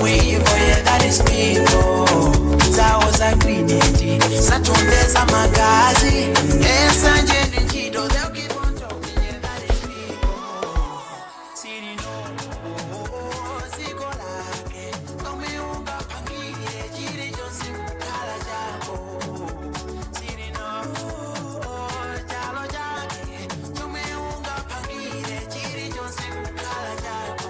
way for you, that is people. Zaoza grineti, satondeza magazi. Esa njeni chido, they'll keep on talking, yeah, that is people. Siri no, siko lake. Kome unga pangile, chiri josi mkala jako. Siri no, chalo jake. Kome unga pangile, chiri josi mkala jako.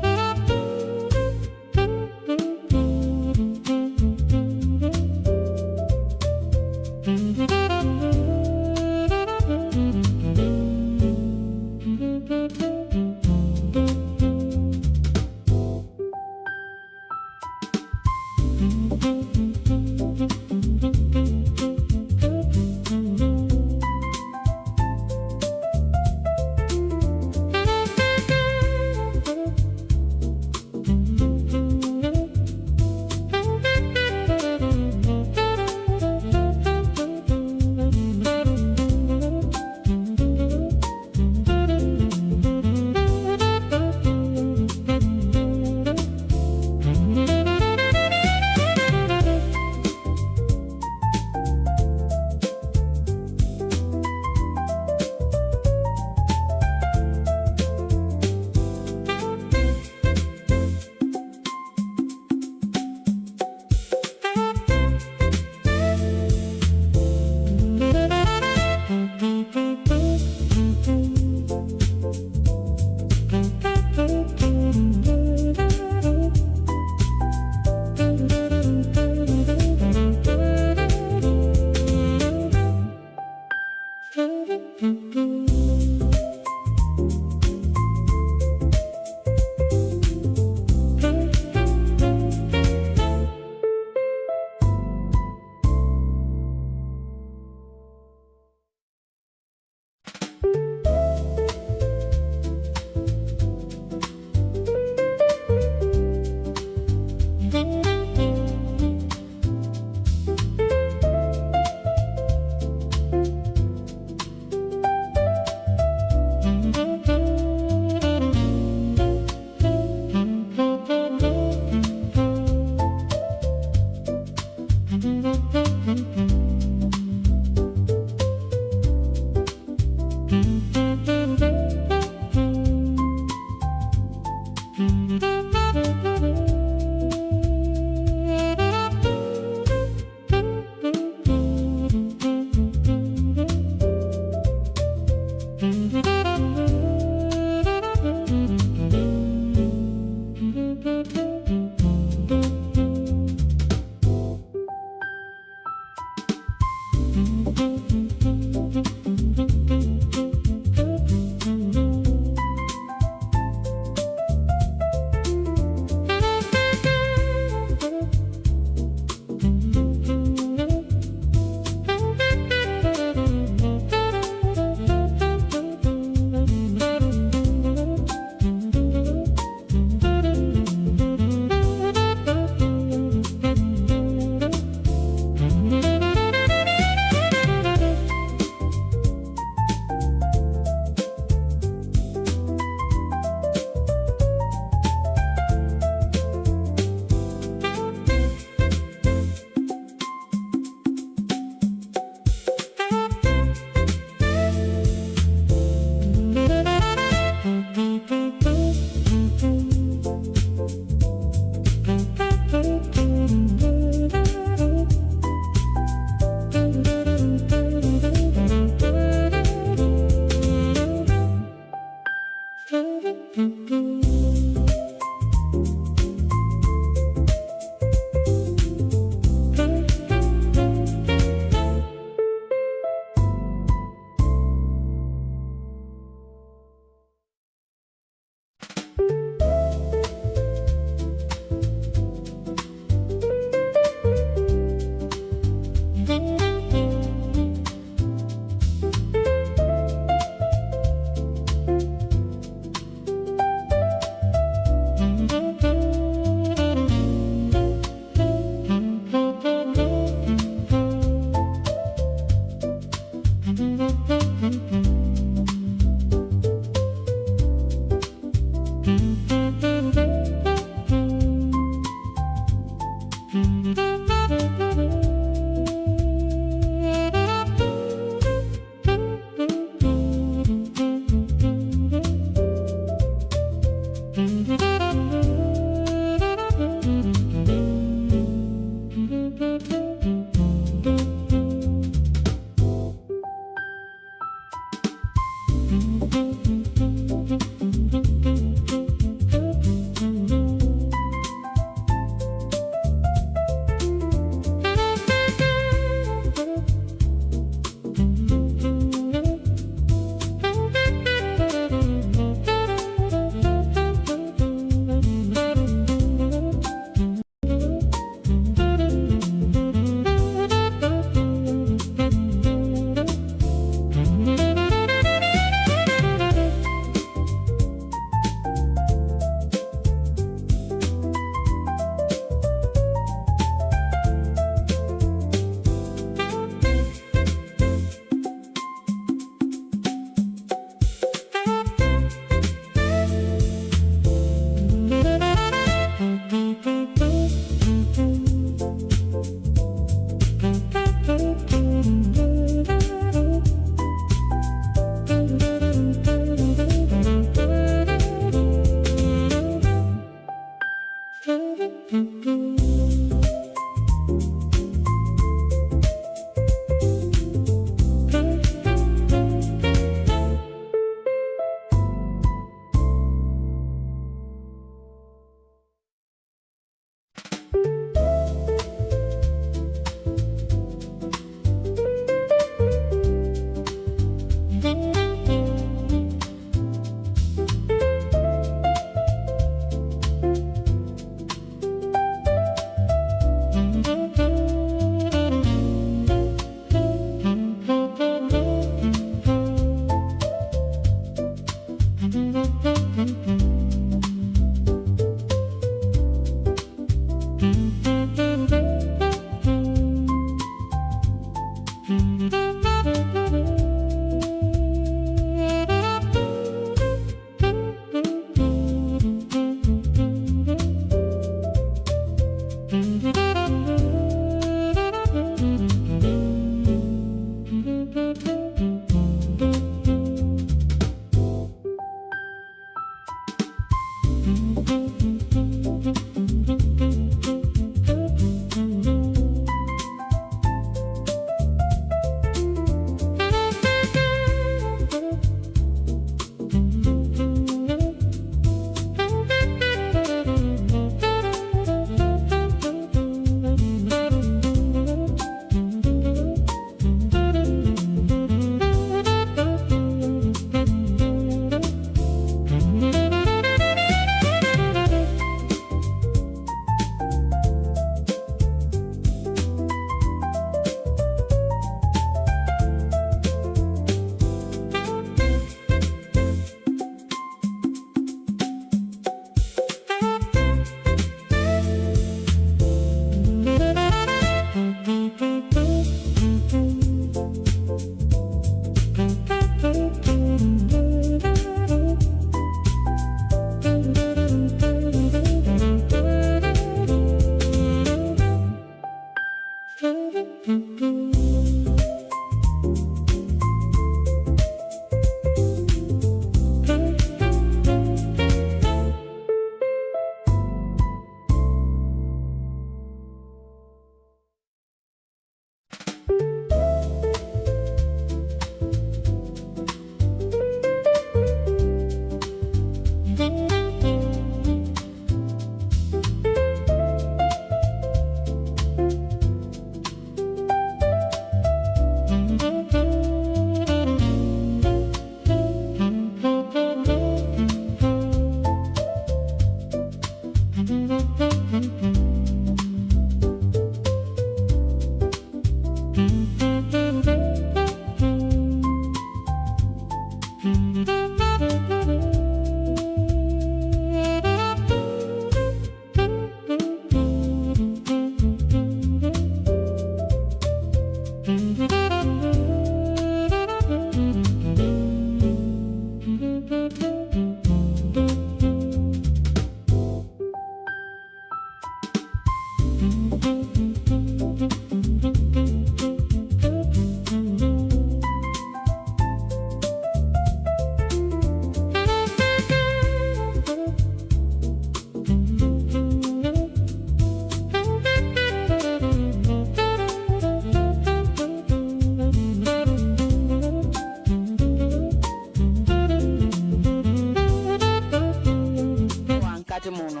mkati muno.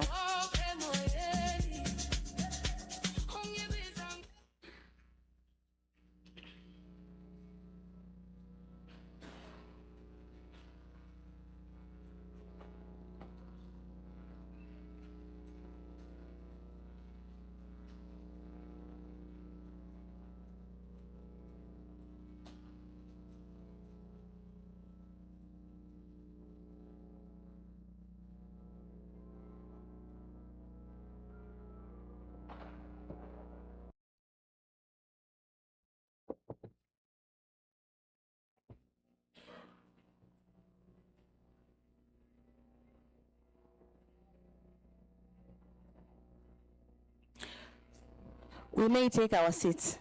We may take our seats.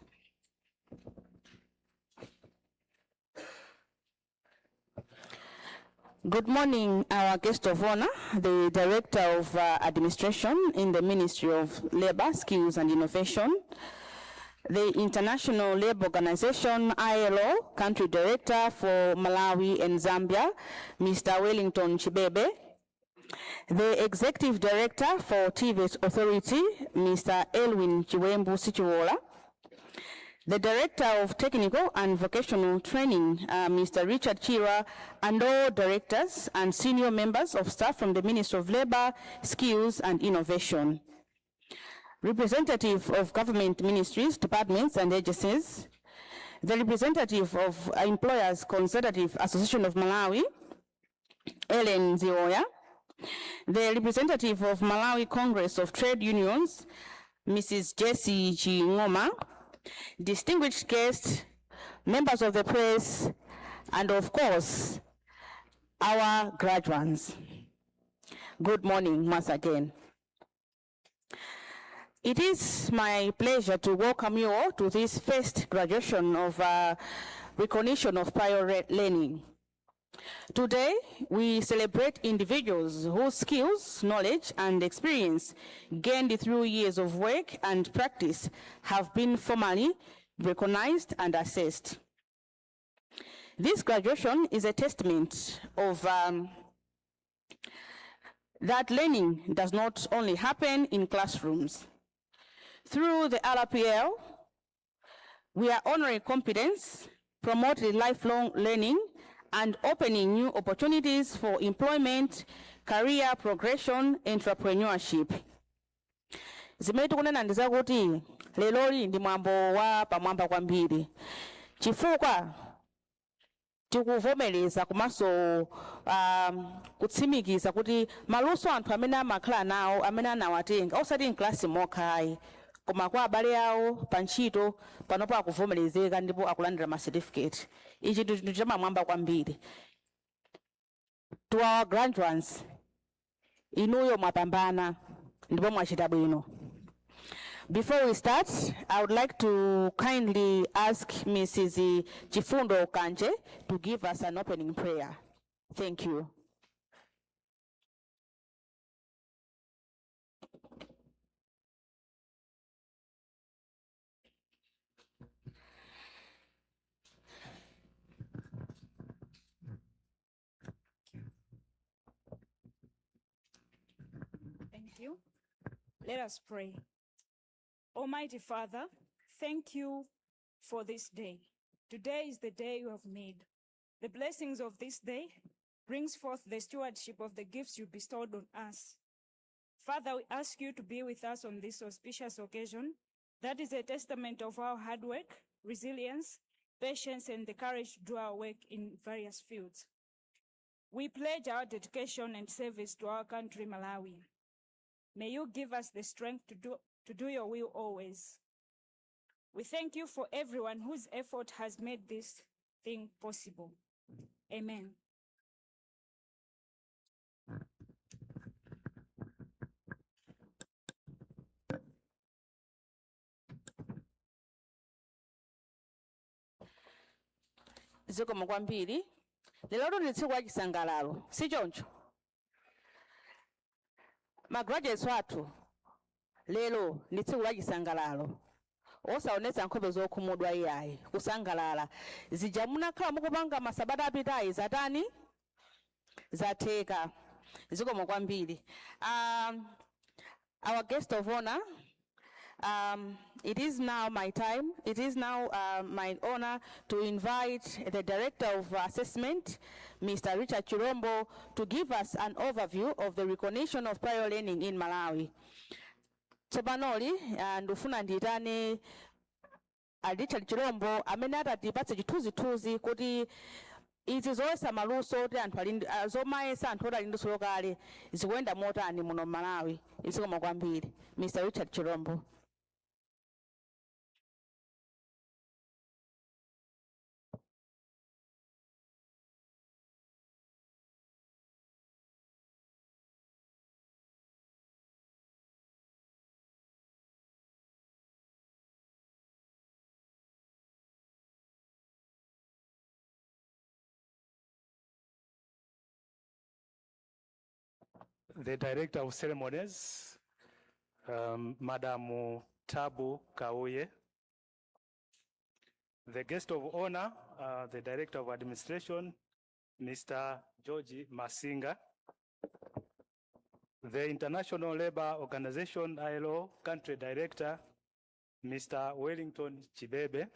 Good morning, our guest of honor, the Director of Administration in the Ministry of Labor, Skills and Innovation, the International Labour Organization, ILO, Country Director for Malawi and Zambia, Mr. Wellington Chibebe, the Executive Director for TVET Authority, Mr. Elwin Chiwembu Sichiwola, the Director of Technical and Vocational Training, Mr. Richard Chira, and all directors and senior members of staff from the Ministry of Labour, Skills and Innovation, representative of government ministries, departments and agencies, the representative of Employers Consultative Association of Malawi, Ellen Zioya, the representative of Malawi Congress of Trade Unions, Mrs. Jessie Chingoma, distinguished guests, members of the press, and of course, our graduates. Good morning once again. It is my pleasure to welcome you all to this first graduation of recognition of prior learning. Today, we celebrate individuals whose skills, knowledge, and experience gained through years of work and practice have been formally recognized and assessed. This graduation is a testament of that learning does not only happen in classrooms. Through the RPL, we are honoring competence, promoting lifelong learning, and opening new opportunities for employment, career progression, entrepreneurship. Zimetu kunena ndiza kuti leloli ndi mwambo wa pamwamba kwambiri. Chifukwa tikuvomereza komanso kutsimikiza kuti maluso anthu amene amakhala nawo amene anawatenga osati mklasi mokhayi koma kwa abale awo pa ntchito panopo akuvomerezeka ndipo akulandira ma certificate. Ichi ndi chamamwamba kwambiri. To our graduates, inuyo mwapambana ndipo mwachita bwino. Before we start, I would like to kindly ask Mrs. Chifundo Kanje to give us an opening prayer. Thank you. Thank you. Let us pray. Almighty Father, thank you for this day. Today is the day you have made. The blessings of this day brings forth the stewardship of the gifts you bestowed on us. Father, we ask you to be with us on this auspicious occasion. That is a testament of our hard work, resilience, patience, and the courage to do our work in various fields. We pledge our dedication and service to our country, Malawi. May you give us the strength to do your will always. We thank you for everyone whose effort has made this thing possible. Amen. Zikomo kwambiri. Lero ndi tsiku la chisangalalo, si choncho? Magraduates wathu lero ndi tsiku la chisangalalo. Osaonetsa nkhope zokhumudwa iyayi, kusangalala. Zija munakhala mukupanga masabata apitayi zatani? Zatheka. Zikomo kwambiri. Our guest of honor, it is now my time. It is now my honor to invite the Director of Assessment, Mr. Richard Chirombo, to give us an overview of the recognition of prior learning in Malawi. Tsopanoli ndufuna nditane Richard Chirombo amene atatipatse chithunzithunzi kuti izi zoyesa maluso kuti anthu ali zomayesa anthu oti ali ndi luso kale zikuyenda motani muno Malawi. Zikomo kwambiri. Mr. Richard Chirombo. The Director of Ceremonies, Madam Tabu Kauye. The guest of honor, the Director of Administration, Mr. George Masinga. The International Labour Organization, ILO, Country Director, Mr. Wellington Chibebe.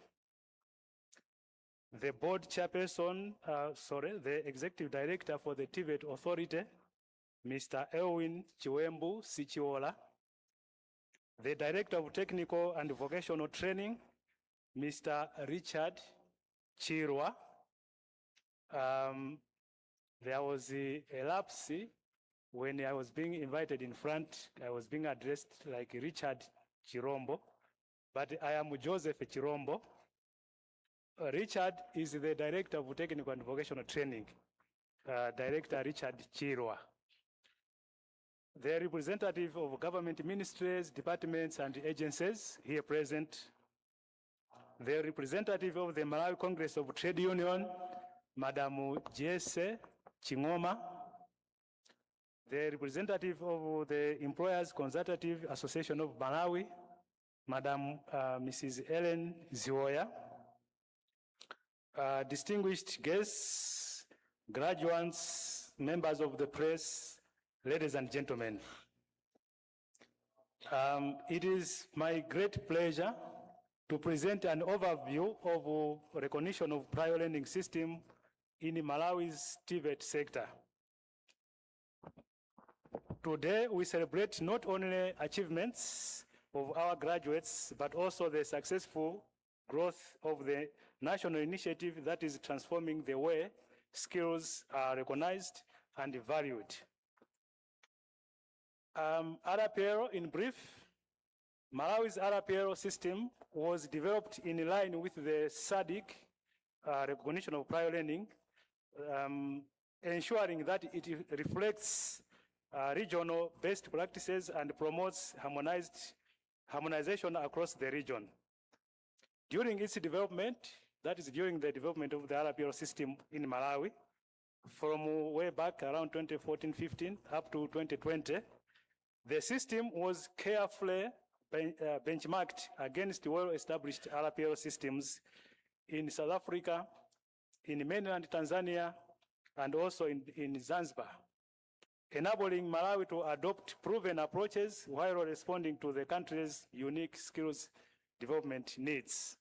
The Board Chairperson, the Executive Director for the TVET Authority, Mr. Elwin Chiwembu Sichiola. The Director of Technical and Vocational Training, Mr. Richard Chirwa. There was a lapse when I was being invited in front. I was being addressed like Richard Chirombo, but I am Joseph Chirombo. Richard is the Director of Technical and Vocational Training, Director Richard Chirwa. The representative of government ministries, departments, and agencies here present. The representative of the Malawi Congress of Trade Union, Madam Jesse Chingoma. The representative of the Employers Consultative Association of Malawi, Madam Mrs. Ellen Zioya. Distinguished guests, graduates, members of the press, ladies and gentlemen, it is my great pleasure to present an overview of recognition of prior learning system in Malawi's TVET sector. Today, we celebrate not only achievements of our graduates, but also the successful growth of the national initiative that is transforming the way skills are recognized and valued. RPL in brief, Malawi's RPL system was developed in line with the SADC recognition of prior learning, ensuring that it reflects regional best practices and promotes harmonization across the region. During its development, that is during the development of the RPL system in Malawi, from way back around 2014-15 up to 2020, the system was carefully benchmarked against well-established RPL systems in South Africa, in mainland Tanzania, and also in Zanzibar, enabling Malawi to adopt proven approaches while responding to the country's unique skills development needs.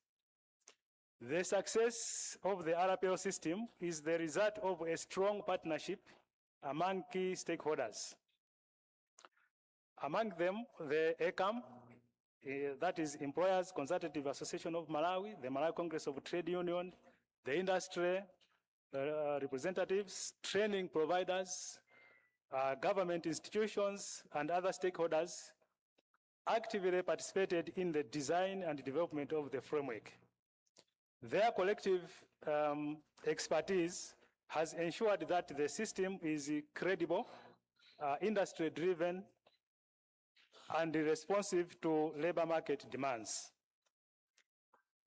The success of the RPL system is the result of a strong partnership among key stakeholders. Among them, the ECAM, that is Employers Consultative Association of Malawi, the Malawi Congress of Trade Union, the industry representatives, training providers, government institutions, and other stakeholders actively participated in the design and development of the framework. Their collective expertise has ensured that the system is credible, industry-driven, and responsive to labor market demands.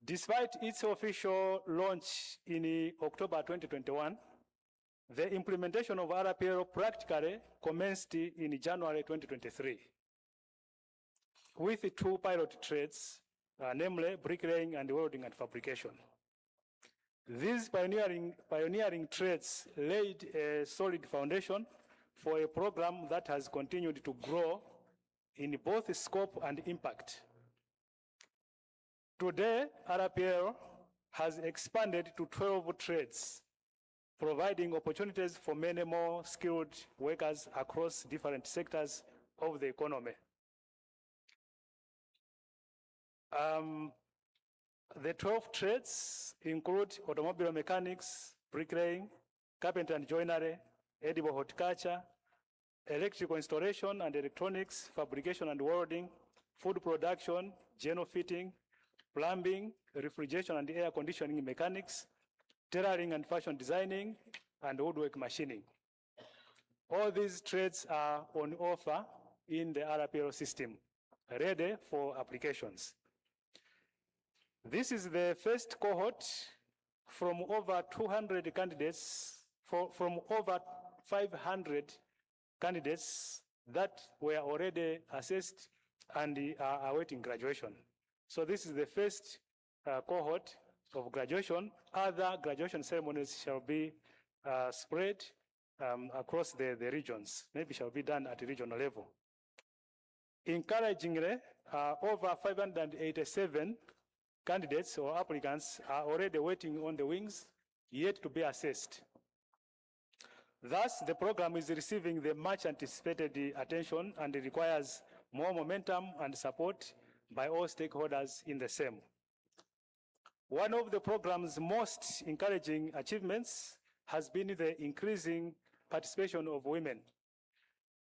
Despite its official launch in October 2021, the implementation of RPL practically commenced in January 2023 with 2 pilot trades, namely bricklaying and welding and fabrication. These pioneering trades laid a solid foundation for a program that has continued to grow in both scope and impact. Today, RPL has expanded to 12 trades, providing opportunities for many more skilled workers across different sectors of the economy. The 12 trades include automobile mechanics, bricklaying, carpenter and joinery, edible horticulture, electrical installation and electronics, fabrication and welding, food production, general fitting, plumbing, refrigeration and air conditioning mechanics, tailoring and fashion designing, and woodwork machining. All these trades are on offer in the RPL system, ready for applications. This is the first cohort from over 200 candidates, from over 500 candidates that were already assessed and are awaiting graduation. So this is the first cohort of graduation. Other graduation ceremonies shall be spread across the regions, maybe shall be done at the regional level. Encouragingly, over 587 candidates or applicants are already waiting on the wings, yet to be assessed. Thus, the program is receiving the much anticipated attention and it requires more momentum and support by all stakeholders in the same. One of the program's most encouraging achievements has been the increasing participation of women.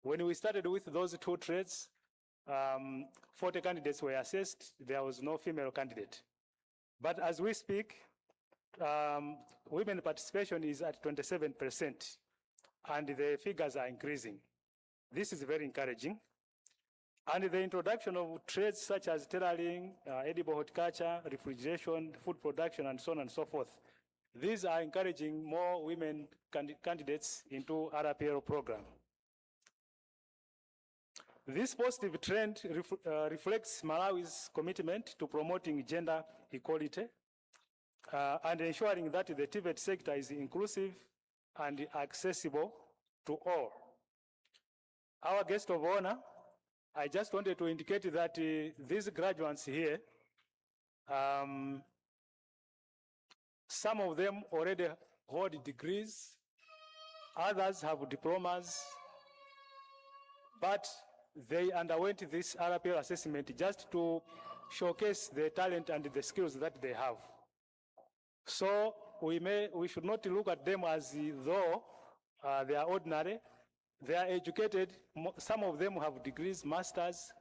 When we started with those two trades, 40 candidates were assessed, there was no female candidate. But as we speak, women participation is at 27%, and the figures are increasing. This is very encouraging. And the introduction of trades such as tailoring, edible horticulture, refrigeration, food production, and so on and so forth. These are encouraging more women candidates into RPL program. This positive trend reflects Malawi's commitment to promoting gender equality and ensuring that the TVET sector is inclusive and accessible to all. Our guest of honor, I just wanted to indicate that these graduates here, some of them already hold degrees, others have diplomas, but they underwent this RPL assessment just to showcase the talent and the skills that they have. So we should not look at them as though they are ordinary. They are educated. Some of them have degrees, masters,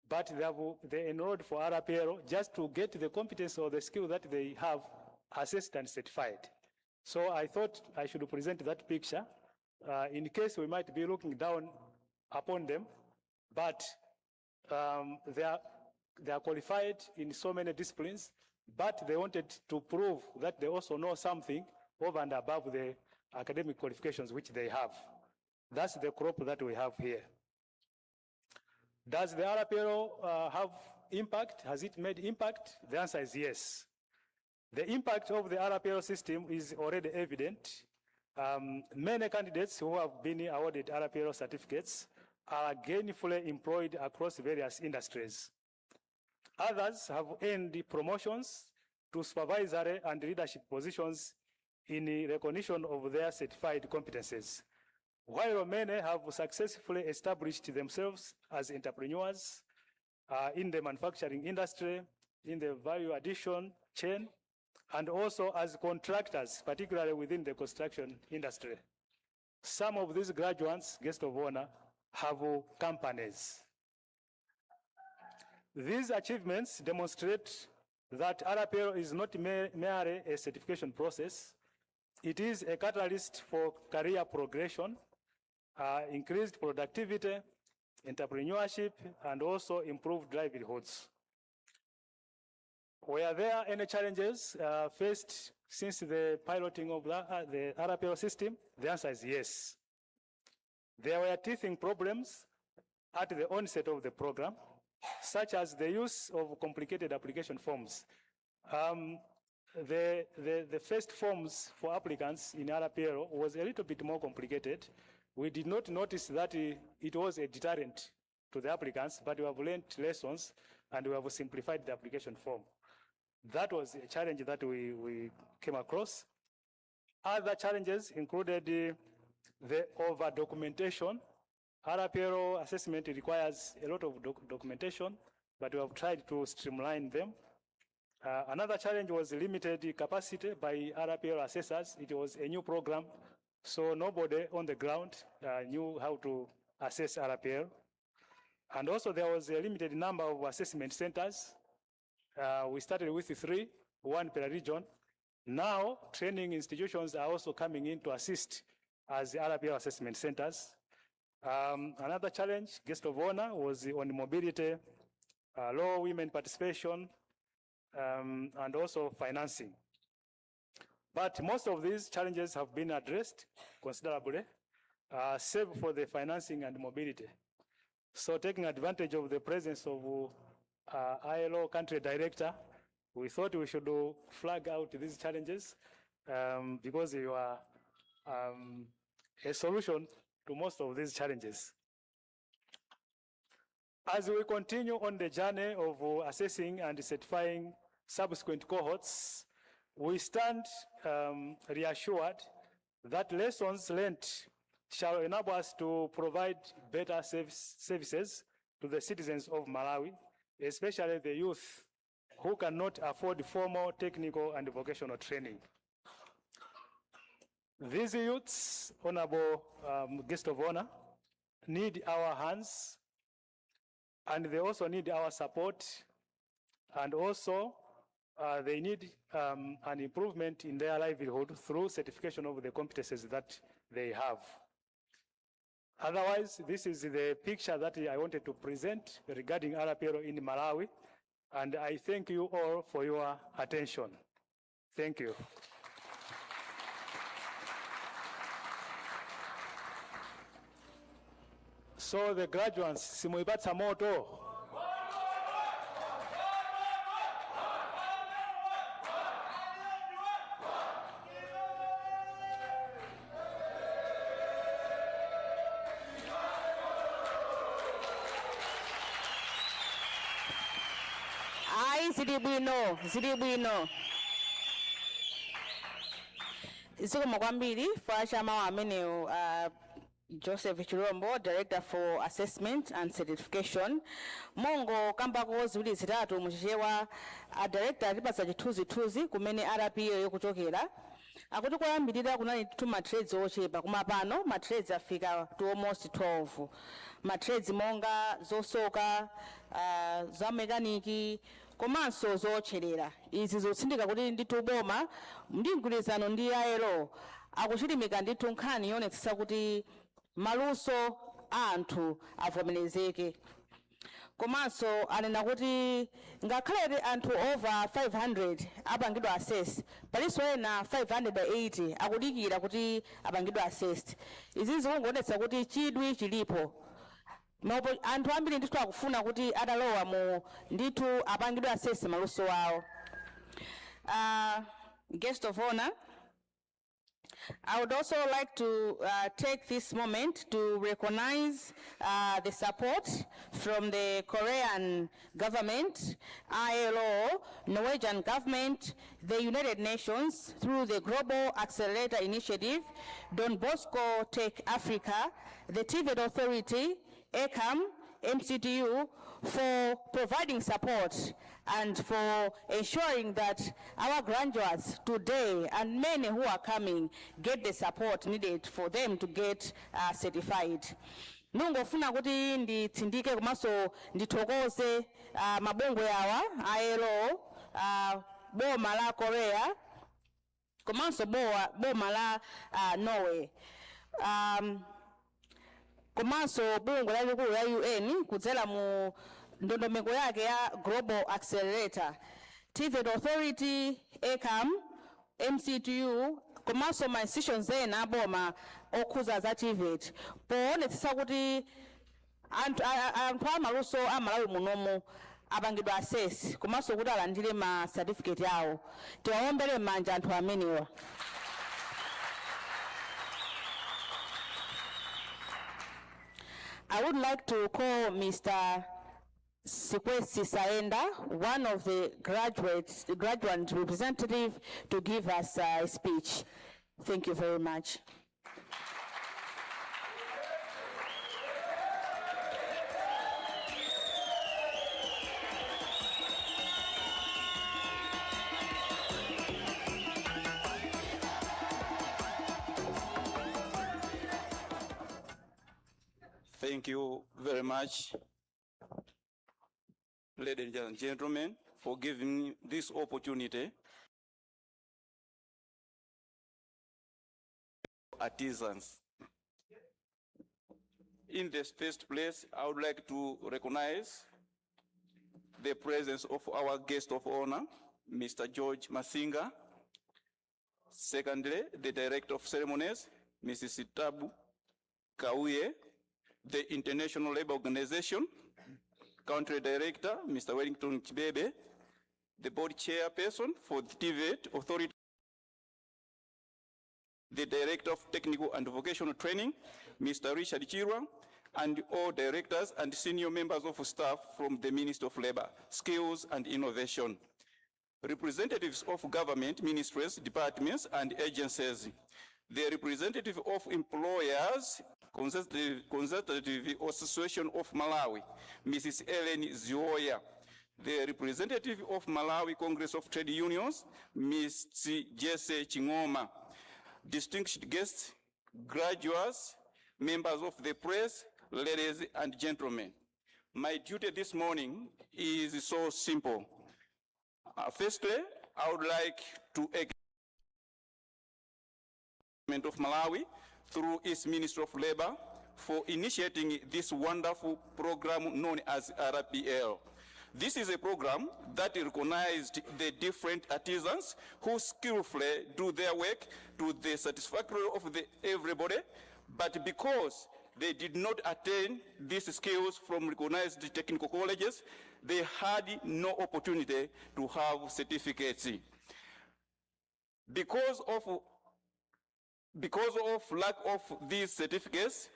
but they enrolled for RPL just to get the competence or the skill that they have assessed and certified. So I thought I should present that picture in case we might be looking down upon them, but they are qualified in so many disciplines, but they wanted to prove that they also know something over and above the academic qualifications which they have. That's the crop that we have here. Does the RPL have impact? Has it made impact? The answer is yes. The impact of the RPL system is already evident. Many candidates who have been awarded RPL certificates are gainfully employed across various industries. Others have earned promotions to supervisory and leadership positions in recognition of their certified competencies, while many have successfully established themselves as entrepreneurs in the manufacturing industry, in the value addition chain, and also as contractors, particularly within the construction industry. Some of these graduates, guest of honor, have companies. These achievements demonstrate that RPL is not merely a certification process. It is a catalyst for career progression, increased productivity, entrepreneurship, and also improved livelihoods. Were there any challenges faced since the piloting of the RPL system? The answer is yes. There were teething problems at the onset of the program, such as the use of complicated application forms. The first forms for applicants in RPL was a little bit more complicated, we did not notice that it was a deterrent to the applicants, but we have learned lessons and we have simplified the application form. That was a challenge that we came across. Other challenges included the over-documentation. RPLO assessment requires a lot of documentation, but we have tried to streamline them. Another challenge was limited capacity by RPLO assessors. It was a new program, so nobody on the ground knew how to assess RPL. And also there was a limited number of assessment centers. We started with 3, 1 per region. Now, training institutions are also coming in to assist as the RPL assessment centers. Another challenge, guest of honor, was on mobility, low women participation, and also financing. But most of these challenges have been addressed considerably, save for the financing and mobility. So taking advantage of the presence of ILO country director, we thought we should flag out these challenges because you are a solution to most of these challenges. As we continue on the journey of assessing and certifying subsequent cohorts, we stand reassured that lessons learned shall enable us to provide better services to the citizens of Malawi, especially the youth who cannot afford formal technical and vocational training. These youths, honorable guest of honor, need our hands, and they also need our support, and also they need an improvement in their livelihood through certification of the competencies that they have. Otherwise, this is the picture that I wanted to present regarding RPLO in Malawi, and I thank you all for your attention. Thank you. So the graduates, simuipata moto. Zilibwino. Zikomo kwambiri fachama amene Joseph Chirombo, Director for Assessment and Certification. Mongo kambako ziwiri zitatu muchichewa Director atipasa chithunzithunzi kumene RPLO yokuchokera. Akuti kuyambirira kunali matrades ochepa koma pano matrades afika to almost 12. Matrades monga zosoka, za mekaniki, komanso zocherera. Izi zotsindika kuti ndithu boma ndi mgwirizano ndi ILO akuchilimika ndithu nkhani yonetsa kuti maluso anthu avomerezeke. Komanso anena kuti ngakhale anthu over 500 apangidwa assess, palinso ena 580 akudikira kuti apangidwa assessed. Izi zikungonetsa kuti chidwi chilipo. Anthu ambiri ndithu akufuna kuti atalowa mu ndithu apangidwe assess maluso awo. Guest of honor, I would also like to take this moment to recognize the support from the Korean government, ILO, Norwegian government, the United Nations through the Global Accelerator Initiative, Don Bosco Tech Africa, the TVET Authority, ECAM, MCTU, for providing support and for ensuring that our graduates today and many who are coming get the support needed for them to get certified. Nungofuna kuti nditsindike komanso ndithokoze mabungwe awa ILO, boma la Korea, komanso boma la Norway. Komanso bungwe lalikulu la UN kudzera mu ndondomeko yake ya Global Accelerator, TVET Authority, ECAM, MCTU, komanso ma institutions ena aboma okhuza za TVET, poonetsa kuti anthu amaluso amalawi munomu apangidwa assess, komanso kuti alandire ma certificate yawo. Tiwaombere manja anthu amenewa. I would like to call Mr. Sikwesi Saenda, one of the graduate representative, to give us a speech. Thank you very much. Thank you very much, ladies and gentlemen, for giving me this opportunity. Artisans. In this first place, I would like to recognize the presence of our guest of honor, Mr. George Masinga. Secondly, the Director of Ceremonies, Mrs. Tabu Kauye, the International Labour Organization, Country Director, Mr. Wellington Chibebe, the Board Chairperson for the TVET Authority, the Director of Technical and Vocational Training, Mr. Richard Chirwa, and all directors and senior members of staff from the Ministry of Labour, Skills and Innovation, representatives of government, ministries, departments, and agencies, the representative of employers, Consultative Association of Malawi, Mrs. Ellen Zioya, the representative of Malawi Congress of Trade Unions, Ms. Jesse Chingoma, distinguished guests, graduates, members of the press, ladies and gentlemen. My duty this morning is so simple. Firstly, I would like to acknowledge the government of Malawi through its Ministry of Labour for initiating this wonderful program known as RPL. This is a program that recognized the different artisans who skillfully do their work to the satisfaction of everybody, but because they did not attain these skills from recognized technical colleges, they had no opportunity to have certificates. Because of lack of these certificates,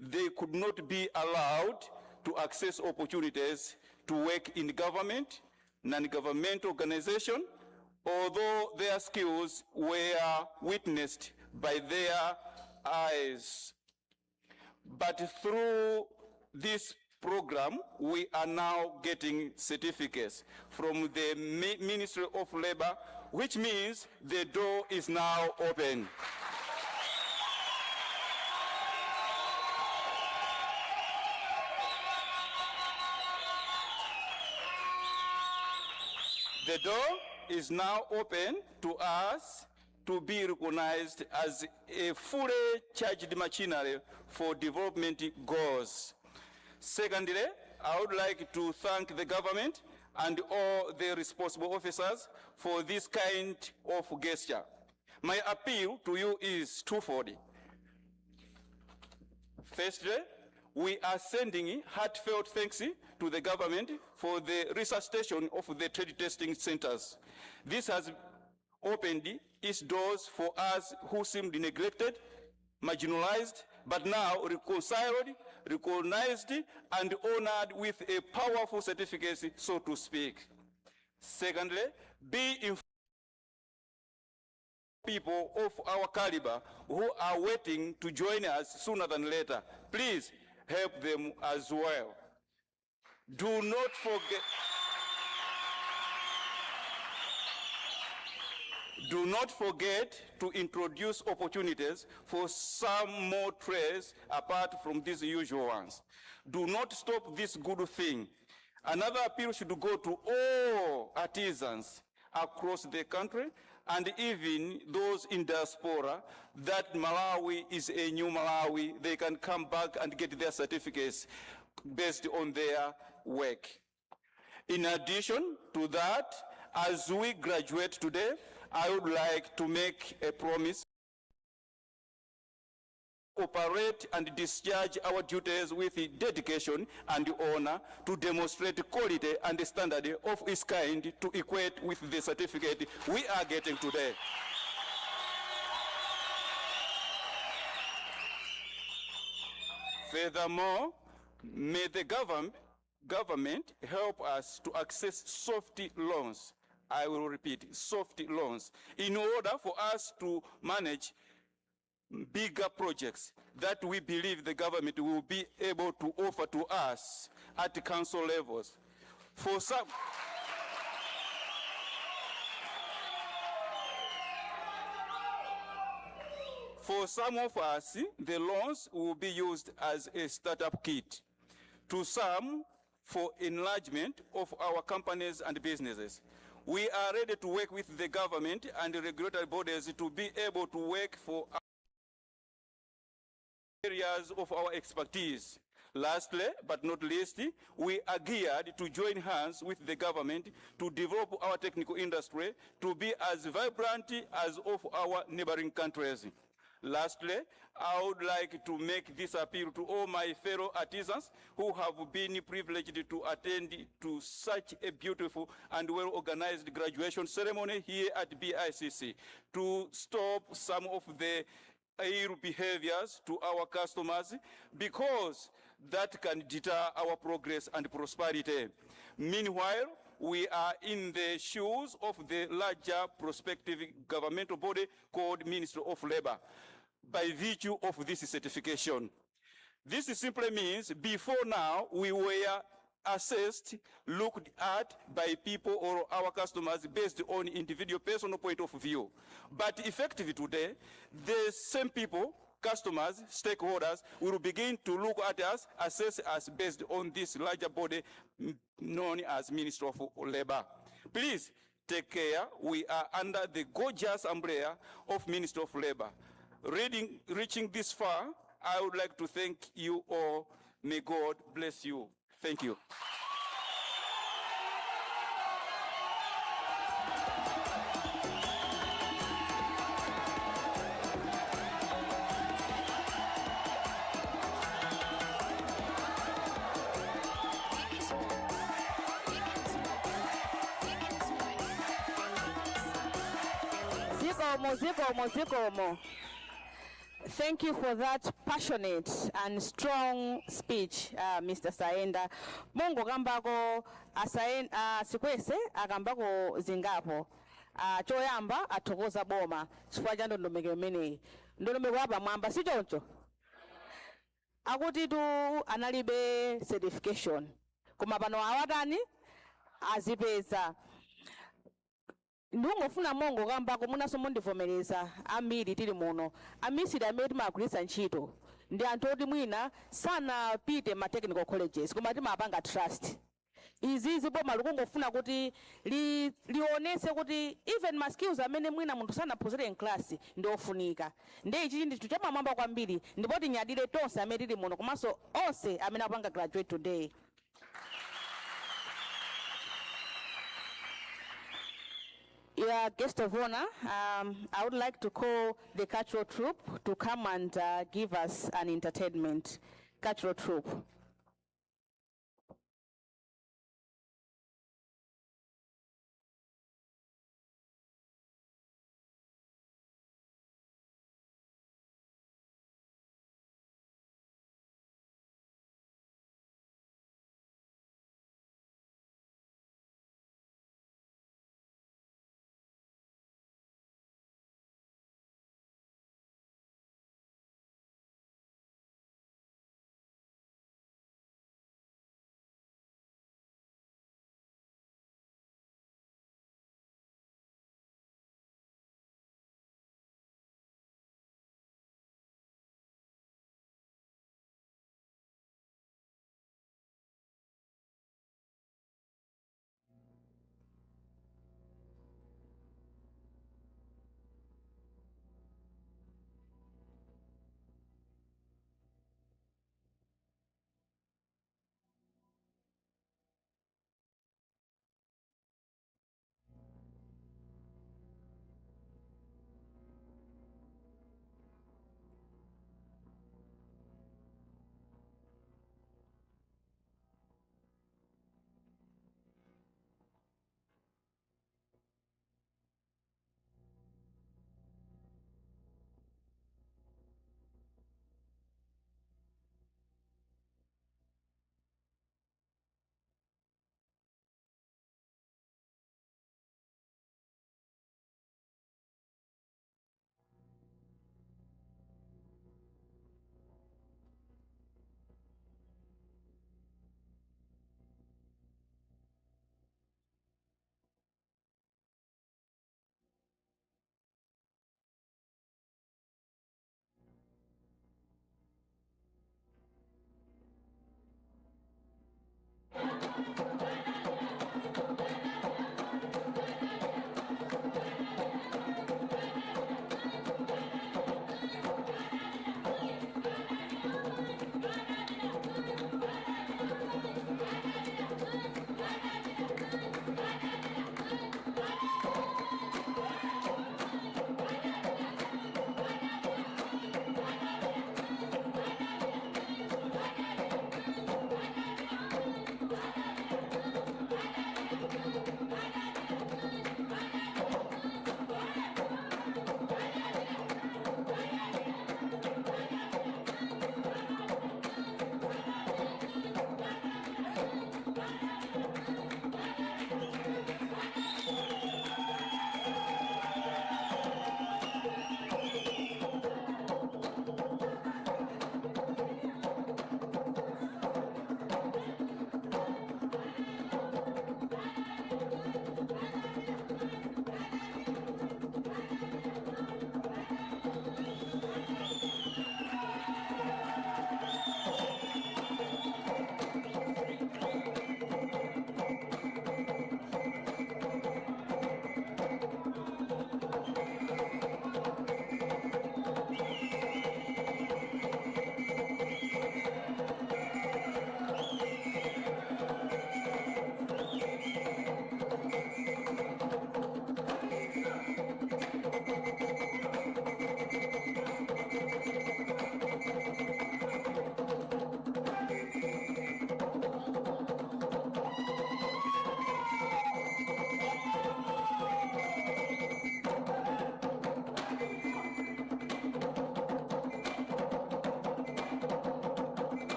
they could not be allowed to access opportunities to work in government, non-governmental organization, although their skills were witnessed by their eyes. But through this program, we are now getting certificates from the Ministry of Labour, which means the door is now open. The door is now open to us to be recognized as a fully charged machinery for development goals. Secondly, I would like to thank the government and all the responsible officers for this kind of gesture. My appeal to you is twofold. Firstly, we are sending heartfelt thanks to the government for the resuscitation of the trade testing centers. This has opened its doors for us who seemed neglected, marginalized, but now reconciled, recognized, and honored with a powerful certificate, so to speak. Secondly, be informed people of our caliber who are waiting to join us sooner than later. Please help them as well. Do not forget. Do not forget to introduce opportunities for some more trades apart from these usual ones. Do not stop this good thing. Another appeal should go to all artisans across the country and even those in diaspora that Malawi is a new Malawi. They can come back and get their certificates based on their work. In addition to that, as we graduate today, I would like to make a promise to operate and discharge our duties with dedication and honor to demonstrate quality and standard of its kind to equate with the certificate we are getting today. Furthermore, may the government help us to access soft loans. I will repeat, soft loans, in order for us to manage bigger projects that we believe the government will be able to offer to us at the council levels. For some of us, the loans will be used as a startup kit. To some, for enlargement of our companies and businesses. We are ready to work with the government and the regulatory bodies to be able to work for areas of our expertise. Lastly, but not least, we are geared to join hands with the government to develop our technical industry to be as vibrant as of our neighboring countries. Lastly, I would like to make this appeal to all my fellow artisans who have been privileged to attend to such a beautiful and well-organized graduation ceremony here at BICC to stop some of the ill behaviors to our customers, because that can deter our progress and prosperity. Meanwhile, we are in the shoes of the larger prospective governmental body called Ministry of Labor by virtue of this certification. This simply means before now we were assessed, looked at by people or our customers based on individual personal point of view. But effectively today, the same people, customers, stakeholders, will begin to look at us, assess us based on this larger body known as Ministry of Labor. Please take care. We are under the gorgeous umbrella of Ministry of Labor. Reaching this far, I would like to thank you all. May God bless you. Thank you. Zikomo. Thank you for that passionate and strong speech, Mr. Saenda. Mungu gambako sikwese agambako zingapo. Choyamba atokoza boma. Chifukwa cha ndondomeko imeneyi. Ndondomeko apa mwamba si choncho. Akuti tu analibe certification. Koma pano awatani azipeza. Ndungofuna mongo gambako munaso mundivomereza ambiri tili muno. Amisiri amene timagwiritsa ntchito ndi anthu oti mwina sanapite ma technical colleges koma timapanga trust. Izi boma likungofuna kuti lionese kuti even ma skills amene mwina munthu sanaphunzire in class ndi ofunika. Ndi ichi ndi chinthu chamwamba kwambiri ndipo tinyadire tonse amene tili muno komanso onse amene apanga graduate today. Your guest of honor, I would like to call the cultural troupe to come and give us an entertainment. Cultural troupe.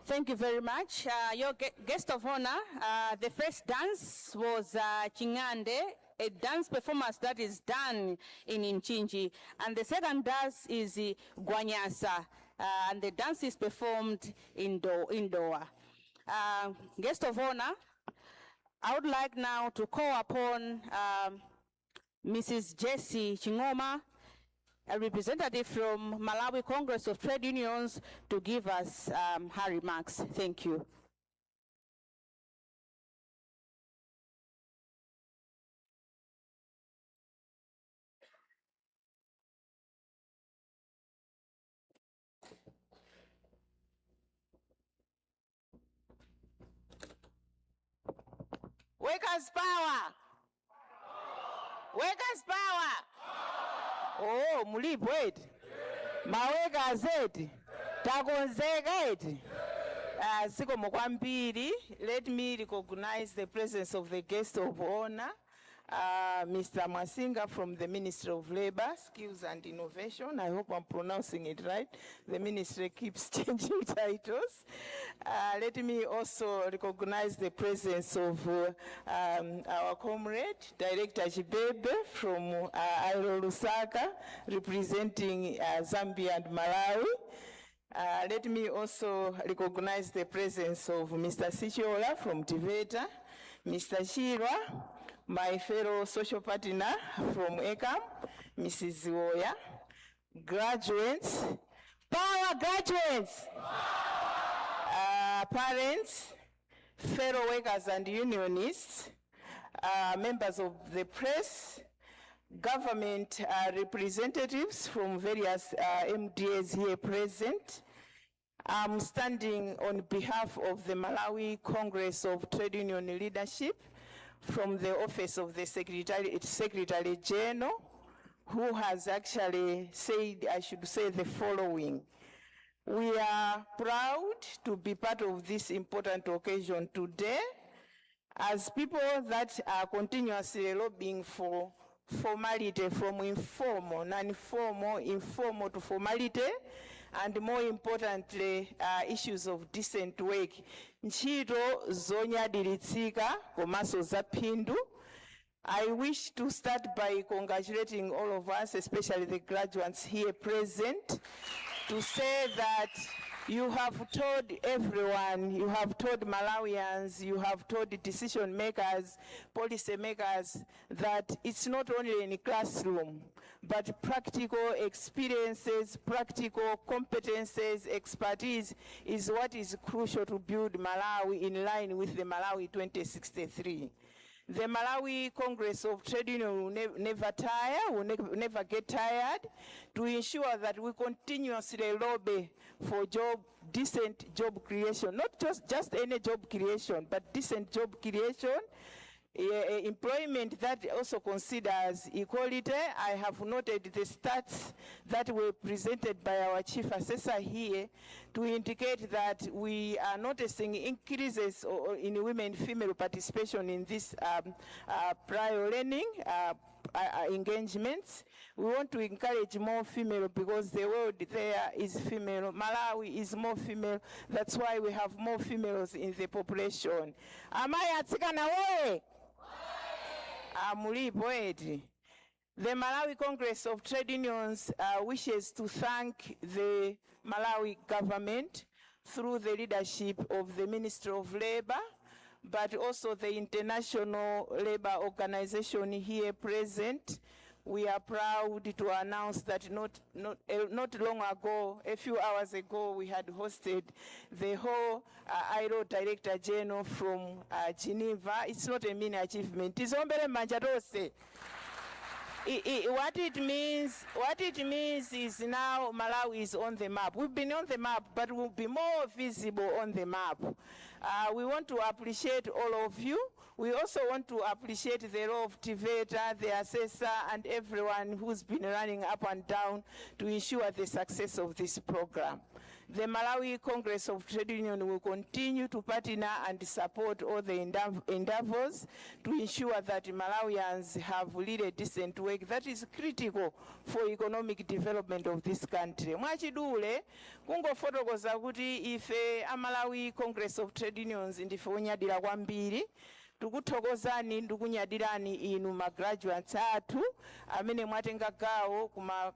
Thank you very much. Your guest of honor, the first dance was Chingande, a dance performance that is done in Inchinji. And the second dance is Guanyasa, and the dance is performed in Doha. Guest of honor, I would like now to call upon Mrs. Jessie Chingoma, a representative from Malawi Congress of Trade Unions, to give us her remarks. Thank you. Workers' power! Workers' power! Oh, mulipo eti. Maweka eti. Takonzeka eti. Sikomo kwambiri. Let me recognize the presence of the guest of honor, Mr. Mwasinga from the Ministry of Labor, Skills and Innovation. I hope I'm pronouncing it right. The ministry keeps changing titles. Let me also recognize the presence of our comrade, Director Chibebe from Airo Lusaka, representing Zambia and Malawi. Let me also recognize the presence of Mr. Sichola from Tiveta, Mr. Shirwa, my fellow social partner from ECAM, Mrs. Ziwoya, graduates, power graduates, parents, fellow workers and unionists, members of the press, government representatives from various MDAs here present. I'm standing on behalf of the Malawi Congress of Trade Union Leadership from the Office of the Secretary General, who has actually said, I should say, the following. We are proud to be part of this important occasion today as people that are continuously lobbying for formality from informal, non-formal, informal to formality, and more importantly, issues of decent work. Ntchito zonyadilitsika komanso zaphindu. I wish to start by congratulating all of us, especially the graduates here present, to say that you have told everyone, you have told Malawians, you have told the decision makers, policy makers, that it's not only in a classroom, but practical experiences, practical competences, expertise is what is crucial to build Malawi in line with the Malawi 2063. The Malawi Congress of Trade Union will never tire, will never get tired, to ensure that we continuously lobby for decent job creation, not just any job creation, but decent job creation, employment that also considers equality. I have noted the stats that were presented by our chief assessor here to indicate that we are noticing increases in women-female participation in this prior learning engagements. We want to encourage more female because the world there is female. Malawi is more female. That's why we have more females in the population. Amaya atsikana woe? Mulipo eti. The Malawi Congress of Trade Unions wishes to thank the Malawi government through the leadership of the Ministry of Labor, but also the International Labor Organization here present. We are proud to announce that not long ago, a few hours ago, we had hosted the whole ILO Director General from Geneva. It's not a mean achievement. It's what it means is now Malawi is on the map. We've been on the map, but we'll be more visible on the map. We want to appreciate all of you. We also want to appreciate the role of Tiveta, the assessor, and everyone who's been running up and down to ensure the success of this program. The Malawi Congress of Trade Union will continue to partner and support all the endeavors to ensure that Malawians have really decent work that is critical for economic development of this country. Mwachidule, kungofotokoza kuti ife Malawi Congress of Trade Unions ndife onyadira kwambiri. Tikuthokozani ndikunyadirani inu graduates athu amene mwatenga gawo kuma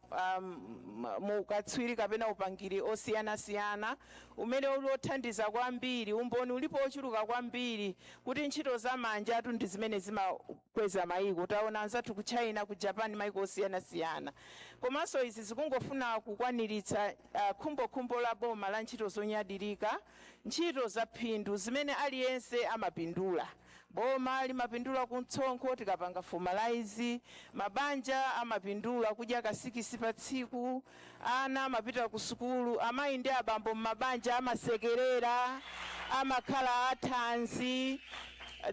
mukatswiri kapena upangiri osiyana-siyana umene ulothandiza kwambiri umboni ulipo ochuluka kwambiri kuti ntchito za manja athu ndi zimene zimakweza mayiko. Taona anzathu ku China, ku Japan, mayiko osiyana-siyana. Komanso izi zikungofuna kukwaniritsa khumbo la boma la ntchito zonyadirika, ntchito za phindu zimene aliyense amapindula. Boma limapindula kuntsonkho tikapanga formalize, mabanja amapindula kudya kasikisi pa tsiku, ana amapita ku sukulu, amayi ndi abambo mabanja amasekerera, amakhala athanzi,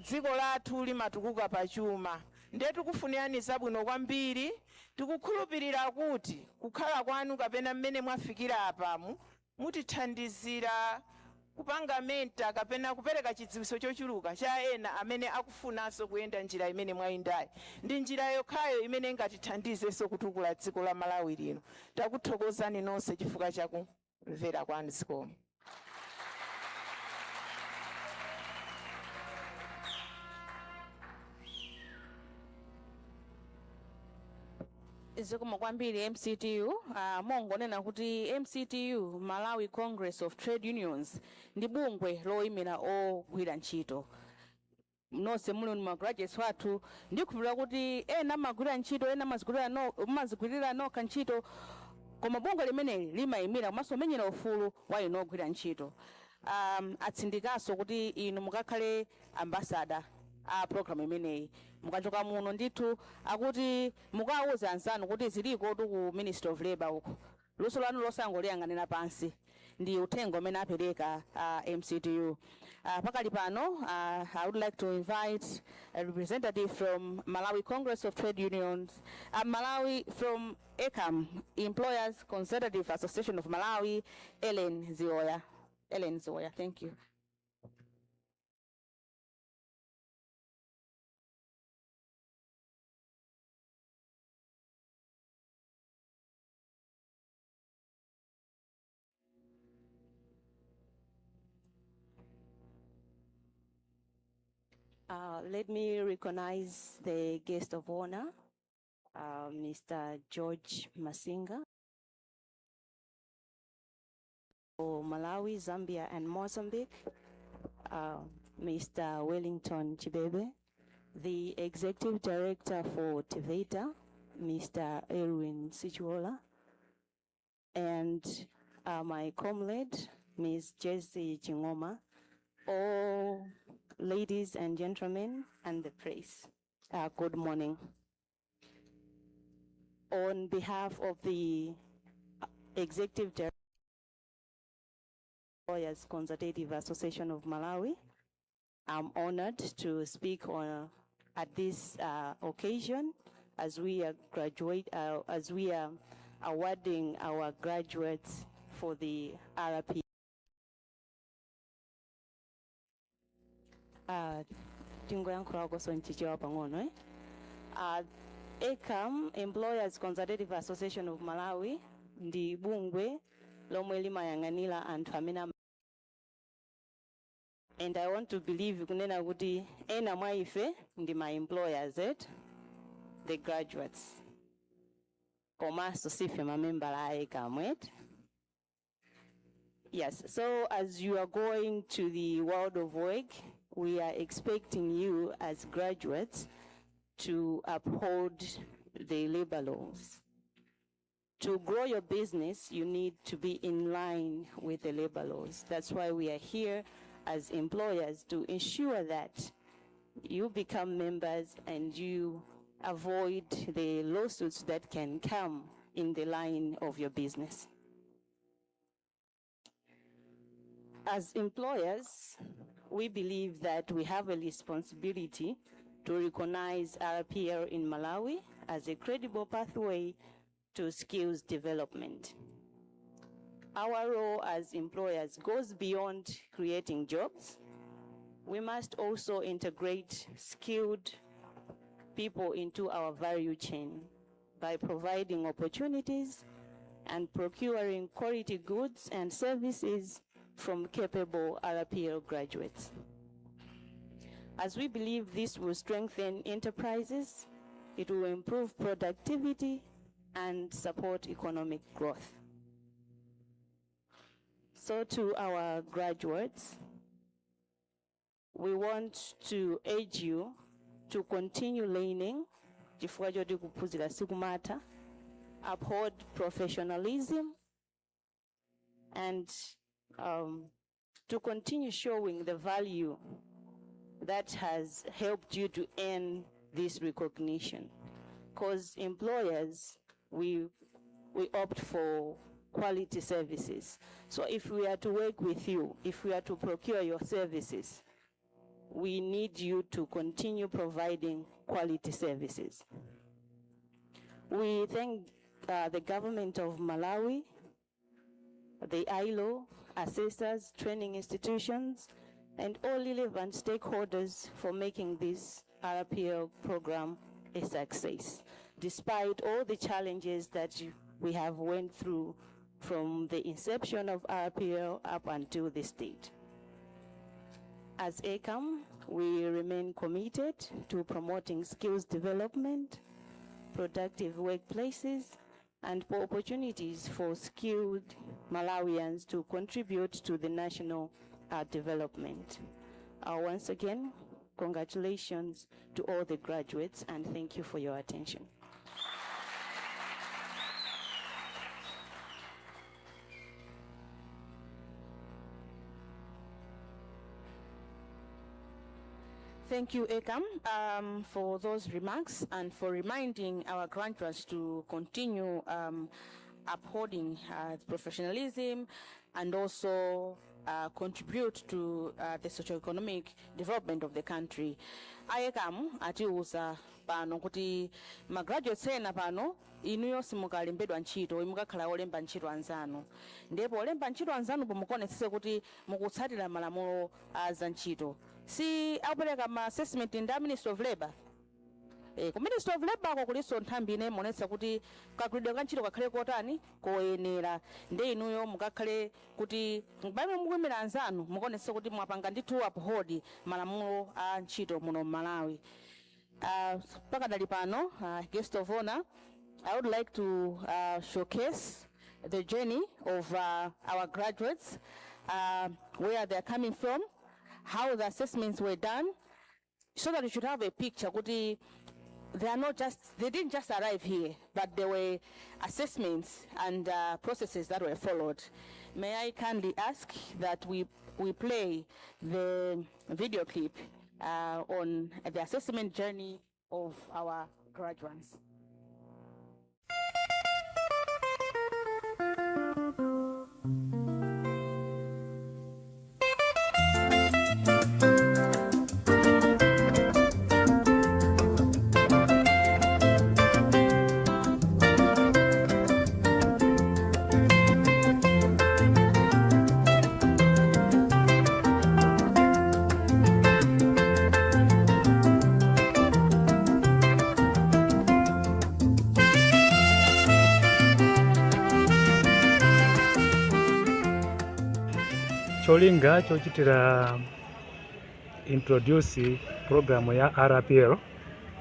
dziko lathu limatukuka pa chuma. Ndiye tikufunirani zabwino kwambiri, tikukhulupirira kuti kukhala kwanu kapena mmene mwafikira apamu mutithandizira kupanga menta kapena kupereka chidziwitso chochuluka cha ena amene akufunanso kuyenda njira imene mwayindayi. Ndi njira yokhayo imene ingatithandizenso kutukula dziko la Malawi lino. Takuthokozani nonse chifukwa chakumvera kwanu zikomo. Zikomo kwambiri MCTU. Mongonena kuti MCTU, Malawi Congress of Trade Unions, ndi bungwe loyimira ogwira ntchito. Nonse muli mu graduates wathu ndikupira kuti ena magwira ntchito, ena mazigwirira nokha ntchito, koma bungwe limeneli limayimira komanso menyera ufulu wa inu ogwira ntchito. Atsindikaso kuti inu mukakhale ambassador a program imeneyi. Mukachoka muno ndithu akuti mukawuza anzanu kuti ziliko ku Ministry of Labor uko. Luso lanu losangoliyang'anira pansi ndi uthenga umene apereka MCTU. Pakali pano, I would like to invite a representative from Malawi Congress of Trade Unions, Malawi from ECAM, Employers Consultative Association of Malawi, Ellen Zioya. Ellen Zioya, thank you. Let me recognize the guest of honor, Mr. George Masinga, for Malawi, Zambia, and Mozambique, Mr. Wellington Chibebe, the Executive Director for TVETA, Mr. Erwin Sichuola, and my comrade, Ms. Jessie Chingoma, all ladies and gentlemen, and the press, good morning. On behalf of the Executive Director of the Employers Consultative Association of Malawi, I'm honored to speak at this occasion as we are awarding our graduates for the RP. ECAM, Employers Consultative Association of Malawi, ndi bungwe lomwe limayang'anira anthu amene. And I want to believe kunena kuti ena mwa ife ndi my employers, the graduates. Komanso sife mamembala a ECAM. Yes, so as you are going to the world of work, we are expecting you as graduates to uphold the labor laws. To grow your business, you need to be in line with the labor laws. That's why we are here as employers to ensure that you become members and you avoid the lawsuits that can come in the line of your business. As employers, we believe that we have a responsibility to recognize RPL in Malawi as a credible pathway to skills development. our role as employers goes beyond creating jobs. We must also integrate skilled people into our value chain by providing opportunities and procuring quality goods and services from capable RPL graduates. As we believe this will strengthen enterprises, it will improve productivity and support economic growth. So to our graduates, we want to urge you to continue learning, uphold professionalism, and to continue showing the value that has helped you to earn this recognition. Because employers, we opt for quality services. So if we are to work with you, if we are to procure your services, we need you to continue providing quality services. We thank the government of Malawi, the ILO, assessors, training institutions, and all relevant stakeholders for making this RPL program a success, despite all the challenges that we have went through from the inception of RPL up until this date. As ACAM, we remain committed to promoting skills development, productive workplaces, and for opportunities for skilled Malawians to contribute to the national development. Once again, congratulations to all the graduates, and thank you for your attention. Thank you, Ekam, for those remarks and for reminding our graduates to continue upholding professionalism and also contribute to the socio-economic development of the country. Ekam atiuza pano kuti graduates ena pano inuyo simukalembedwa ntchito imukakhala olemba ntchito anzanu ndipo olemba ntchito anzanu pomukonetsetse kuti mukutsatira malamulo za ntchito. Si akupereka ma assessment in the Ministry of Labor. Ku Ministry of Labor ko kuliso nthambi ine monetsa kuti kakulidwe ka ntchito kakhale kotani koyenera nde inuyo mukakhale kuti ngabame mukuyimira anzanu mukonetse kuti mwapanga ndithu uphold malamulo a ntchito muno Malawi. Pakadali pano, guest of honor, I would like to showcase the journey of our graduates, where they're coming from, how the assessments were done, so that you should have a picture. They didn't just arrive here, but there were assessments and processes that were followed. May I kindly ask that we play the video clip on the assessment journey of our graduates. Cholinga chochitira introduce program ya RPL,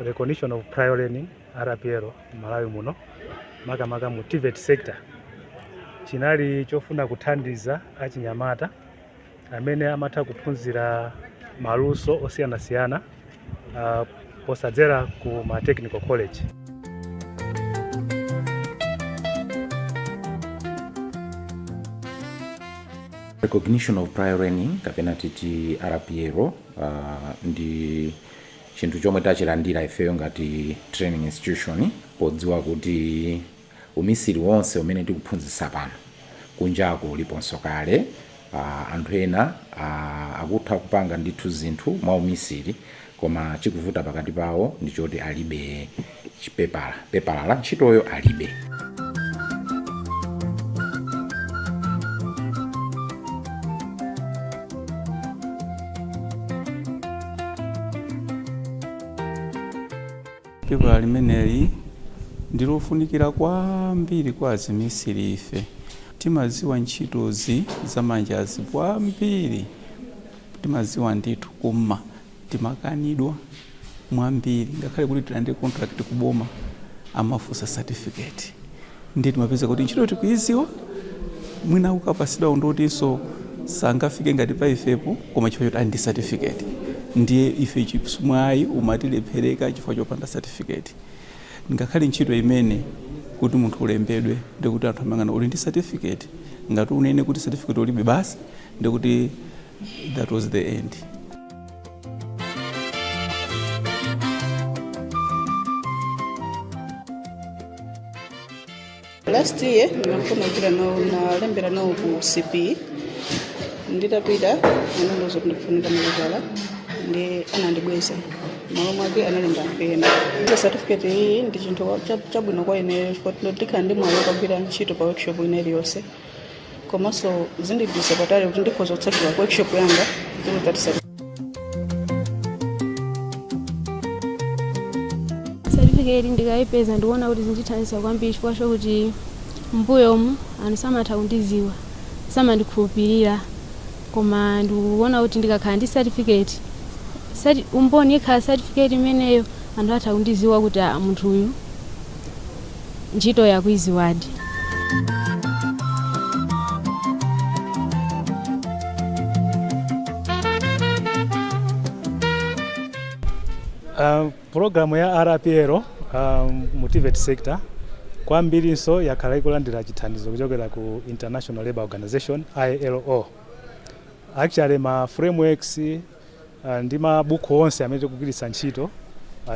recognition of prior learning RPL Malawi muno makamaka mu TVET sector. Chinali chofuna kuthandiza achinyamata amene amatha kuphunzira maluso osiyanasiyana posadzera ku ma technical college. Recognition of prior learning kapena titi RPL ndi chinthu chomwe tachilandira ifeyo ngati training institution podziwa kuti umisiri wonse umene tikuphunzitsa pano kunjako uliponso kale. Anthu ena akutha kupanga ndithu zinthu mwa umisiri koma chikuvuta pakati pawo ndichoti alibe pepala la ntchitoyo alibe. pepa limeneli ndilofunikira kwambiri kwa azimisiri ife. Timaziwa ntchitozi zamanjazi kwambiri, timaziwa ndithu koma timakanidwa mwambiri, ngakhale kuti tilande contract kuboma amafusa certificate. Ndiye timapeza kuti ntchito tikuiziwa mwina ukapasidwa undotinso sangafike ngati pa ifepo koma chifukwa choti ndi certificate. Ndiye ife chipsumwayi umatilephereka chifukwa chopanda certificate. Ngakhale ntchito imene kuti munthu ulembedwe ndikuti anthu amang'ana uli ndi certificate, ngati unene kuti certificate ulibe basi ndikuti that was the end. Last year nimefuna kila nalembera nawo ku CP nditapita anandozo kundifunika muzala ndi anandibweza malo mwake analemba mpena. Ile certificate hii ndi chinthu chabwino kwa ine fototika ndi mwayo kugwira ntchito pa workshop ine iliyonse komanso zindibisa patali kuti ndikhoza kutsatira workshop yanga ndipo certificate ndikayipeza ndikuona kuti zindithandiza kwambiri chifukwa chokuti mbuyomu anthu samatha kundiziwa, samandikhulupirira, koma ndikuona kuti ndikakhala ndi certificate umboni ikhala certificate imeneyo anthu atha kundiziwa kuti munthu uyu ntchito yakuiziwadi. Programu ya RPL Motivate sector kwambirinso yakhala ikulandira chithandizo kuchokera ku International Labour Organization ILO. Actually ma frameworks ndi mabuku onse amene tikugwiritsa ntchito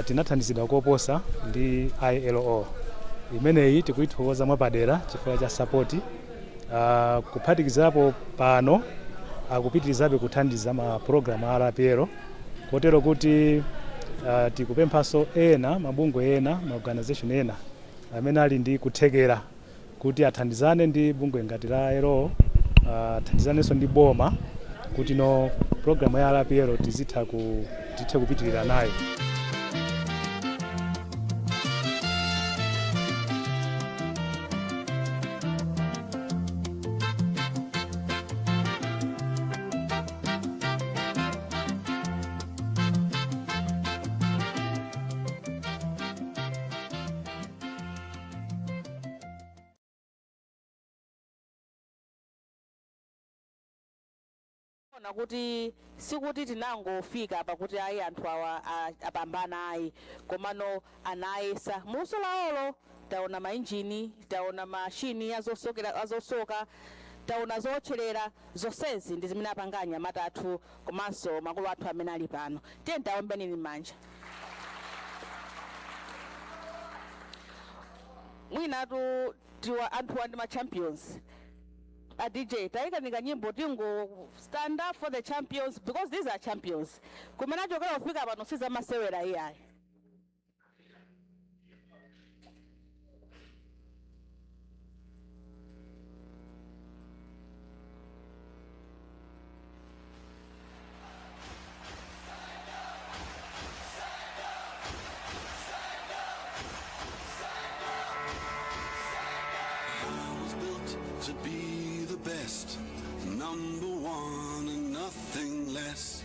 tinathandizidwa koposa ndi ILO. Imeneyi tikuyithokoza mwapadera chifukwa cha support. Kuphatikizapo pano akupitirizabe kuthandiza ma program a RPL kotero kuti tikupemphaso ena mabungwe ena ma organization ena amene ali ndi kuthekera kuti athandizane ndi bungwe ngati la ILO, athandizanenso ndi boma kuti no program ya RPL tithe kupitirira nayo. Kuti sikuti tinangofika apa kuti ayi anthu awa apambana ayi komano anayesa muso laolo. Taona mainjini, taona mashini azosoka, taona zotcherera, zonsezi ndi zimene apanganya matatu komanso makolo athu amene ali pano. Tiye taombeni m'manja. Mwinatu tiwa anthu ndi ma champions. DJ taikanika nyimbo tingo stand up for the champions because these are champions. Kumenacho kala ufika pano siza masewera iyayi. To be the best, number one and nothing less.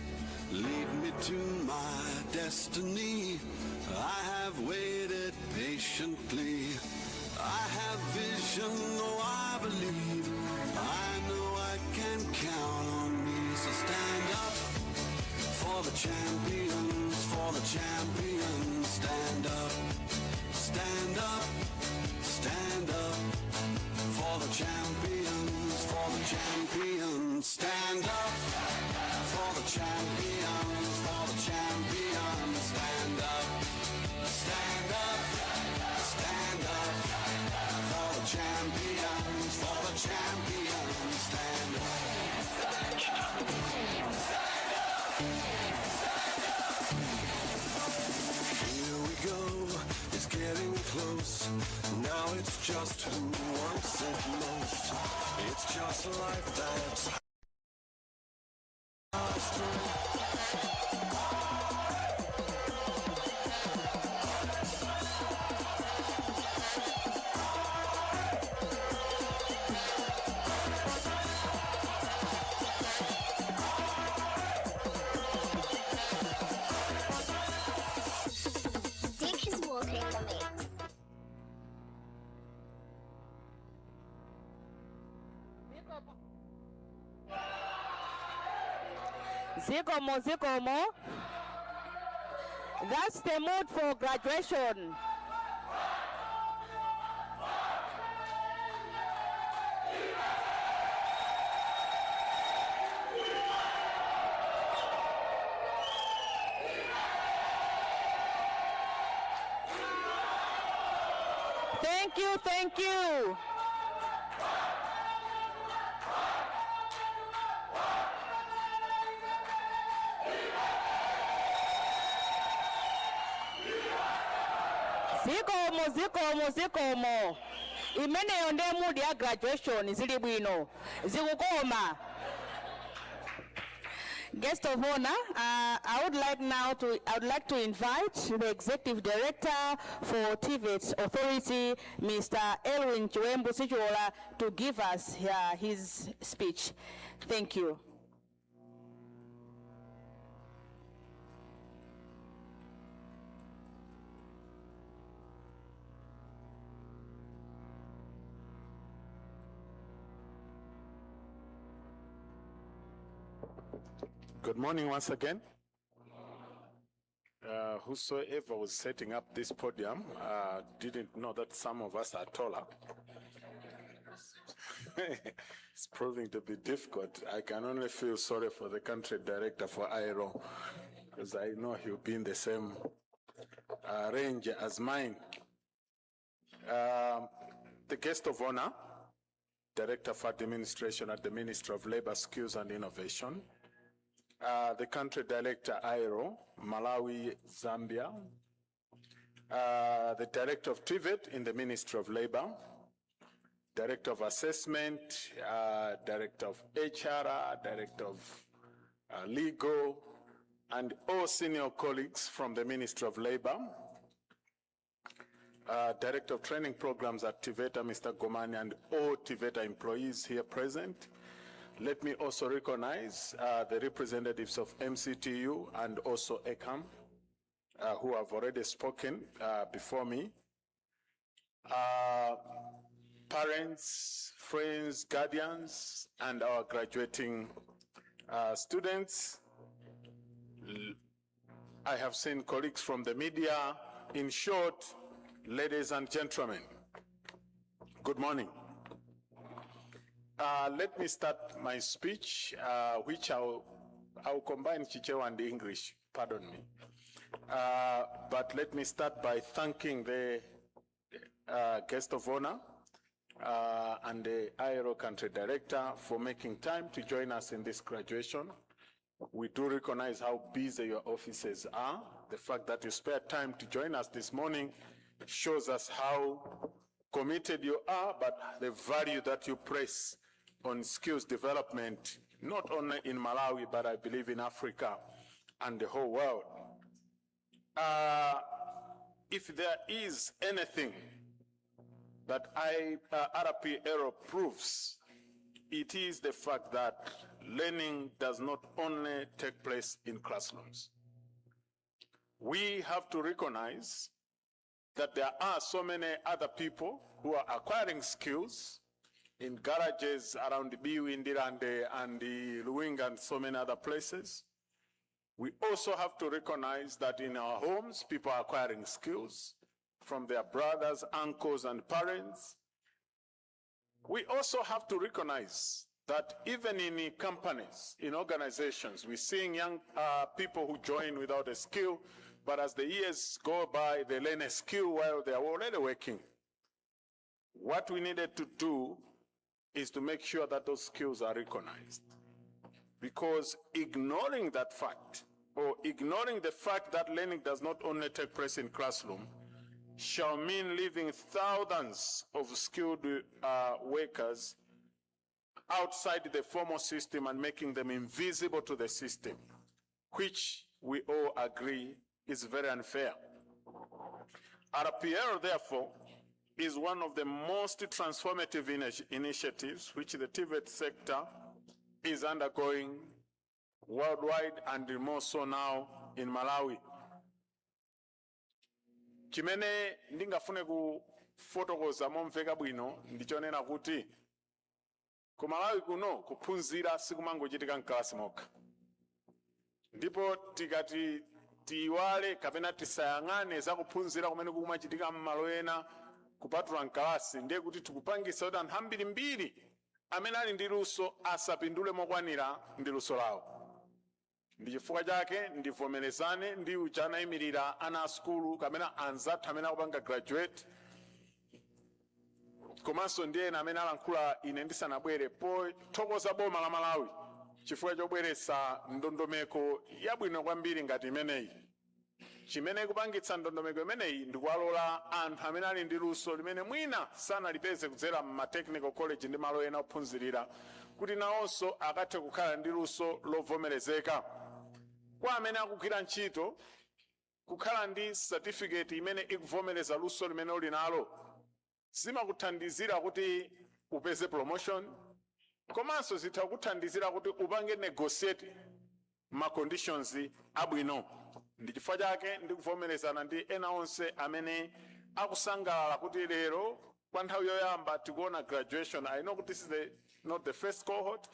Lead me to my destiny. I have waited patiently. I have vision, though I believe. I know I can count on me. So stand up for the champions, for the champions. Stand up, stand up, stand up. For the champions, for the champions, stand up. For the champions, for the champions, stand up. Stand up, stand up. For the champions, for the champions, stand up. Here we go, it's getting close. Now it's just who wants it most. It's just like that. Zikomo, zikomo. That's the mood for graduation. Thank you, thank you. Zikomo, zikomo, zikomo. Imene yonde mood ya graduation zili bwino. Zikukoma. Guest of honor, I would like to invite the Executive Director for TVET Authority, Mr. Elwin Chiwembu Sichola, to give us his speech. Thank you. Good morning once again. Whosoever was setting up this podium didn't know that some of us are taller. It's proving to be difficult. I can only feel sorry for the country director for IRO, because I know he'll be in the same range as mine. The guest of honor, Director for Administration at the Ministry of Labor, Skills and Innovation, the country director, IRO, Malawi, Zambia, the director of TVET in the Ministry of Labor, director of assessment, director of HR, director of legal, and all senior colleagues from the Ministry of Labor, director of training programs at TVETA, Mr. Gomani, and all TVETA employees here present. Let me also recognize the representatives of MCTU and also ECAM, who have already spoken before me. Parents, friends, guardians, and our graduating students. I have seen colleagues from the media. In short, ladies and gentlemen, good morning. Let me start my speech, which I'll combine Chichewa and English, pardon me. But let me start by thanking the guest of honor and the IRO country director for making time to join us in this graduation. We do recognize how busy your offices are. The fact that you spared time to join us this morning shows us how committed you are, but the value that you place on skills development, not only in Malawi, but I believe in Africa and the whole world. If there is anything that RP-ERO proves, it is the fact that learning does not only take place in classrooms. We have to recognize that there are so many other people who are acquiring skills in garages around Biu, Indirande, and the Luwinga, and so many other places. We also have to recognize that in our homes, people are acquiring skills from their brothers, uncles, and parents. We also have to recognize that even in companies, in organizations, we're seeing young people who join without a skill, but as the years go by, they learn a skill while they're already working. What we needed to do is to make sure that those skills are recognized. Because ignoring that fact, or ignoring the fact that learning does not only take place in classroom, shall mean leaving thousands of skilled workers outside the formal system and making them invisible to the system, which we all agree is very unfair. RPL, therefore, is one of the most transformative initiatives which the TVET sector is undergoing worldwide and more so now in Malawi. Chimene ndingafune ku fotokoza momveka bwino ndichonena kuti ku Malawi kuno kuphunzira sikumangochitika mkalasi mokha. ndipo tikati tiwale kapena tisayang'ane za kuphunzira kumene kumachitika m'malo ena kupatula mkalasi, ndiye kuti tikupangisa kuti anthu ambirimbiri amene ali ndi luso asapindule mokwanira ndi luso lawo. Ndi chifukwa chake ndivomerezane ndi uja anayimirira ana a skulu kapena anzathu amene akupanga graduate, komanso ndi ena amene alankhula ine ndisanabwere pothokoza boma la Malawi chifukwa chobweretsa ndondomeko yabwino kwambiri ngati imeneyi. Chimene kupangitsa ndondomeko imeneyi ndikuwalola anthu amene ali ndi luso limene mwina sanalipeze kudzera ma technical college ndi malo ena ophunzirira kuti nawonso akathe kukhala ndi luso lovomerezeka. Kwa amene akugwira ntchito, kukhala ndi certificate imene ikuvomereza luso limene uli nalo zimakuthandizira kuti upeze promotion, komanso zitha kuthandizira kuti upange negotiate ma conditions abwino. Ndi chifukwa chake ndikuvomerezana ndi ena onse amene akusangalala kuti lero kwa nthawi yoyamba tikuona graduation. I know this is not the first cohort,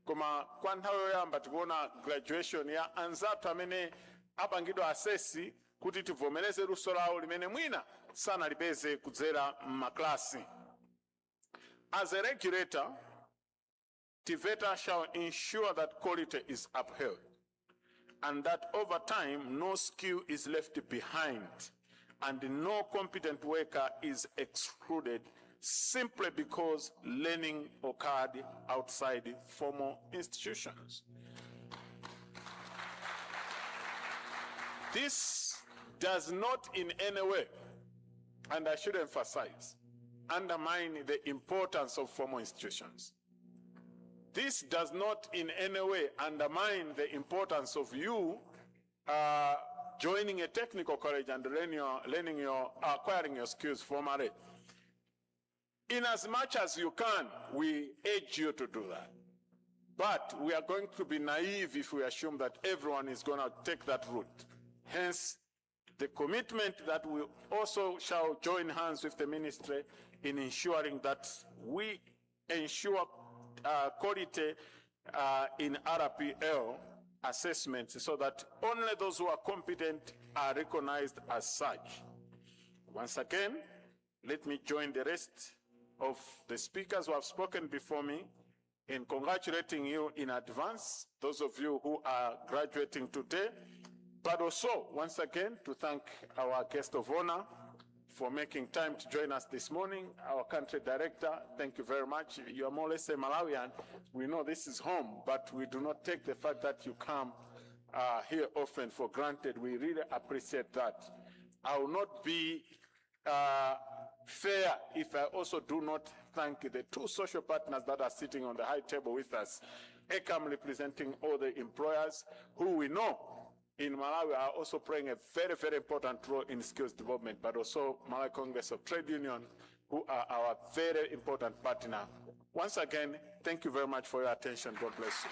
koma kwa nthawi yoyamba tikuona graduation ya anzathu amene apangidwa asesi kuti tivomereze luso lawo limene mwina sanalipeze kudzera m'maklasi. As a regulator, TVETA shall ensure that quality is upheld and that over time no skill is left behind and no competent worker is excluded simply because learning occurred outside formal institutions. This does not in any way, and I should emphasize, undermine the importance of formal institutions. This does not in any way undermine the importance of you joining a technical college and acquiring your skills formally. In as much as you can, we urge you to do that. But we are going to be naive if we assume that everyone is going to take that route. Hence, the commitment that we also shall join hands with the ministry in ensuring that we ensure quality in RPL assessments so that only those who are competent are recognized as such. Once again, let me join the rest of the speakers who have spoken before me in congratulating you in advance, those of you who are graduating today, but also, once again, to thank our guest of honor for making time to join us this morning. Our country director, thank you very much. You are more or less a Malawian. We know this is home, but we do not take the fact that you come here often for granted. We really appreciate that. I will not be fair if I also do not thank the two social partners that are sitting on the high table with us. ECAM representing all the employers who we know in Malawi are also playing a very, very important role in skills development, but also Malawi Congress of Trade Union, who are our very important partner. Once again, thank you very much for your attention. God bless you.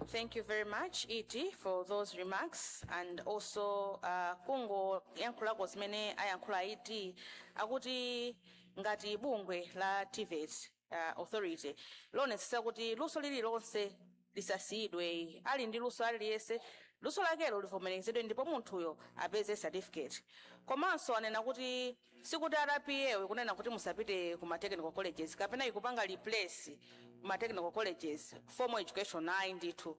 Thank you very much, E.T., for those remarks, and also kungo yankhulako zimene ayankhula E.T. akuti ngati bungwe la TVET authority lonetsetsa kuti luso lililonse lisasiyidwe, ali ndi luso aliyese luso lakelo livomerezedwe ndipo munthuyo apeze certificate. Komanso anena kuti sikuti RPA kunena kuti musapite ku technical colleges kapena ikupanga replace ma technical colleges formal education ayi ndithu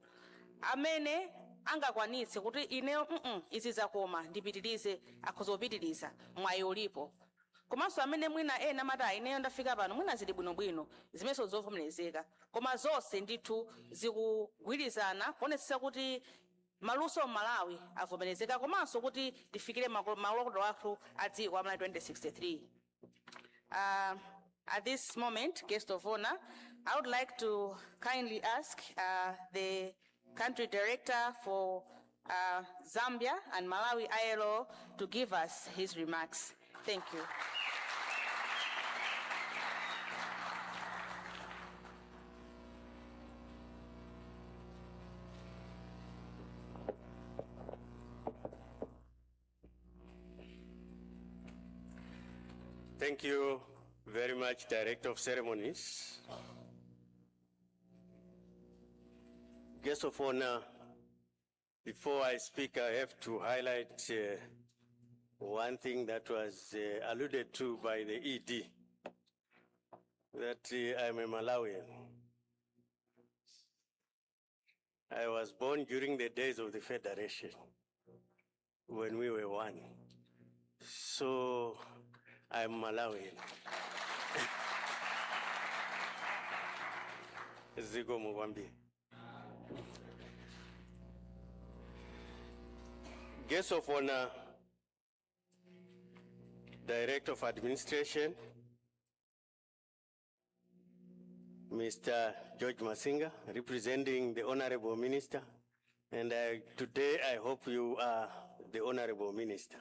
amene angakwanitse kuti ineyo izi zakoma ndipitirize akhozopitiriza mwayi ulipo. Komanso amene mwina ena mata ineyo ndafika pano mwina zili bwinobwino zimenezo zovomerezeka, koma zonse ndithu zikugwirizana kuonetsetsa kuti maluso Malawi avomerezeka komanso kuti tifikire maloto athu a dziko a 2063. At this moment, guest of honor, I would like to kindly ask the country director for Zambia and Malawi ILO to give us his remarks. Thank you. Thank you very much, Director of Ceremonies. Guests of honor, before I speak, I have to highlight one thing that was alluded to by the ED, that I'm a Malawian. I was born during the days of the Federation, when we were one. So I'm Malawian. Zigo Mwambi. Guests of honor, Director of Administration, Mr. George Masinga, representing the Honorable Minister, and today I hope you are the Honorable Minister.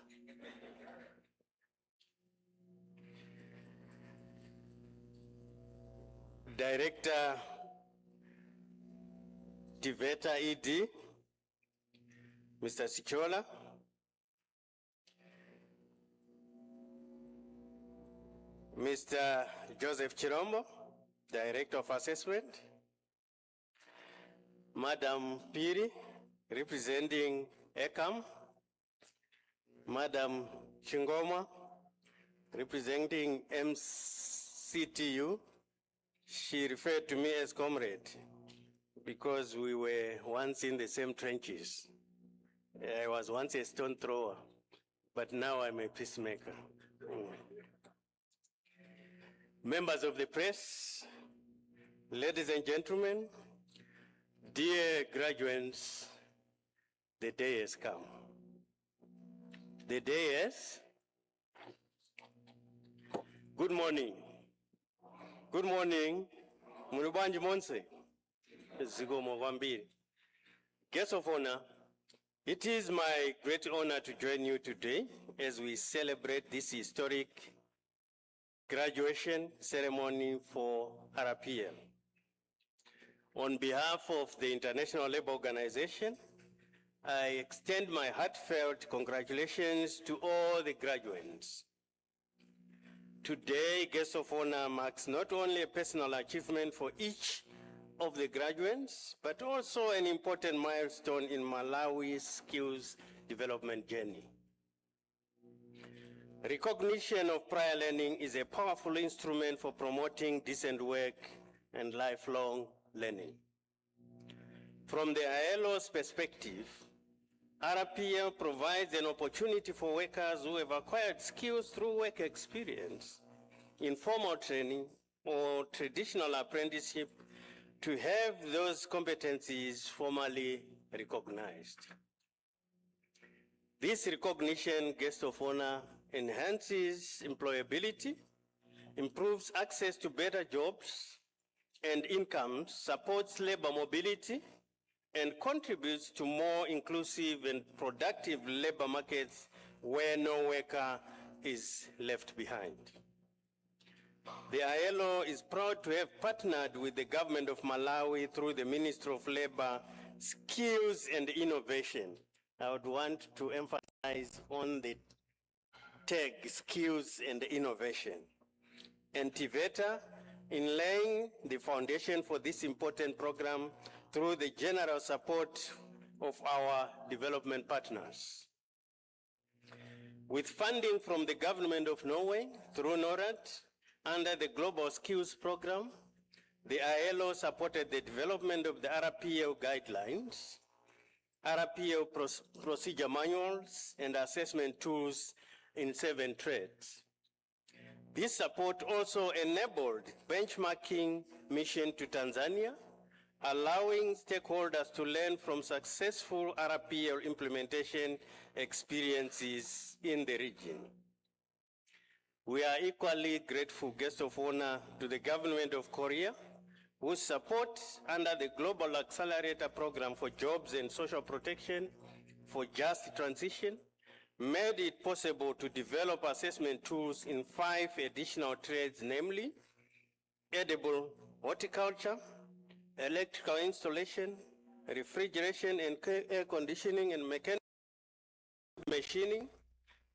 Director TVETA ED, Mr. Sichola, Mr. Joseph Chirombo, Director of Assessment, Madam Piri, representing ECAM, Madam Chingoma, representing MCTU. She referred to me as comrade because we were once in the same trenches. I was once a stone thrower, but now I'm a peacemaker. Members of the press, ladies and gentlemen, dear graduates, the day has come. The day is, good morning. Good morning, Munubanji Monse, Zigo Mwambiri. Guests of honor, it is my great honor to join you today as we celebrate this historic graduation ceremony for RPL. On behalf of the International Labour Organization, I extend my heartfelt congratulations to all the graduates. Today, Guest of Honor marks not only a personal achievement for each of the graduates, but also an important milestone in Malawi's skills development journey. Recognition of prior learning is a powerful instrument for promoting decent work and lifelong learning. From the ILO's perspective, RPL provides an opportunity for workers who have acquired skills through work experience, informal training, or traditional apprenticeship to have those competencies formally recognized. This recognition, Guest of Honor, enhances employability, improves access to better jobs and incomes, supports labor mobility, and contributes to more inclusive and productive labor markets where no worker is left behind. The ILO is proud to have partnered with the government of Malawi through the Ministry of Labor, Skills and Innovation. I would want to emphasize on the tag skills and innovation. And TVETA in laying the foundation for this important program through the general support of our development partners. With funding from the government of Norway through NORAD under the Global Skills Program, the ILO supported the development of the RPL guidelines, RPL procedure manuals, and assessment tools in 7 trades. This support also enabled benchmarking mission to Tanzania, allowing stakeholders to learn from successful RPL implementation experiences in the region. We are equally grateful, Guest of Honor, to the government of Korea, whose support under the Global Accelerator Program for Jobs and Social Protection for Just Transition made it possible to develop assessment tools in 5 additional trades, namely edible horticulture, electrical installation, refrigeration and air conditioning and mechanical machining,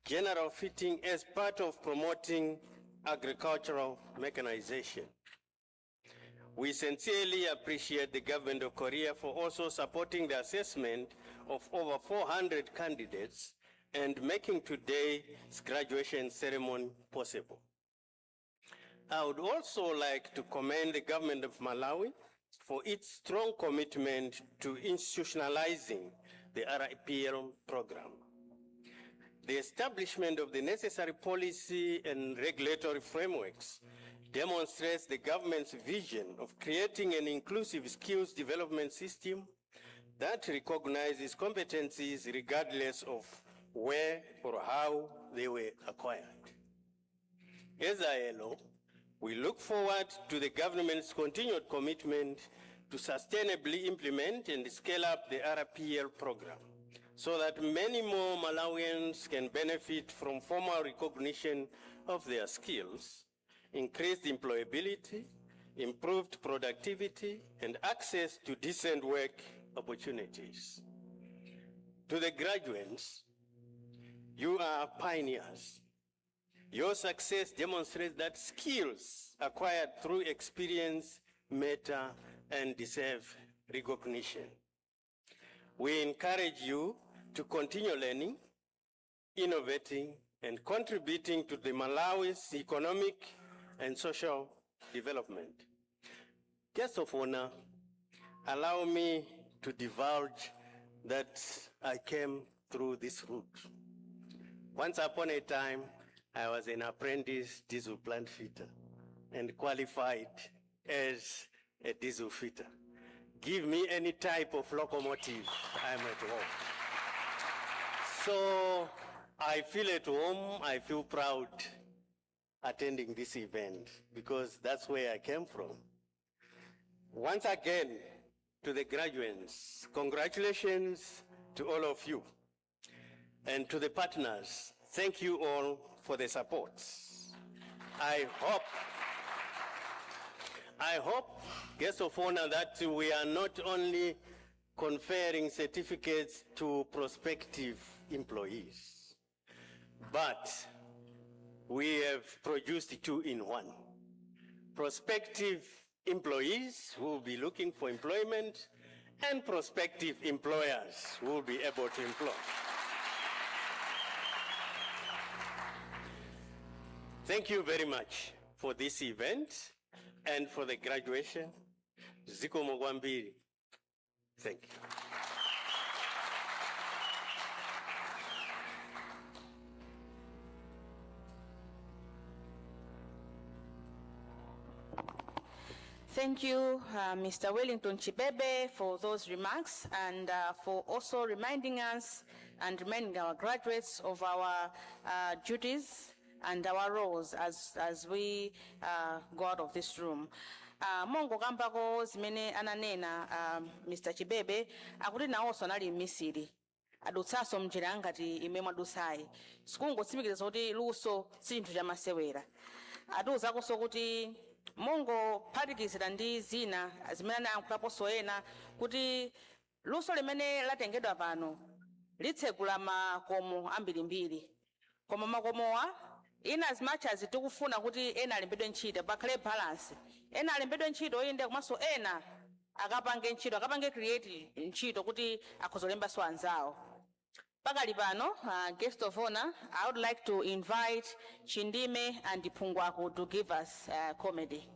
general fitting, as part of promoting agricultural mechanization. We sincerely appreciate the government of Korea for also supporting the assessment of over 400 candidates and making today's graduation ceremony possible. I would also like to commend the government of Malawi for its strong commitment to institutionalizing the RIPL program. The establishment of the necessary policy and regulatory frameworks demonstrates the government's vision of creating an inclusive skills development system that recognizes competencies regardless of where or how they were acquired. As ILO, we look forward to the government's continued commitment to sustainably implement and scale up the RIPL program so that many more Malawians can benefit from formal recognition of their skills, increased employability, improved productivity, and access to decent work opportunities. To the graduates, you are pioneers. Your success demonstrates that skills acquired through experience matter and deserve recognition. We encourage you to continue learning, innovating, and contributing to the Malawi's economic and social development. Guests of honor, allow me to divulge that I came through this route. Once upon a time, I was an apprentice diesel plant fitter and qualified as a diesel fitter. Give me any type of locomotive, I'm at home. So I feel at home, I feel proud attending this event because that's where I came from. Once again, to the graduates, congratulations to all of you. And to the partners, thank you all for the support. I hope, guests of honor, that we are not only conferring certificates to prospective employees, but we have produced 2-in-1. Prospective employees who will be looking for employment and prospective employers who will be able to employ. Thank you very much for this event and for the graduation. Zikomo kwambiri. Thank you. Thank you, Mr. Wellington Chibebe, for those remarks and for also reminding us and reminding our graduates of our duties and our roles as we go out of this room. Mongo kambako zimene ananena Mr. Chibebe akuti nawonso anali m'Misiri adutsanso mnjira ngati imene mwadutsayi sikungotsimikiriza kuti luso si chinthu chamasewera atiwuzakonso kuti mongo phatikizira ndi zina zimene anayankhulaponso ena kuti luso limene latengedwa pano litsegula makomo ambirimbiri koma makomowa in as much as tikufuna kuti ena alembedwe ntchito pakhale balance ena alembedwe ntchito oyende komanso ena akapange create ntchito kuti akhozolembanso anzawo. Pakali pano, guest of honor, I would like to invite Chindime and Pungwaku to give us comedy.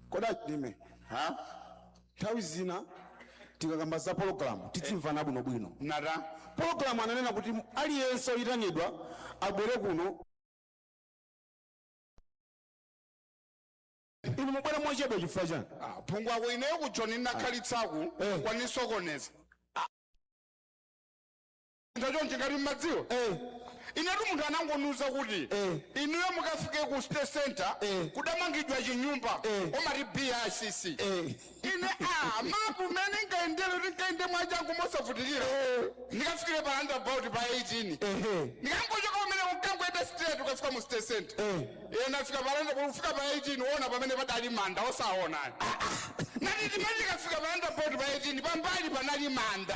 Koda Chindime, nthawi zina tikakamba za program titsimvana bwino bwino. Nada program ananena kuti aliyense oyitanidwa abwere kuno. Inu mubwere mochedwa chifukwa chani? Pungwaku ineyo kuchoni nakhalitsaku kwanisokoneza. Ndacho ngati mmadziwa? Inetu munthu anangonuza kuti inuyo mukafike ku state center kudamangidwa chinyumba omati BICC. Ine mapu mene nkaende mwachangu mosavutikira ndikafikire pa roundabout pa 18 ndikangochoka umene ukangoenda ukapita straight ukafika mu state center nafika palanda kufika pa 18 uona pamene padali manda osaona nati timati kafika palanda poti pa 18 pambali panali manda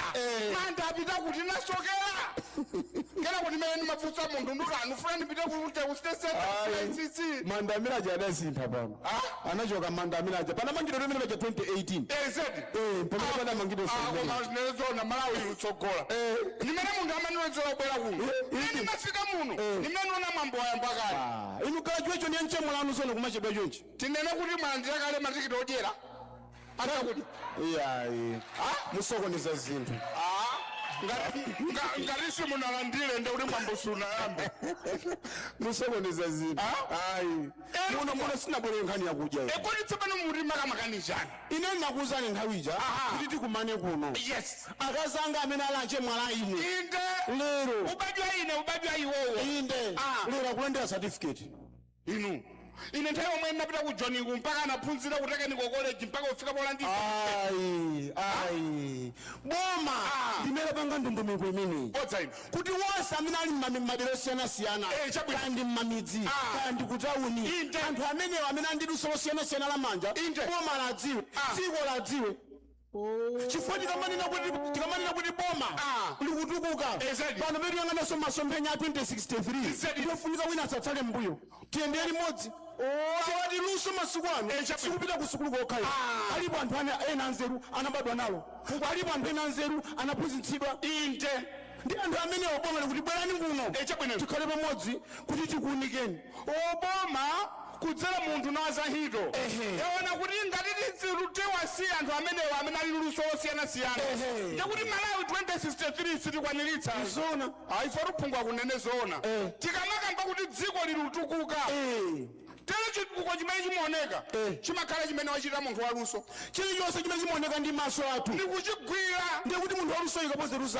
apita kuti nasokera kera kuti mene mafusa munthu ndukanu funa ndipite ku state center manda amene aja adasintha pano anachoka manda amene aja pana mangidwe amene paja 2018 pamene pana mangidwe nezona malawi ilutsogola nimene munthu amanilezera kubwera kuno ine mafika muno nimene ona mwambo wayamba kale inu graduation ya nchemwe lanu zone kumachedwa chonchi tinene kuti mwalandira kale matikiti odyera atakuti musokoneza zinthu ngatisi munalandire ndekuti mwambo sunayambe musokoneza zinthu muno sinabwere nkhani yakudya kodi tsopano muri makamakanizani ine nakuwuzani nthawi ija kuti tikumane kuno yes akazi anga amene ali achemwala ine inde lero ubadwa iwowo inde lero akulendera certificate inu ine nthawi yomwe ndinapita ku joiningu mpaka anaphunzira ku technical college mpaka kufika polandisa boma ndimene panga ndondomeko imeneyi kuti wonse amene ali m'madera osiyanasiyana kandi m'mamidzi kandi kutawuni anthu amenewo amene andiluso losiyanasiyana la manja boma ladziwe dziko ladziwe chifukwa tikamanena kuti boma likutukuka pano petu yang'ananso masomphenya a 2063 ndofunika wina asatsale mbuyo tiyendere limodzi awati luso masiku ano sikupita ku sukulu kokhayo alipo anthu ena anzeru anabadwa nalo alipo anthu ena anzeru anaphunzitsidwa inde ndi anthu amenewo boma likuti bwerani kuno tikhale pamodzi kuti tikuunikeni oboma kudzera munthu naza hito yaona kuti ngati tiwasiya anthu amenewo amene ali luso osiyanasiyana ndikuti Malawi 2063 sitikwaniritsa zona ife tiphungwa kunene zona tikamakamba kuti dziko lilutukuka tele chitukuko chimene chimaoneka chimakhala chimene wachita munthu waluso chilichonse chimene chimaoneka ndi maso athu ndikuchigwira ndikuti munthu waluso ikapoze luso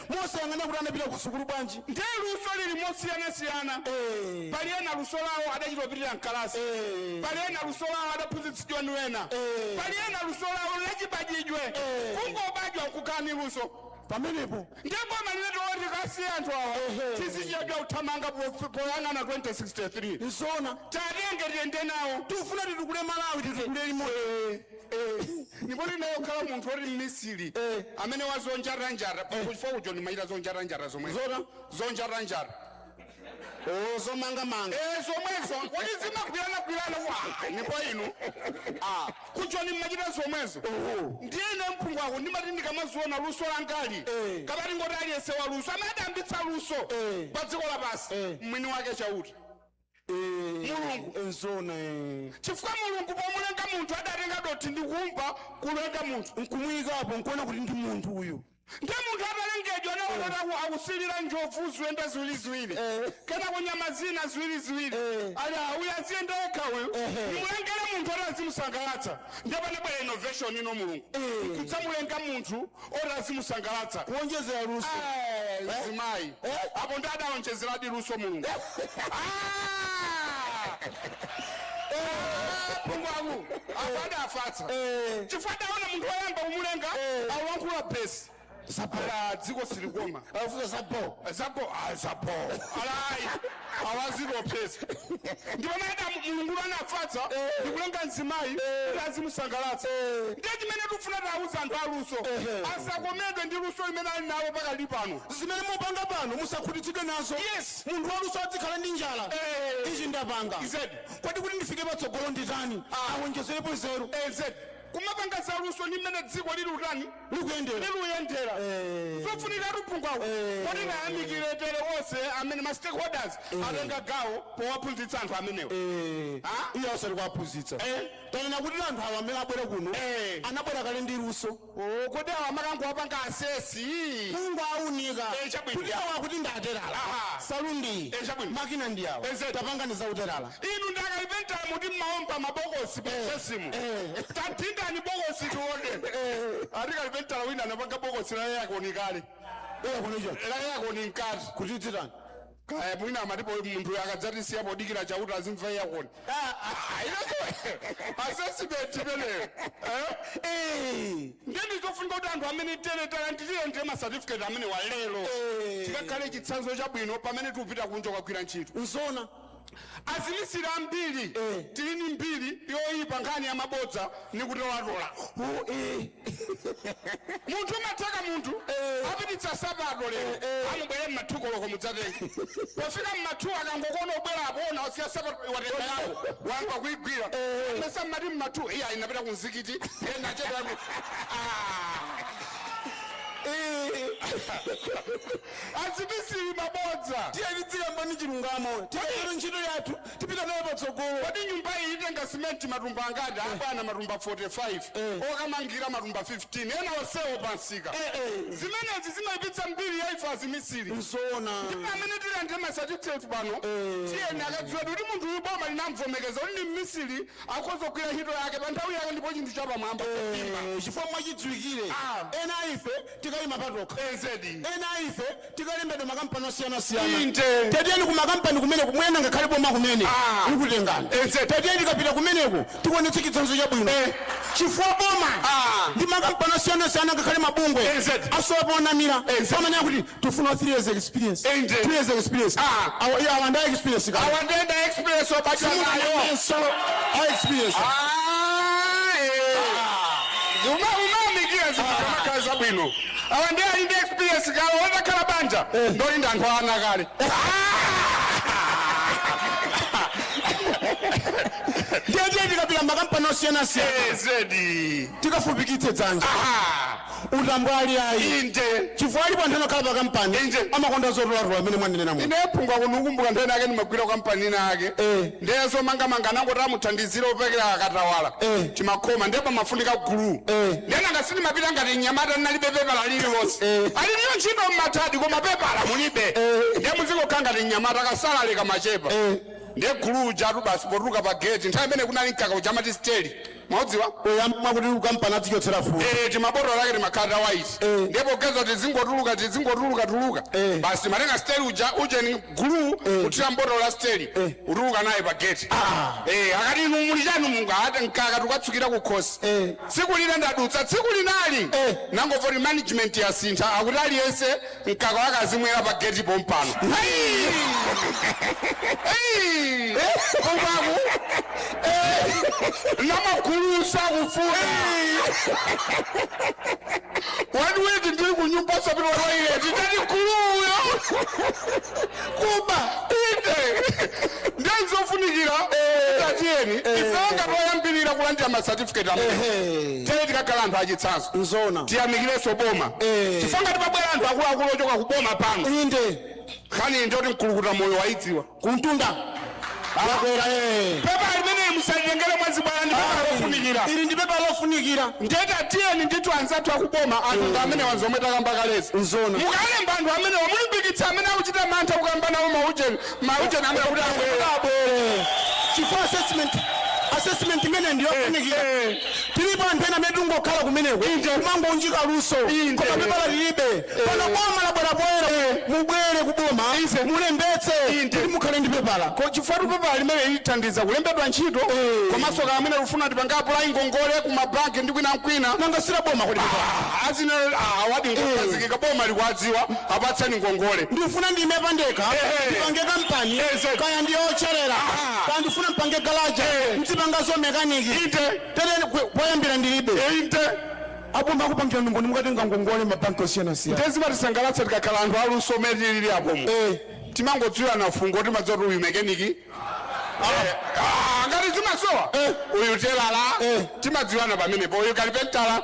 mosayang'ana kuti anapita ku sukulu bwanji ndi luso lili mosiyanasiyana pali ena luso lawo adachita kupitira mkalasi pali ena luso lawo adaphunzitsidwa ndi wena pali ena luso lawo lachibadidwe kungobadwa nkukhala ndi luso pamenepo ndipo maliletowoti kasi anthu awa tizichedwa kuthamanga poyang'ana 2063 zona tatenge tiyende nawo tifuna titukule Malawi titukule limodzi ndipo linayokhala munthu oti mmisiri amene wazonjaranjara chifukwa kujo ndimayita zonjaranjara zomwe zonjaranjara zomangamanga zomwezo kodi zimagwirana ndipo inu kuchoni mmachita zomwezo ndine mphungu ako ndimati ndikamaziona luso langali kapati ngoti aliyese wa luso amadambitsa luso pa dziko lapasi mwini wake chauti mulungu enzona chifukwa mulungu pomulenga munthu adatenga doti ndikumva kulenga munthu nkumuyikapo nkuona kuti ndi munthu uyu ndi munthu atalengedwa naonota akusilira njovu ziwenda ziwiriziwiri kena kunyama zina ziwiriziwiri ali uyu aziyenda yekha uyu mulengere munthu oti azimusangalatsa ndipo panabwera innovation ino mulungu kudzamulenga munthu oti azimusangalatsa kuonjezera luso zimayi apo ndi adaonjezeradi luso mulungu pungwaku apo adafatsa chifukwa adaona munthu woyamba kumulenga awankhula besi ala dziko silikoma afuza zapo alai awazilopesa ndipo maada mulungu anafatsa ndikulenga mzimayi azimusangalatsa ndiye chimene tikufuna tawuza anthu aluso asakomedwe ndi luso limene ali nawo pakali pano zimene mupanga pano musakhutitsidwe nazo yes munthu waluso adzikhala ndi njala ichi ndapanga kwati kuti ndifike patsogolo nditani awonjezerepo nzeru kumapanga za luso ndi mmene dziko lili utani likuyendera zofunika tupungwawo kuti tayamikire tere wonse amene ma stakeholders atenga gawo powaphunzitsa anthu amenewo iye asati kuwaphunzitsa tanena kuti anthu awa amene abwera kuno anabwera kale ndi luso kodi awa makangoapanga asesi kungwaunika kuti awa kuti ndaterala salundi makina ndi awa tapanganiza uterala inu ndakalipenta muti mmaomba mabokosi pesesimu tatindani bokosi tione atikalipentala wina anapanga bokosi la yakoni kale la yakoni nkati kutidzitani kaya mwina amatipo munthu akadzatisiya podikira chauta azimva yakoni assessment imeneyo ndeni zofunika kuti anthu amene titiye ndiye macertificate amene walero tikakhale chitsanzo chabwino pamene tikupita kunja kukagwira ntchito nzona azimisiri ambiri tilini mbiri yoyipa nkhani ya mabodza ni kutolatola munthu umathaka munthu apititsa sabato lero amubwere mmathukoloko mudzatenge pofika mmathu akangokona ubwera apona osiya sabato watenga yako wamba kuigwira mesa mmati mmathu iya inapita kumzikiti nachedwa azimisiri mabodza tiyeni tiyambani chilungamo tiyeni ntchito yathu tipita nayo patsogolo. Kodi nyumba iyi itenga simenti matumba angati abwana matumba 45 okamangira matumba 15 ena onsewo pansika zimenezi zimayipitsa mbiri yaife azimisiri nzona ndipo amene tilande macertificate pano tiyeni akadziwa kuti munthu uyu boma linamvomekeza kuti ni mmisiri akozogwira ntchito yake pa nthawi yake ndipo chinthu chapamwamba chifukwa mwachidziwikire ena ife tikayima patoka ena ife tikalembedwa makampani osiyana-siyana tetiyeni kumakampani kumene kumwena ngakhale boma kumene ikutengana tetiyeni tikapita kumeneko tikuonetse chitsanzo chabwino chifukwa boma ndi makampani osiyana-siyana ngakhale mabungwe asowaponamira pamanena kuti tifuna 3 years experience 2 years experience awanda experience awandenda experience obachanayo experience umamigira zikamakazi abwino awande alinde experience kawo odakhala banja ndolinda anthu ana kale ndiye tikapita makampani osiyana-siyana tikafupikitse dzanja utambo ali ayi chifukwa alipo anthu anokhala pakampani amakonda zotolatola amene mwanenera mwe inephunga kunukumbukira nthene ake ndimagwira kampani nake ndiyeso mangamanga nangoti amuthandizire opekera akatawala chimakhoma ndiye pamafunika gulu ndiyena ngasiti mapita ngati nyamata nalibe pepala lililonse aliliyo ntchito mmathadi koma pepala mulibe ndiye muzikokhala ngati nyamata kasalale kamachepa ndiye gulu jatu basi potuluka pa gate nthawi imene kunali mkaka uchamati steli maudziwa mwakuti ukampani atichotsera fulo timabotolo lake timakhala white ndipo gezo tizingotuluka basi matenga steli ujeni gulu utira mbotolo la steli utuluka naye pa gate akati inu muli chanu mungu ati mkaka tukatsukira kukhosi tsiku lina ndadutsa tsiku linali nangofoti management yasintha akuti aliyense mkaka wake azimwera pa gate pompano kombaku namakulusa kufuna wani wiki ndiri kunyumba sapiro toilet ndani kuluyo kuba inde ndizofunikira tatieni ifanga toyambirira kulandira macertificate amene tele tikakhala anthu achitsanzo nzona tiyamikireso boma tifanga tipabwera anthu akuluakulu ochoka kuboma pano inde khani ndoti mkulukuta moyo waidziwa kuntunda pepa limene musalitengere mwezi bwana ndi pepa lofunikira ili ndi pepa lofunikira ndeta tiyeni ndithu anzathu akuboma anthu amene wanzomwe takamba kalezi nzona mukalemba anthu amene wamulimbikitsa amene akuchita mantha kukamba nawo maujeni amene akuti abwere chifukwa assessment imene ndiyofunikira tilipo anthu ena amene tungokhala kumeneko kumangounjika luso koma pepala lilibe pano boma labwerabwera mubwere kuboma mulembetse kuti mukhale ndi pepala chifukwa pepala limene lithandiza kulembedwa ntchito komanso kala amene lufuna tipangapo la ngongole kumabanki ndi kwina nanga sila boma kuti pepala azine wadi ngokazikika boma likuwadziwa apatsani ngongole ndifuna ndime pandeka ndipange kampani kaya ndiyocherera kaya ndifuna mpange galaja mtipangazo mekaniki tete poyambira ndilibe aboma akupangira ndongo ndimukatenga ngongole mabanki osiyana-siyana ndezimatisangalatsa tikakhala anthu aluso umene lili apomo timangodziwa na fungo timadzoti uyu mekaniki ngati zimasowa uyu telala timadziwana pamenepo uyu kalipentala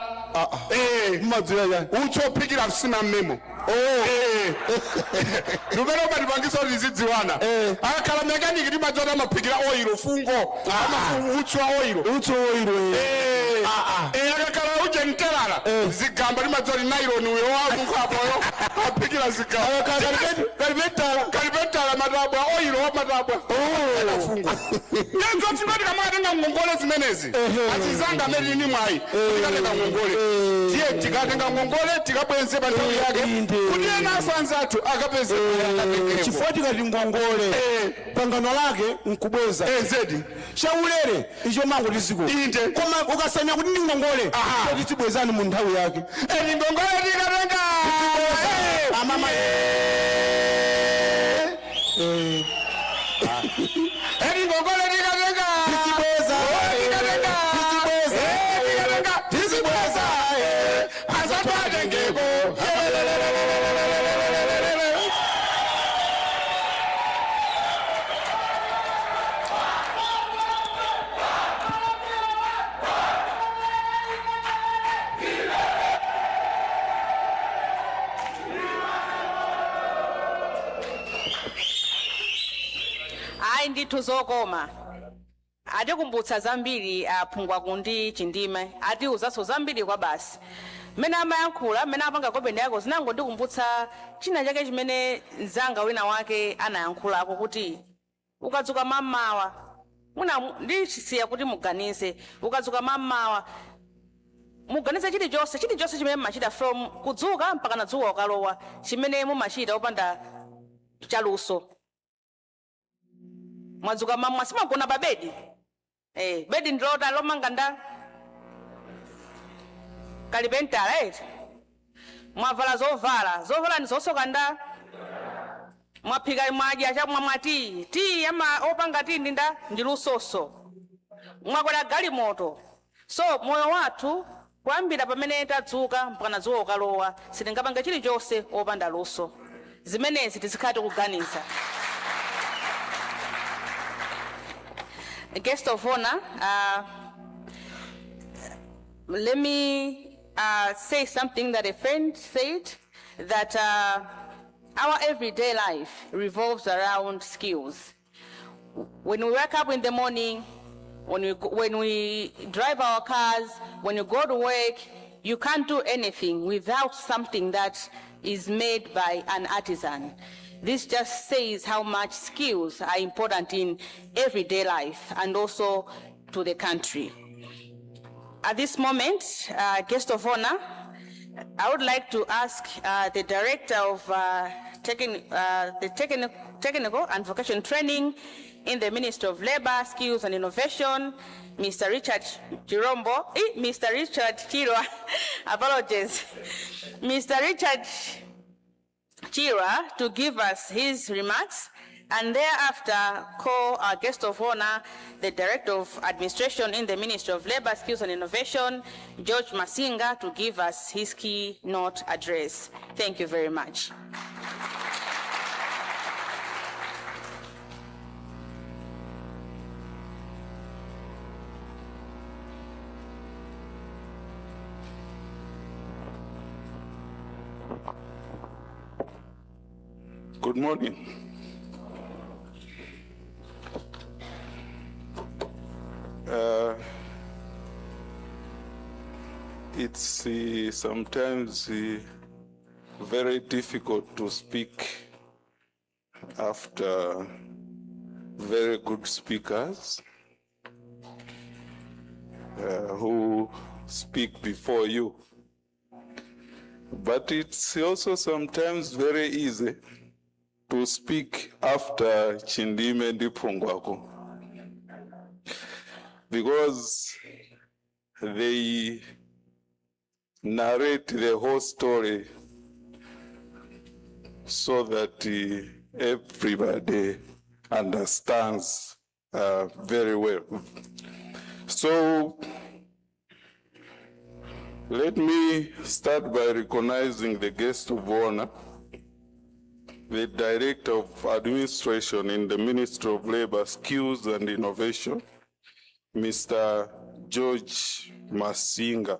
mmadziwa utsophikira msima mmemo lumene umatipangisa kuti tizidziwana akakhala mekaniki timadzoti amaphikira oilo fungo utswa oilo akakhala uje mtelala zigamba timadzoti nailoni uyo wakunkhapoyo apikira zikawa kalipetala matabwa oilo matabwa afungwa yenzo timatika makatenga ngongole zimenezi azizanga meri ni mwai tikatenga ngongole tiye tikatenga ngongole tikabwenze pa nthawi yake kuti ena asanza athu akapeze chifukwa tikati ngongole pangano lake nkubweza zedi chaulere icho mango tiziko koma ukasanya kuti ndi ngongole kuti tibwezani mu nthawi yake eni ngongole tikatenga amama eni ngongole tikatenga tibweza tizibweza azatwadengeko Ayi ndithu zokoma atikumbutsa zambiri aphungwa kundi chindime atiuzaso zambiri kwa basi mmene amayankhula mmene apanga kopenda yako zinango ndikumbutsa china chake chimene mzanga wina wake anayankhulako kuti ukadzuka mammawa muna ndisiya kuti muganize ukadzuka mammawa muganize chilichonse chimene mumachita from kudzuka mpaka na dzuwa ukalowa chimene mumachita opanda chaluso mwadzuka mamma simagona pa bedi bedi ndilota lomanga nda kalipentala mwavala zovala ndizosoka nda mwaphika mwadya chamwa mwati ama opanga tindi nda ndilusoso mwakwera galimoto so moyo wathu kuyambira pamene tadzuka mpaka na dzuwa ukalowa sitingapanga chilichonse opanda luso zimenezi tizikhati kuganiza. Guest of honor, let me say something that a friend said, that our everyday life revolves around skills. When we wake up in the morning, when we drive our cars, when you go to work, you can't do anything without something that is made by an artisan. This just says how much skills are important in everyday life and also to the country. At this moment, guest of honor, I would like to ask the Director of Technical and Vocational Training in the Ministry of Labor, Skills and Innovation, Mr. Richard Chirwa, apologies, Mr. Richard Chirwa, to give us his remarks, and thereafter call our guest of honor, the Director of Administration in the Ministry of Labor, Skills and Innovation, George Masinga, to give us his keynote address. Thank you very much. Good morning. It's sometimes very difficult to speak after very good speakers who speak before you. But it's also sometimes very easy to speak after Chindime Ndipungwako, because they narrate the whole story so that everybody understands very well. So let me start by recognizing the guest of honor, the Director of Administration in the Ministry of Labor, Skills and Innovation, Mr. George Masinga.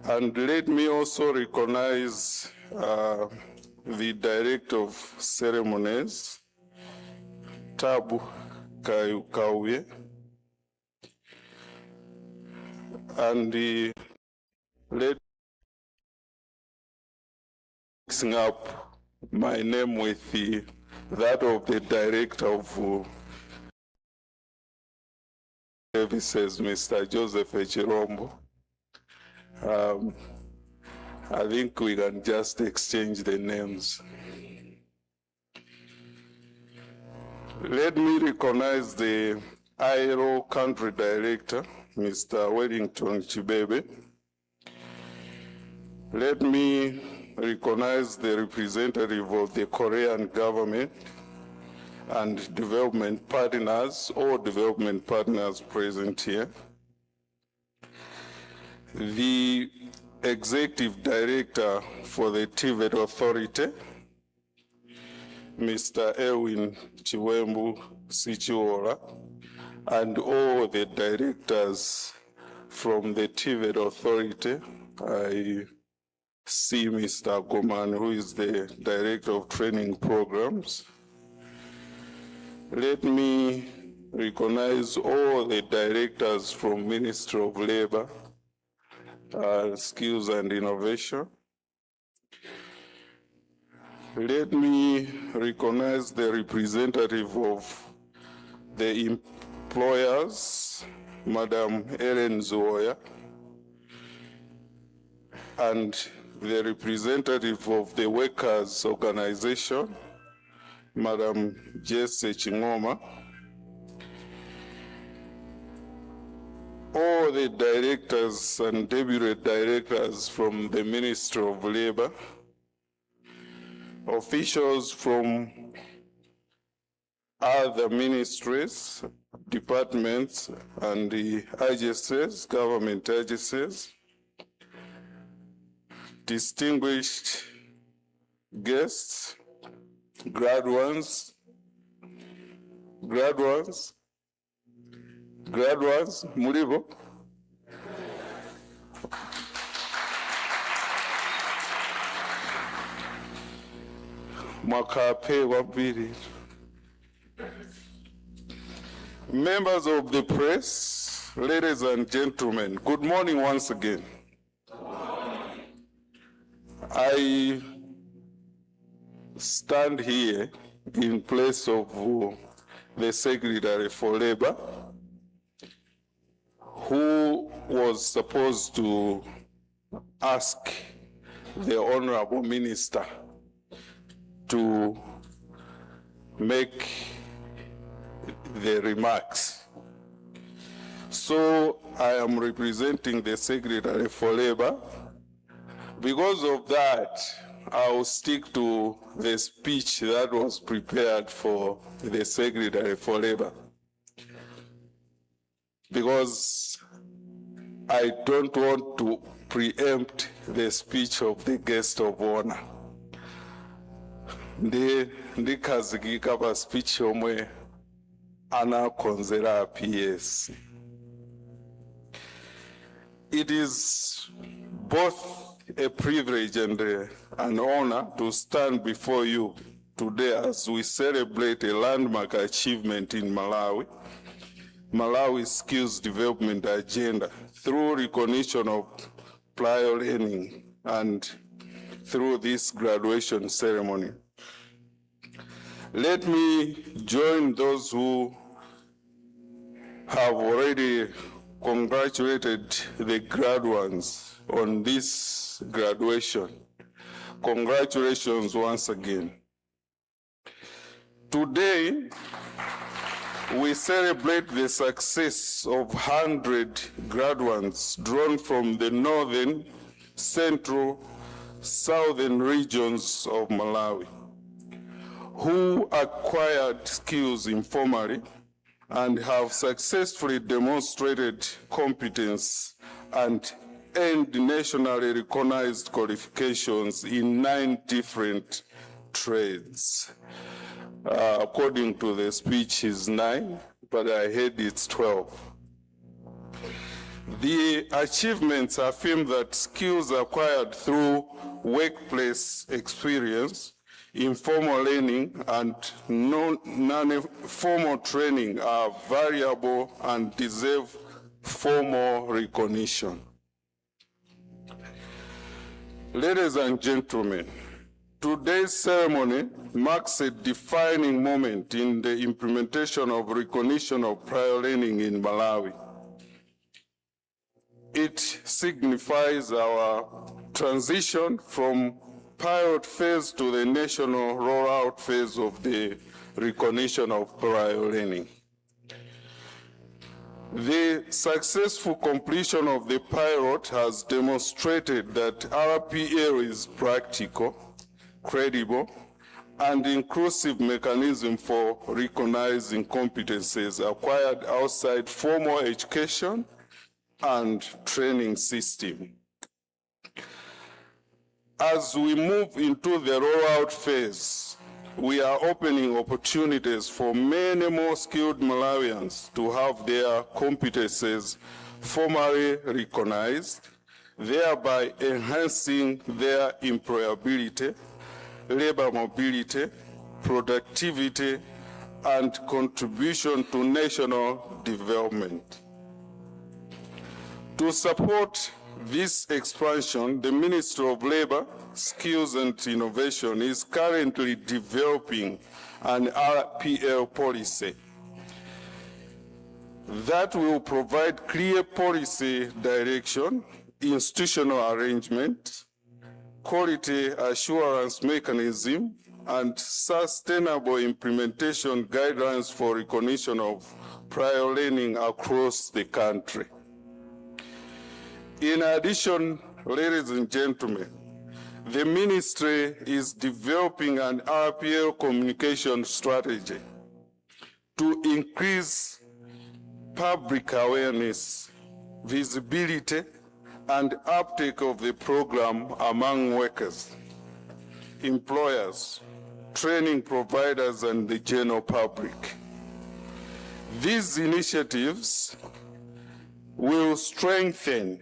And let me also recognize the Director of Ceremonies, Tabu Kauye, and let mixing up my name with that of the Director of Services, Mr. Joseph Echirombo. I think we can just exchange the names. Let me recognize the ILO Country Director, Mr. Wellington Chibebe. Let me recognize the representative of the Korean government and development partners, all development partners present here. The Executive Director for the TVET Authority, Mr. Erwin Chiwembu Sichuola, and all the directors from the TVET Authority. I see Mr. Goman, who is the Director of Training Programs. Let me recognize all the directors from Ministry of Labor, Skills and Innovation. Let me recognize the representative of the employers, Madam Ellen Zoya, and the representative of the workers' organization, Madam Jesse Chingoma. All the directors and deputy directors from the Ministry of Labor, officials from other ministries, departments, and the agencies, government agencies, distinguished guests, graduates, Mulibo. Mwakape wabiri. Members of the press, ladies and gentlemen, good morning once again. I stand here in place of the Secretary for Labor, who was supposed to ask the Honorable Minister to make the remarks. So I am representing the Secretary for Labor. Because of that, I will stick to the speech that was prepared for the Secretary for Labor, because I don't want to preempt the speech of the guest of honor. Ndikazikika pa speech omwe anakonzera PS. It is both a privilege and an honor to stand before you today as we celebrate a landmark achievement in Malawi, Malawi's skills development agenda, through recognition of prior learning and through this graduation ceremony. Let me join those who have already congratulated the graduates on this graduation. Congratulations once again. Today, we celebrate the success of 100 graduates drawn from the northern, central, southern regions of Malawi, who acquired skills informally and have successfully demonstrated competence and earned nationally recognized qualifications in 9 different trades. According to the speech, is 9, but I heard it's 12. The achievements affirm that skills acquired through workplace experience, informal learning, and non-formal training are valuable and deserve formal recognition. Ladies and gentlemen, Today's ceremony marks a defining moment in the implementation of recognition of prior learning in Malawi. It signifies our transition from pilot phase to the national rollout phase of the recognition of prior learning. The successful completion of the pilot has demonstrated that RPL is practical, credible, and inclusive mechanism for recognizing competencies acquired outside formal education and training system. As we move into the rollout phase, we are opening opportunities for many more skilled Malawians to have their competencies formally recognized, thereby enhancing their employability, labor mobility, productivity, and contribution to national development. To support this expansion, the Ministry of Labor, Skills and Innovation is currently developing an RPL policy that will provide clear policy direction, institutional arrangement, quality assurance mechanism, and sustainable implementation guidelines for recognition of prior learning across the country. In addition, ladies and gentlemen, the ministry is developing an RPL communication strategy to increase public awareness, visibility, and uptake of the program among workers, employers, training providers, and the general public. These initiatives will strengthen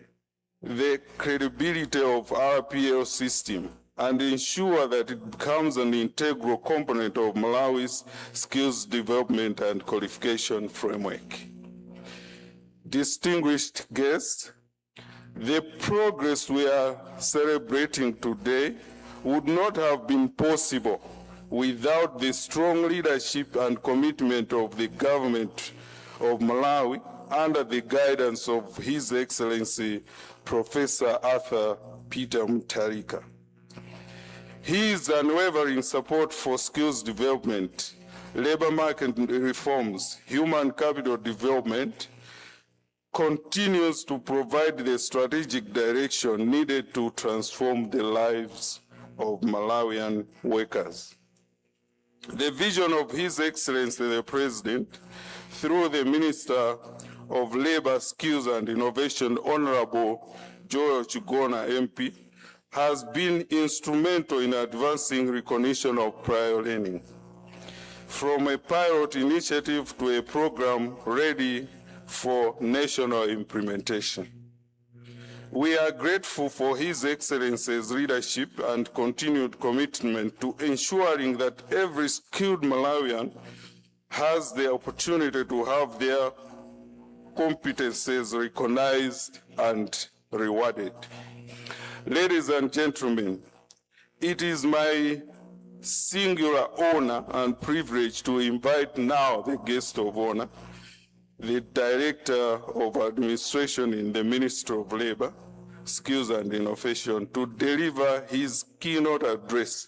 the credibility of RPL system and ensure that it becomes an integral component of Malawi's skills development and qualification framework. Distinguished guests, the progress we are celebrating today would not have been possible without the strong leadership and commitment of the government of Malawi under the guidance of His Excellency Professor Arthur Peter Mutharika. His unwavering support for skills development, labor market reforms, human capital development continues to provide the strategic direction needed to transform the lives of Malawian workers. The vision of His Excellency the President, through the Minister of Labor, Skills and Innovation, Honorable Joel Chigona MP, has been instrumental in advancing recognition of prior learning. From a pilot initiative to a program ready for national implementation. We are grateful for His Excellency's leadership and continued commitment to ensuring that every skilled Malawian has the opportunity to have their competencies recognized and rewarded. Ladies and gentlemen, it is my singular honor and privilege to invite now the guest of honor, the Director of Administration in the Ministry of Labor, Skills and Innovation, to deliver his keynote address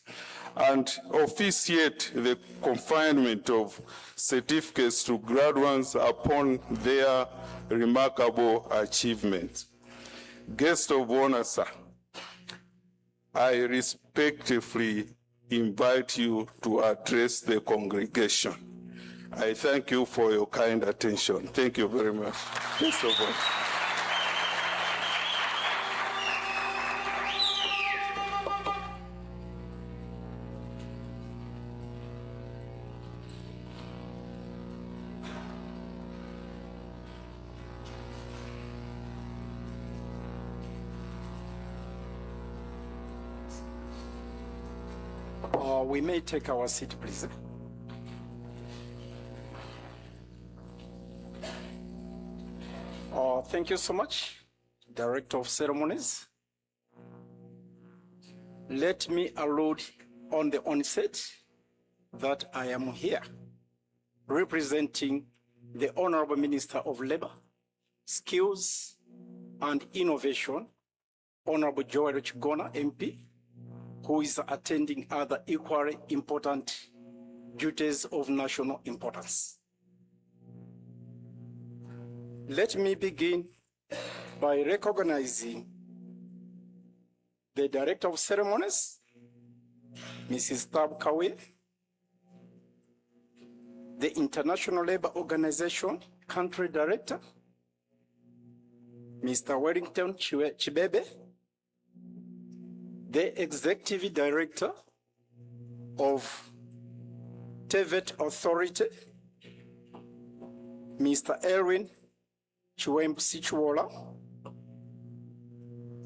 and officiate the conferment of certificates to graduates upon their remarkable achievements. Guest of honor, sir, I respectfully invite you to address the congregation. I thank you for your kind attention. Thank you very much. Guest of honor. We may take our seat, please. Thank you so much, Director of Ceremonies. Let me allude on the onset that I am here representing the Honorable Minister of Labor, Skills and Innovation, Honorable Joel Chigona, MP, who is attending other equally important duties of national importance. Let me begin by recognizing the Director of Ceremonies, Mrs. Tab Kawe, the International Labour Organization Country Director, Mr. Wellington Chibebe, the Executive Director of TVET Authority, Mr. Erwin Chiwembu-Sichwola,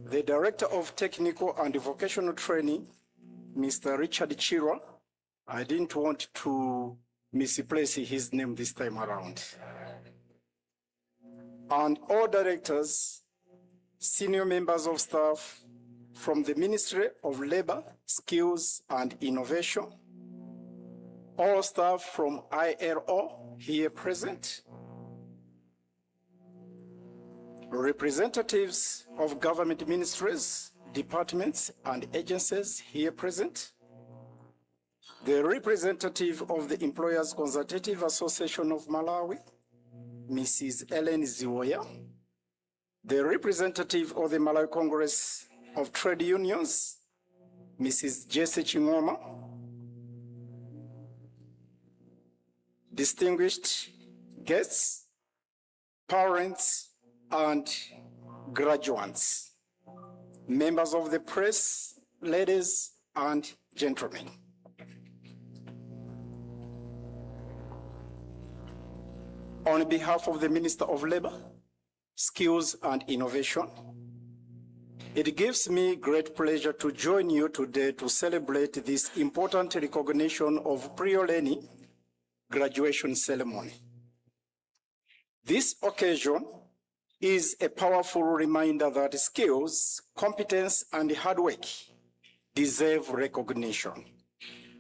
the Director of Technical and Vocational Training, Mr. Richard Chirwa. I didn't want to misplace his name this time around. And all directors, senior members of staff from the Ministry of Labor, Skills and Innovation, all staff from ILO here present, representatives of government ministries, departments and agencies here present, the representative of the Employers Consultative Association of Malawi, Mrs. Ellen Ziwoya, the representative of the Malawi Congress of Trade Unions, Mrs. Jessie Chingoma, distinguished guests, parents, and graduates, members of the press, ladies and gentlemen. On behalf of the Minister of Labor, Skills and Innovation, it gives me great pleasure to join you today to celebrate this important recognition of pre-learning graduation ceremony. This occasion is a powerful reminder that skills, competence, and hard work deserve recognition,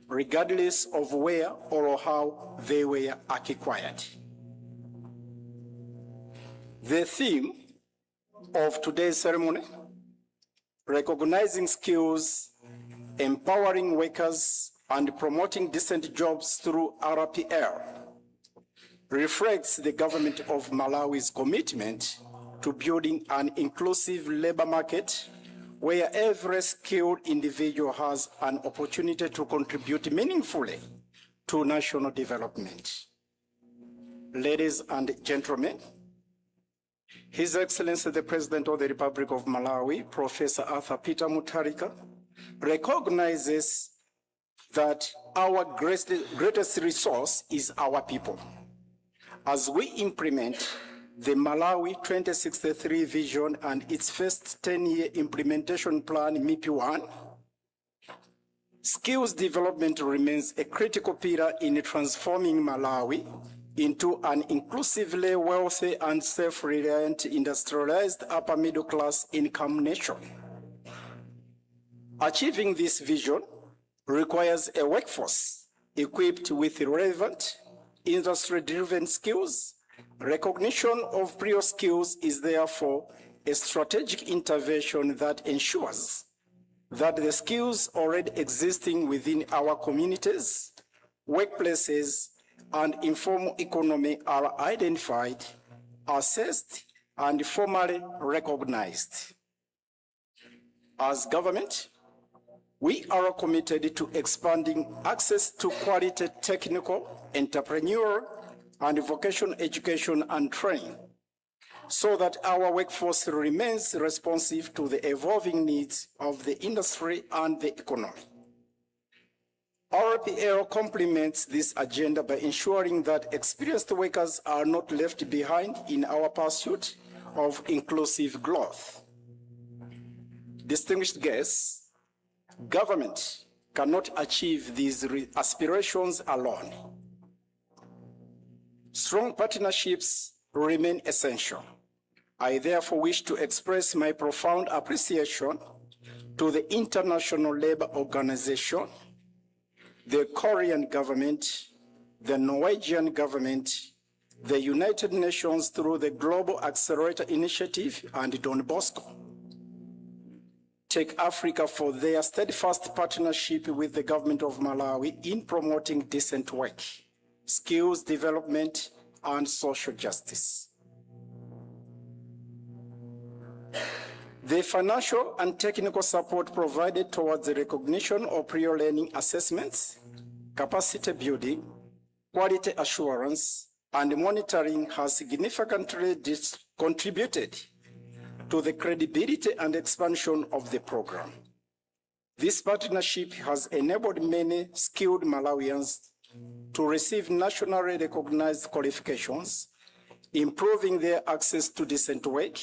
regardless of where or how they were acquired. The theme of today's ceremony, recognizing skills, empowering workers, and promoting decent jobs through RPL, reflects the government of Malawi's commitment to building an inclusive labor market where every skilled individual has an opportunity to contribute meaningfully to national development. Ladies and gentlemen, His Excellency the President of the Republic of Malawi, Professor Arthur Peter Mutharika, recognizes that our greatest resource is our people. As we implement the Malawi 2063 vision and its first 10-year implementation plan, MIPI-1, skills development remains a critical pillar in transforming Malawi into an inclusively wealthy and self-reliant industrialized upper middle class income nation. Achieving this vision requires a workforce equipped with relevant industry-driven skills. Recognition of prior skills is therefore a strategic intervention that ensures that the skills already existing within our communities, workplaces, and informal economy are identified, assessed, and formally recognized. As government, we are committed to expanding access to quality technical, entrepreneurial, and vocational education and training so that our workforce remains responsive to the evolving needs of the industry and the economy. RPL complements this agenda by ensuring that experienced workers are not left behind in our pursuit of inclusive growth. Distinguished guests, government cannot achieve these aspirations alone. Strong partnerships remain essential. I therefore wish to express my profound appreciation to the International Labour Organization, the Korean government, the Norwegian government, the United Nations through the Global Accelerator Initiative, and Don Bosco. Take Africa for their steadfast partnership with the government of Malawi in promoting decent work, skills development, and social justice. The financial and technical support provided towards the recognition of prior learning assessments, capacity building, quality assurance, and monitoring has significantly contributed to the credibility and expansion of the program. This partnership has enabled many skilled Malawians to receive nationally recognized qualifications, improving their access to decent work,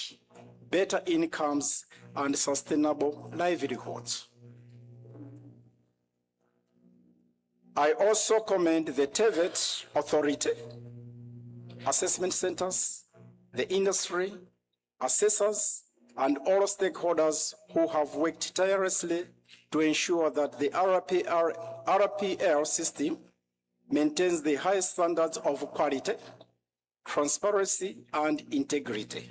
better incomes, and sustainable livelihoods. I also commend the TVET Authority, assessment centers, the industry, assessors, and all stakeholders who have worked tirelessly to ensure that the RPL system maintains the highest standards of quality, transparency, and integrity.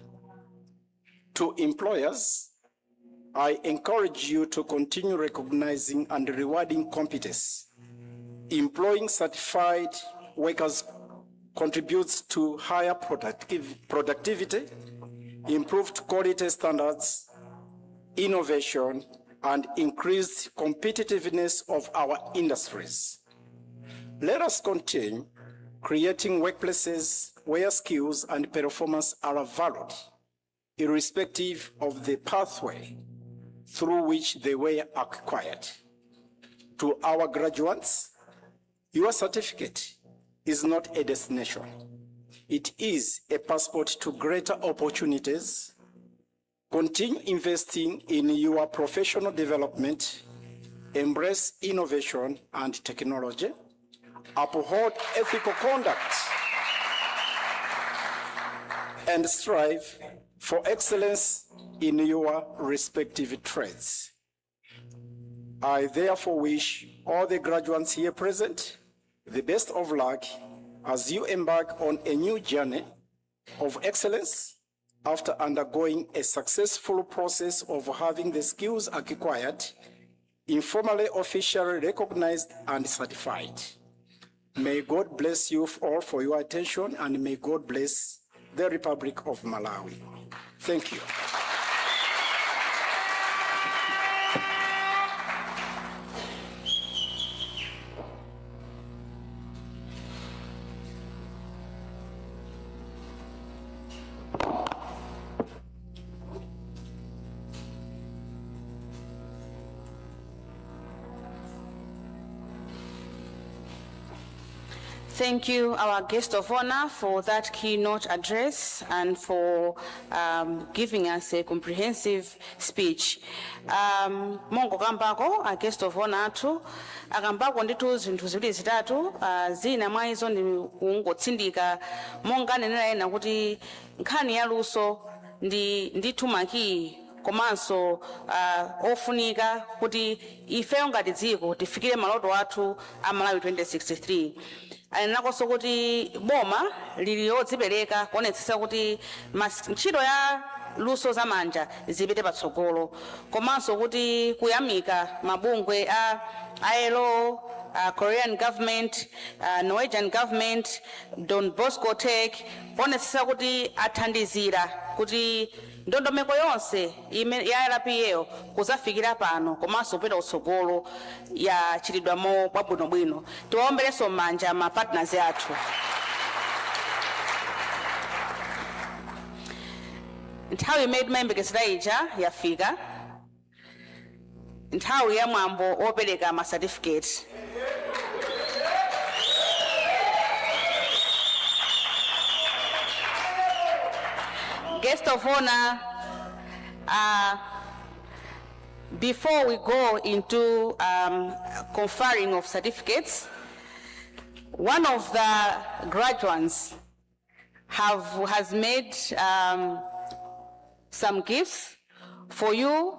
To employers, I encourage you to continue recognizing and rewarding competence. Employing certified workers contributes to higher productivity, improved quality standards, innovation, and increased competitiveness of our industries. Let us continue creating workplaces where skills and performance are valued, irrespective of the pathway through which they were acquired. To our graduates, your certificate is not a destination. It is a passport to greater opportunities. Continue investing in your professional development, embrace innovation and technology, uphold ethical conduct, and strive for excellence in your respective trades. I therefore wish all the graduates here present the best of luck as you embark on a new journey of excellence after undergoing a successful process of having the skills acquired informally, officially recognized, and certified. May God bless you all for your attention, and may God bless the Republic of Malawi. Thank you. Thank you, our guest of honor, for that keynote address and for giving us a comprehensive speech. Mongo kambako, a guest of honor atu, akambako nditu zinthu ziwiri zitatu, zina mwa izo ni kungotsindika monga nenera ena kuti nkhani ya luso ndithu maki komanso ofunika kuti ifeyo ngati dziko tifikire maloto athu a Malawi 2063. Anakonso kuti boma lili lodzipereka kuonetsetsa kuti ntchito ya luso zamanja zipite patsogolo, komanso kuti kuyamika mabungwe a ILO, Korean government, Norwegian government, Don Bosco Tech, kuonetsetsa kuti athandizira kuti ndondomeko yonse ya RPL kuzafikira pano komanso kupita kutsogolo ya chitidwamo bwinobwino. Tiwaomberenso manja ma partners athu. Nthawi imene mayembekezera ija yafika, nthawi ya mwambo opereka ma certificate. Guest of honor, before we go into conferring of certificates, one of the graduates has made some gifts for you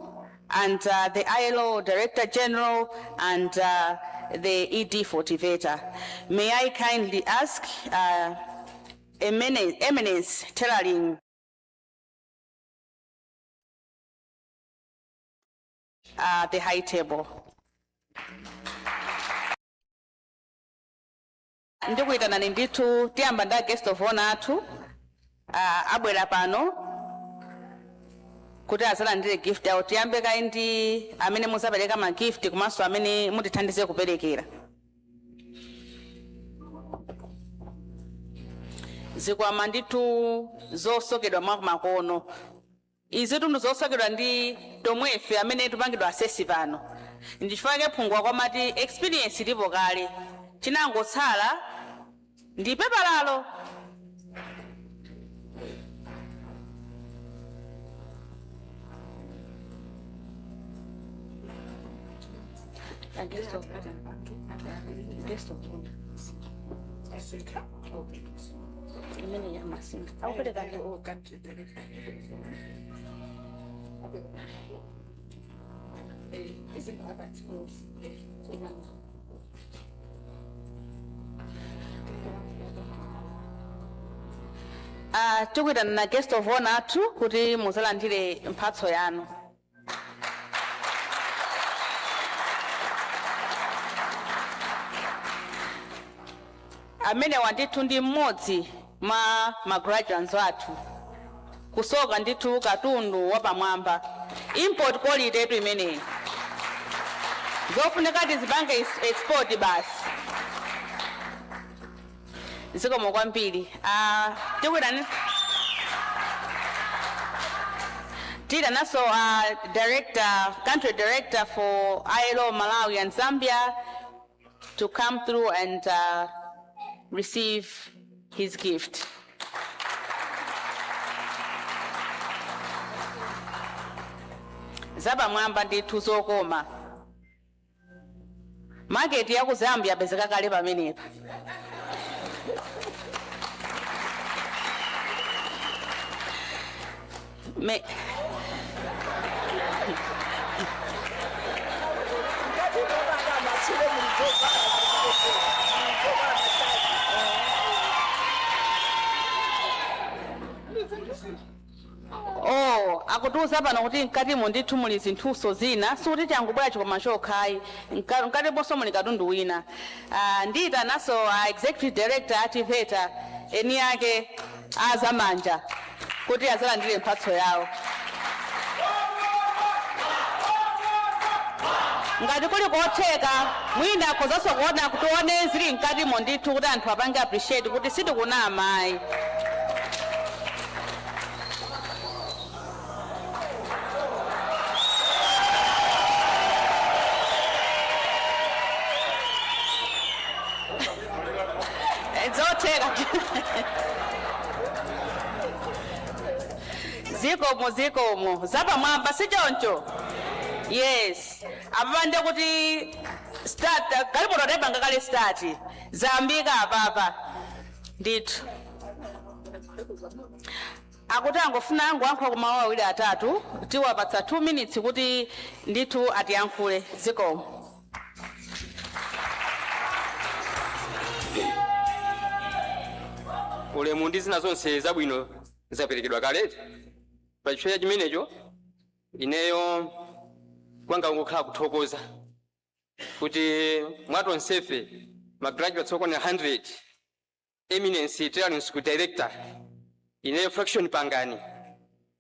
and the ILO Director General and the ED Fortivator. May I kindly ask Eminence Tailoring the high table. Ndikuitana ninditu tiyamba nda guest of honor athu abwera pano kuti azalandire gift yawo. Tiyambe kaindi amene muzapereka ma gift komanso amene mutithandize kuperekera. Zikwama nditu zosokedwa makono. Izi tundu zosokedwa ndi tomwefe amene tupangidwa asesi pano. Ndichifake phungwa kwa mati experience ilipo kale. Chinangotsala ndi pepa lalo. Tikuitana na guest of honor athu kuti muzalandire mphatso yanu. Amene wanditu ndi mmodzi ma graduates athu. Kusoka nditu katundu wapamwamba. Import quality yetu imeneyi. Zofunika tizipange export basi. Zikomo kwambiri. Tikuitana Tira naso country director for ILO Malawi and Zambia to come through and receive his gift. Zaba mwamba nditu zokoma. Market ya ku Zambia bezeka kale pamenepa. Akutuza pano kuti mkatimo ndithu muli zinthuso zina suti changubwera chikoma chokhayi mkati bonso muli katundu wina. Ndita naso executive director ativeta eni yake azamanja kuti azalandire mphatso yawo. Ngati kuli kotheka mwina akhozaso kuona kutione zili mkatimo ndithu kuti anthu apange appreciate kuti sitikunama ayi. Zikomo zapa mwamba sichoncho. Yes, apande kuti start kalipo totebanga kale start zambika apapa ndithu akuti angofuna angwankha kumawu awiri atatu tiwapatsa 2 minutes kuti ndithu atiyankhule. Zikomo. Ulemu ndi zina zonse zabwino zaperekedwa kaleti pachifukwa chimenecho ineyo kwanga ngokhala kuthokoza kuti mwatonsefe magraduates okwana 100 Eminence Tailoring School Director ineyo fraction pangani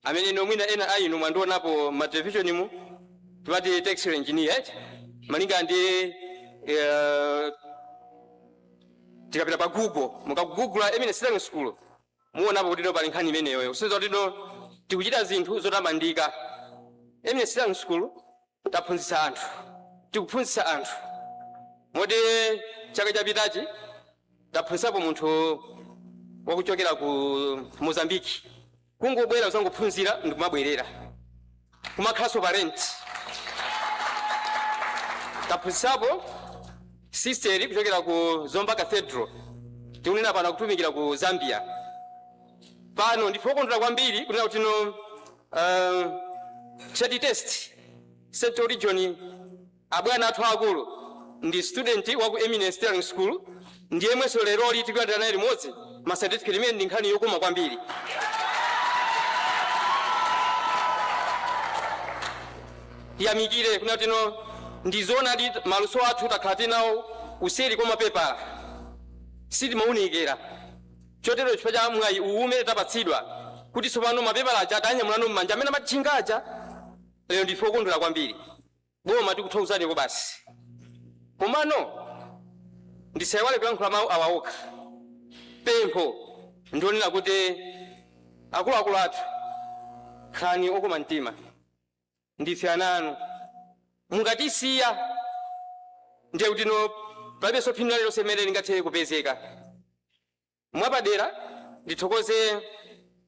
amene nomwina ena ayinu mwandionapo matelevision mu timati textile engineer malinga ndi tikapita pa Google mukagugula Eminence Tailoring School muonapo kuti pali nkhani imeneyo usiza kuti tikuchita zinthu zotamandika. Eminence Tailoring School taphunzitsa anthu tikuphunzitsa anthu moti chaka chapitachi taphunzitsapo munthu wakuchokera ku Mozambique kungobwera uzangophunzira ndikumabwerera kumakhalanso parent. Taphunzitsapo sister kuchokera ku Zomba Cathedral tikunena pano kutumikira ku Zambia pano ndifokondera kwambiri kunena kuti no trade test Central Region abwana athu akulu ndi student wa ku Eminence Steering School ndiye mweso lero litigwadana naye limodzi ma certificate imene ndi nkhani yokoma kwambiri. Tiyamikire kuna tino ndizona di maluso athu takhala nawo useri kwa mapepala sitimaunikira chotero chifukwa cha mwayi umene tapatsidwa kuti tsopano mapepala aja atanyamulano m'manja amene amatchinga aja lero ndife okondwera kwambiri boma tikuthokozaniko basi. Komano ndisayiwale kuyankhula mawu awaokha pempho ndionena kuti akuluakulu athu khalani okoma mtima ndife ana anu mungatisiya ndiye kuti no palibenso phindu lililonse limene lingathe kupezeka. Mwapadera ndithokoze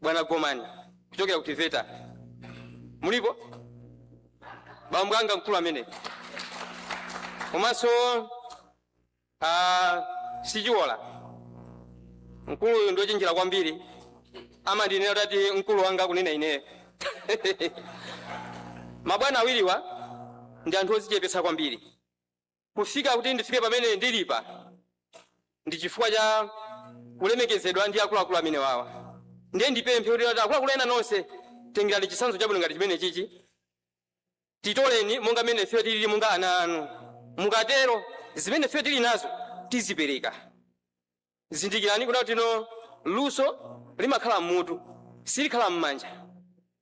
bwana Gomani kuchokera ku TVETA mulipo bambo anga mkulu amene komanso Sichiwola mkulu ndochenjera kwambiri amandinena kuti mkulu wanga kunena ine mabwana awiriwa ndi anthu odzichepetsa kwambiri kufika kuti ndifike pamene ndilipa ndi chifukwa cha kulemekezedwa ndi akuluakulu amene wawa. Ndiye ndipemphe kuti akuluakulu ena nonse tengerani chitsanzo chabwino ngati chimene chichi titoleni monga mmene ife tili monga ana anu mukatero zimene ife tili nazo tizipereka. Zindikirani kuti no luso limakhala mmutu silikhala m'manja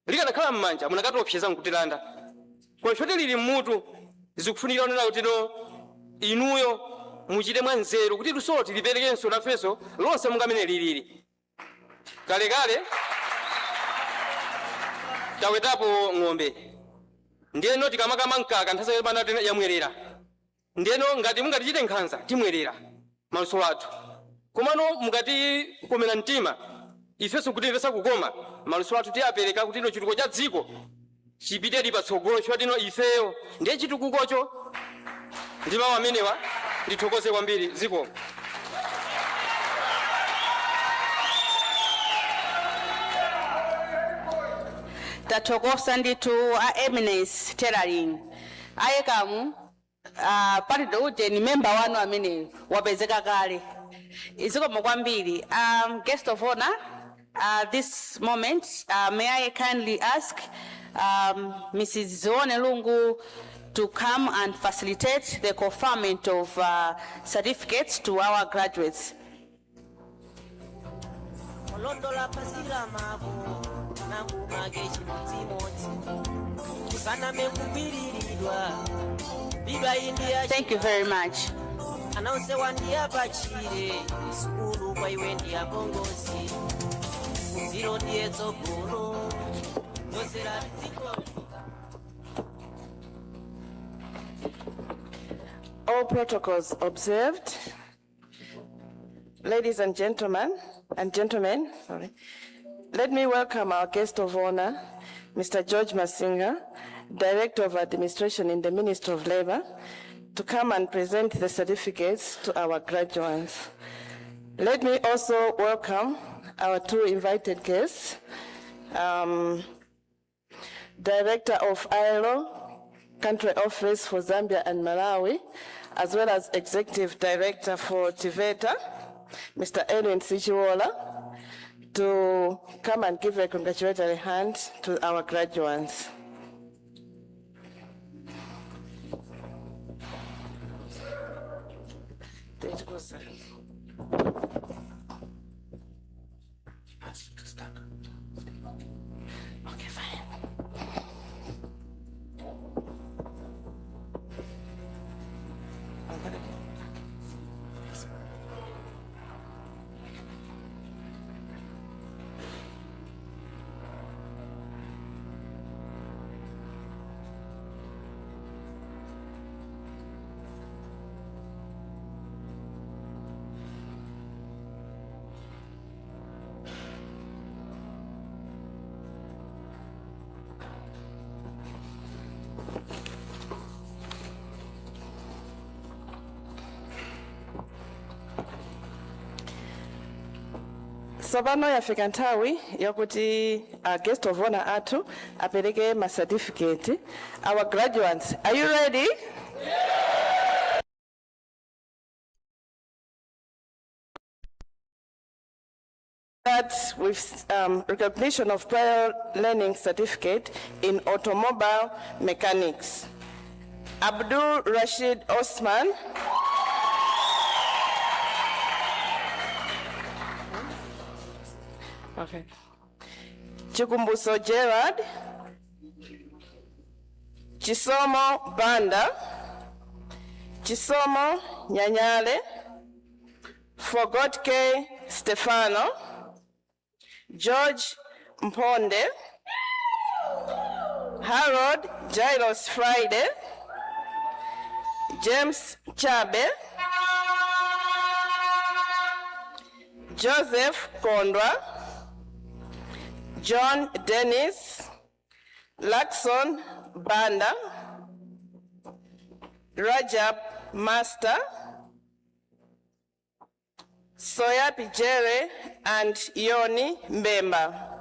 likanakhala m'manja munakatopseza nkutilanda kwa ife tili mmutu zikufunika kunena kuti no inuyo muchite mwanzeru kuti lusolo tiliperekenso nafenso lonse monga mmene lilili. Kalekale tawetapo ng'ombe ndiyeno tikamakama mkaka nthasa yopanda yamwerera ndiyeno ngati mungatichite nkhanza timwerera maluso athu. Komano mungati komera mtima ifenso kuti ipesa kukoma maluso athu tiyapereka kuti ino chituko cha dziko chipite patsogolo chifukwa tino ifeyo ndiye chitukukocho ndi mawu amenewa ndithokoze kwambiri ziko. Tathokoza ndithu a Eminence Tailoring ayekamu pali uje ni member wanu amene wapezeka kale izikoma kwambiri. Guest of honor, this moment may I kindly ask Mrs. Zione Lungu to come and facilitate the conferment of certificates to our graduates. Thank you very much. All protocols observed. Ladies and gentlemen, let me welcome our guest of honor, Mr. George Masinga, Director of Administration in the Ministry of Labor, to come and present the certificates to our graduates. Let me also welcome our two invited guests, Director of ILO, Country Office for Zambia and Malawi, as well as Executive Director for TVETA, Mr. Edwin Sichiwola, to come and give a congratulatory hand to our graduates. Okay, fine. Tsopano yafika nthawi yakuti guest of honor athu apereke ma certificate. Our graduates, are you ready? That with recognition of prior learning certificate in automobile mechanics. Abdul Rashid Osman. Okay. Chikumbuso Gerard. Chisomo Banda. Chisomo Nyanyale. Fogotke Stefano. George Mponde. Harold Jairus Friday. James Chabe. Joseph Kondwa. John Dennis. Lakson Banda. Rajab Master. Soya Pijere and Yoni Mbemba.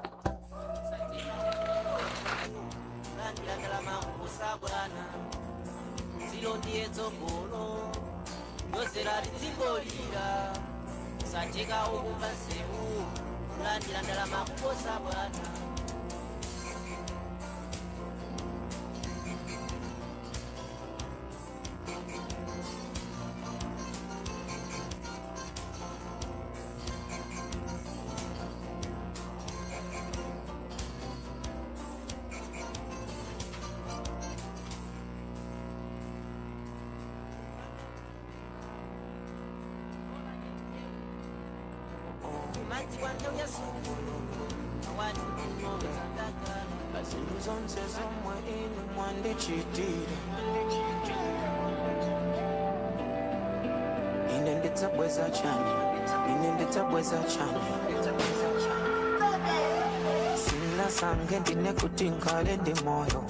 Sina sange ndine kutinkale ndi moyo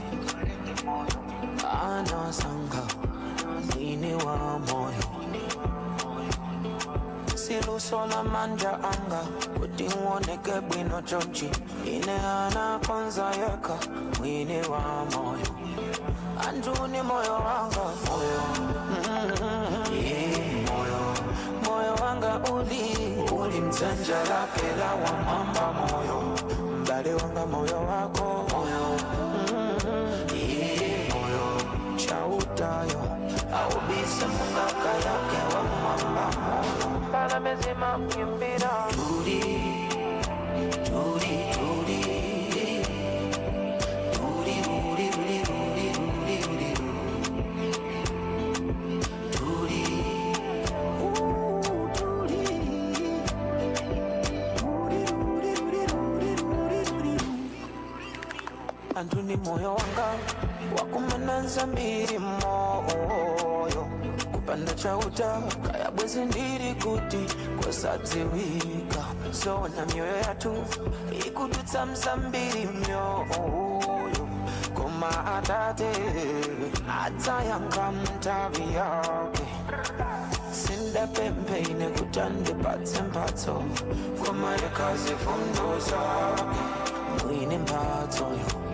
ana sanga mwini wa moyo silusola manja anga kuti uoneke bwino chonchi ine ana konza yeka mwini wa moyo anduni moyo wanga moyo moyo wanga uli mzanja lake la wa mamba moyo mbale wanga moyo wako moyo moyo chautayo au bisa mungaka yake wa mamba moyo mbala mezima mkimbira turi turi turi anduni moyo wanga wakumananza mbiri moyo kupanda chauta kaya bwezi ndiri kuti kosadziwika zona mioyo yatu ikudutsa msambiri myoyo koma atate atayanga mtavi yake sindapempe ine kutande patse mphatso koma yekazifundo zake mwine mphatsoyo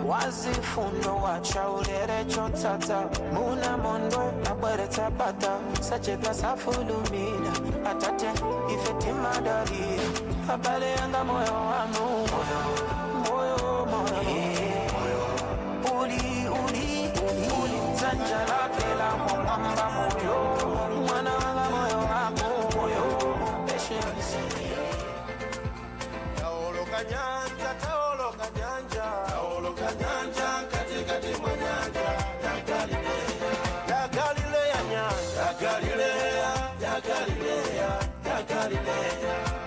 wazifundo wachaulere chotsatsa muna mondwe abweretsa bata sachedwa safulumira atate ife timadalira abale yanga moyo wanu moyo uli mzanja lake la mwamba moyo mwana wanga moyo wako moyo patience taoloka nyanja katikati mwa nyanja ya Galilea nyanja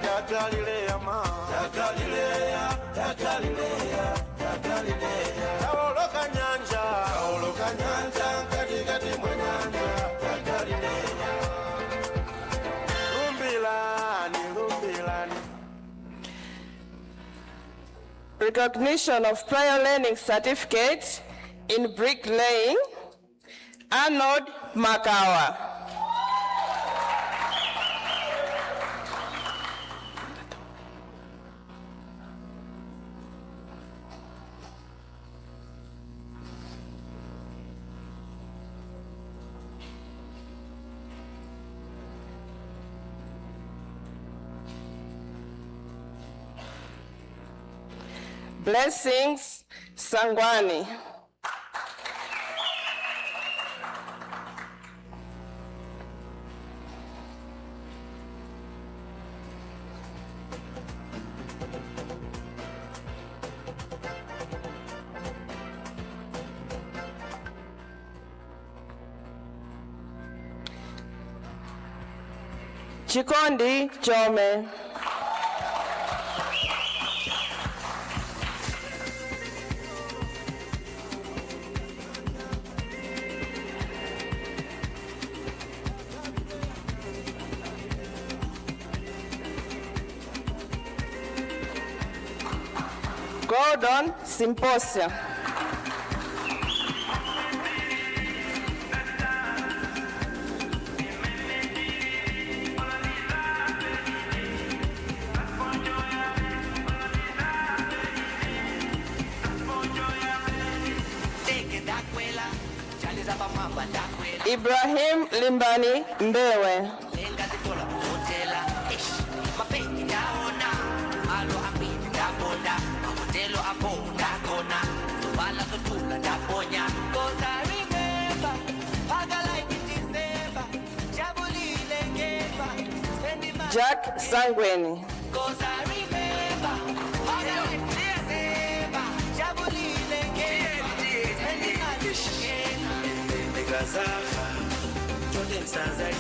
ya Galilea ma ya Galilea taoloka nyanja katikati mwa nyanja ya Galilea lumbilani Recognition of prior learning certificate in bricklaying, Arnold Makawa. Blessings Sangwani. Chikondi Chome. Gordon Symposia. Ibrahim Limbani Mbewe. Jack Sangweni. Zafa, Jordan Sazali,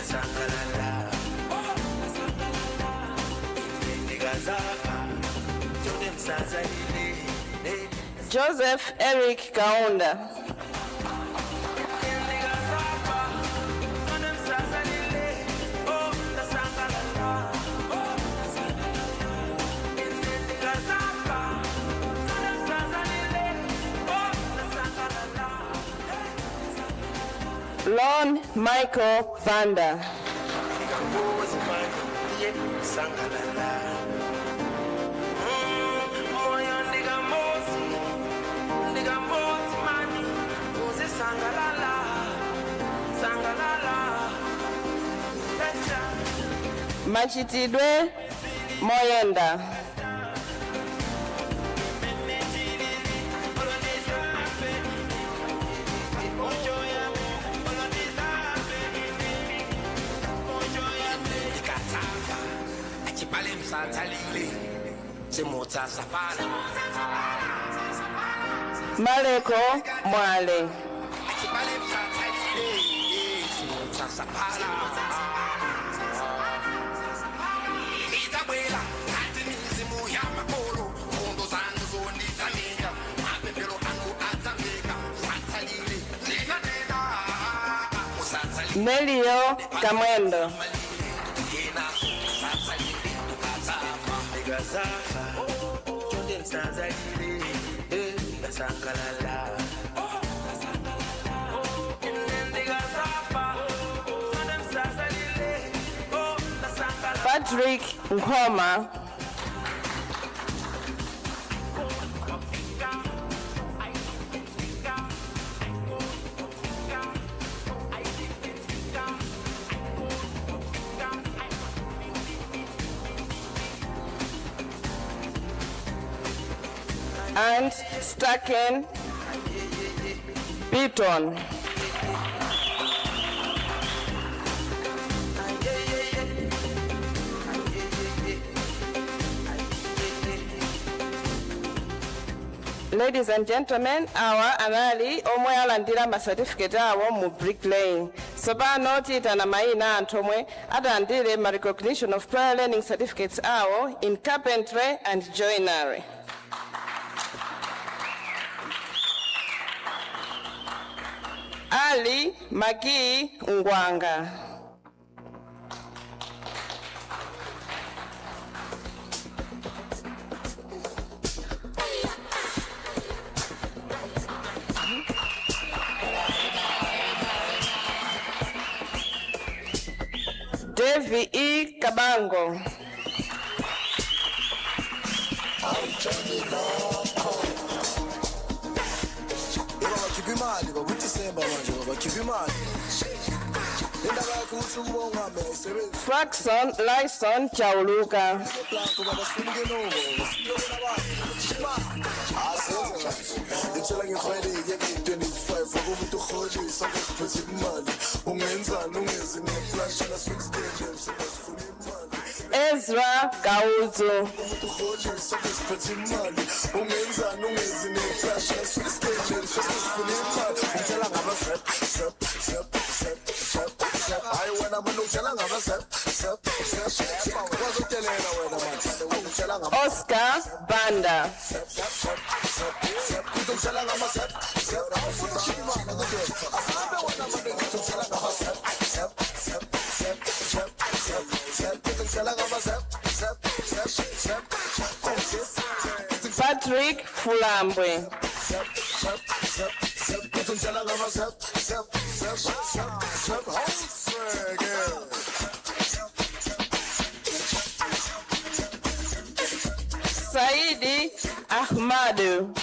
Sangalala. Zafa, Jordan Sazali, Joseph Eric Kaunda. Lon Michael Vanda. Machitidwe Moyenda. Maleko Mwale. Melio Kamwendo. Patrick Nkoma. And Stacken Beaton. Ladies and gentlemen, our anali omwe alandira ma certificate awo mu bricklaying. So pano tiyitana mayina anthu omwe alandire ma recognition of prior learning certificates awo in carpentry and joinery. Ali Magi Ngwanga. Devi E. Kabango. Keep your mind, but what you say about my job? Keep your mind. Fraxon Lyson Chauluka. Ezra Kauzu. Oscar Banda. Patrick Fulambwe. Saidi Ahmadu.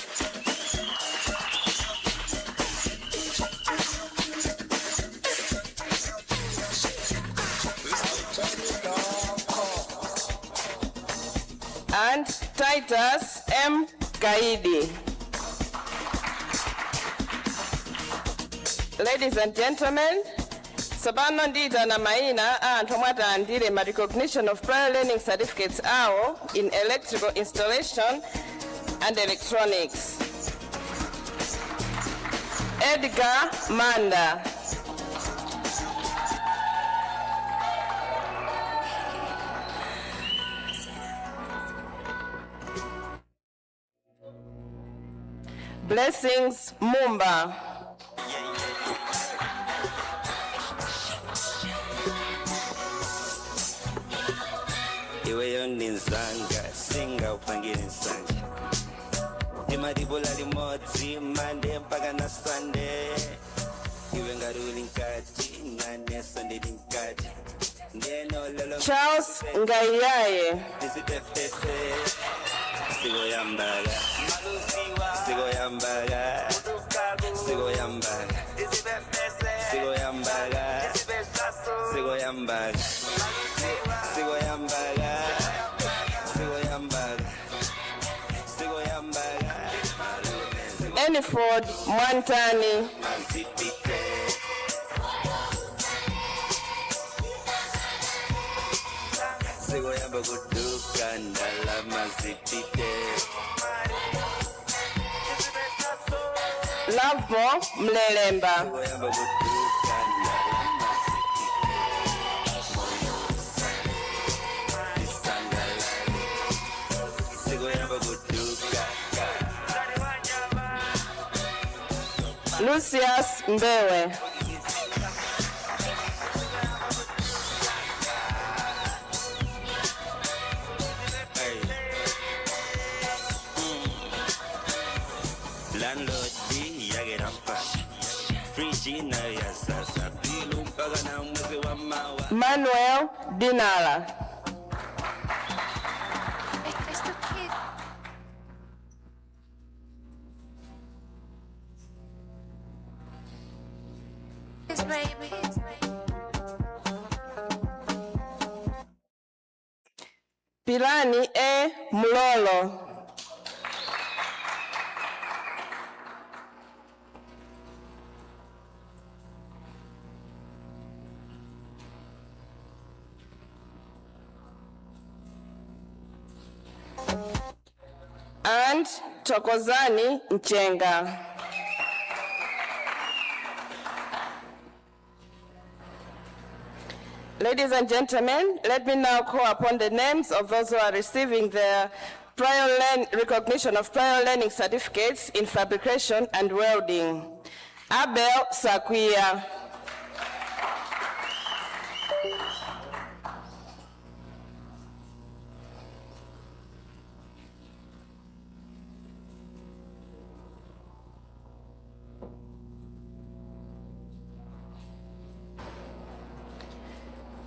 And Titus M. Kaidi. Ladies and gentlemen, Sabano ndita na maina anthu omwe andire ma recognition of prior learning certificates awo in electrical installation and electronics. Edgar Manda. Blessings Mumba. Iwe yoni nzanga, singa upangile nsanja. Imadibola limoti, Monday mpaka na Sunday. Iwe ngaruli nkati, nane Sunday linkati. Charles Ngaiyaye. Sigo yambaga, sigo yambaga, sigo yambaga, sigo yambaga, sigo yambaga, sigo yambaga, sigo yambaga, sigo yambaga. Eniford Mwantani. Sigo yamba kuduka ndala mazipite. Lavo Mlelemba. Sigo yamba kuduka ndala mazipite. Sigo yamba kuduka. Lucius Mbewe. Landlord D, yagerampa. Free na ya sasa. Bilu mpaka na mwezi wa mawa. Manuel Dinala. Pilani E. Mlolo. And Tokozani Nchenga. Ladies and gentlemen, let me now call upon the names of those who are receiving their recognition of prior learning certificates in fabrication and welding. Abel Sakuya.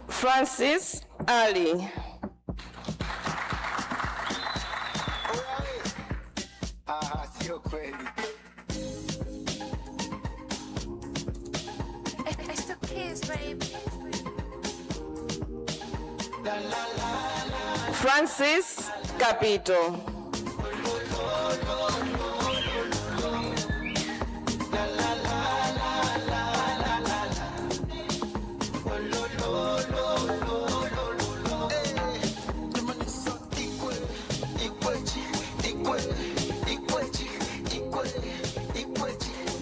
Francis Ali. Sio kweli. It's the kids, baby. Francis Capito.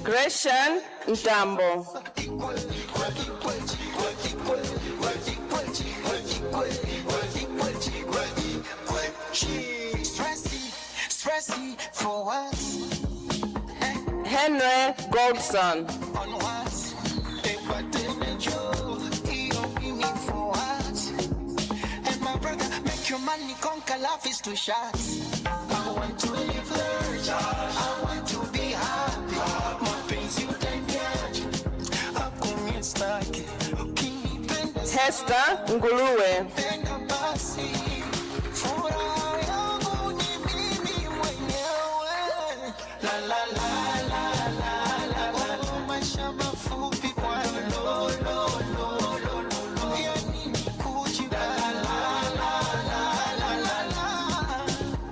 Gresham Ntambo. Stressy for what? Henry Goldson. On what? For what? And my brother, make your money conquer, life is too short. I want to live large, I want to be happy. More pains you can get. I'm stuck. Hester Nguluwe.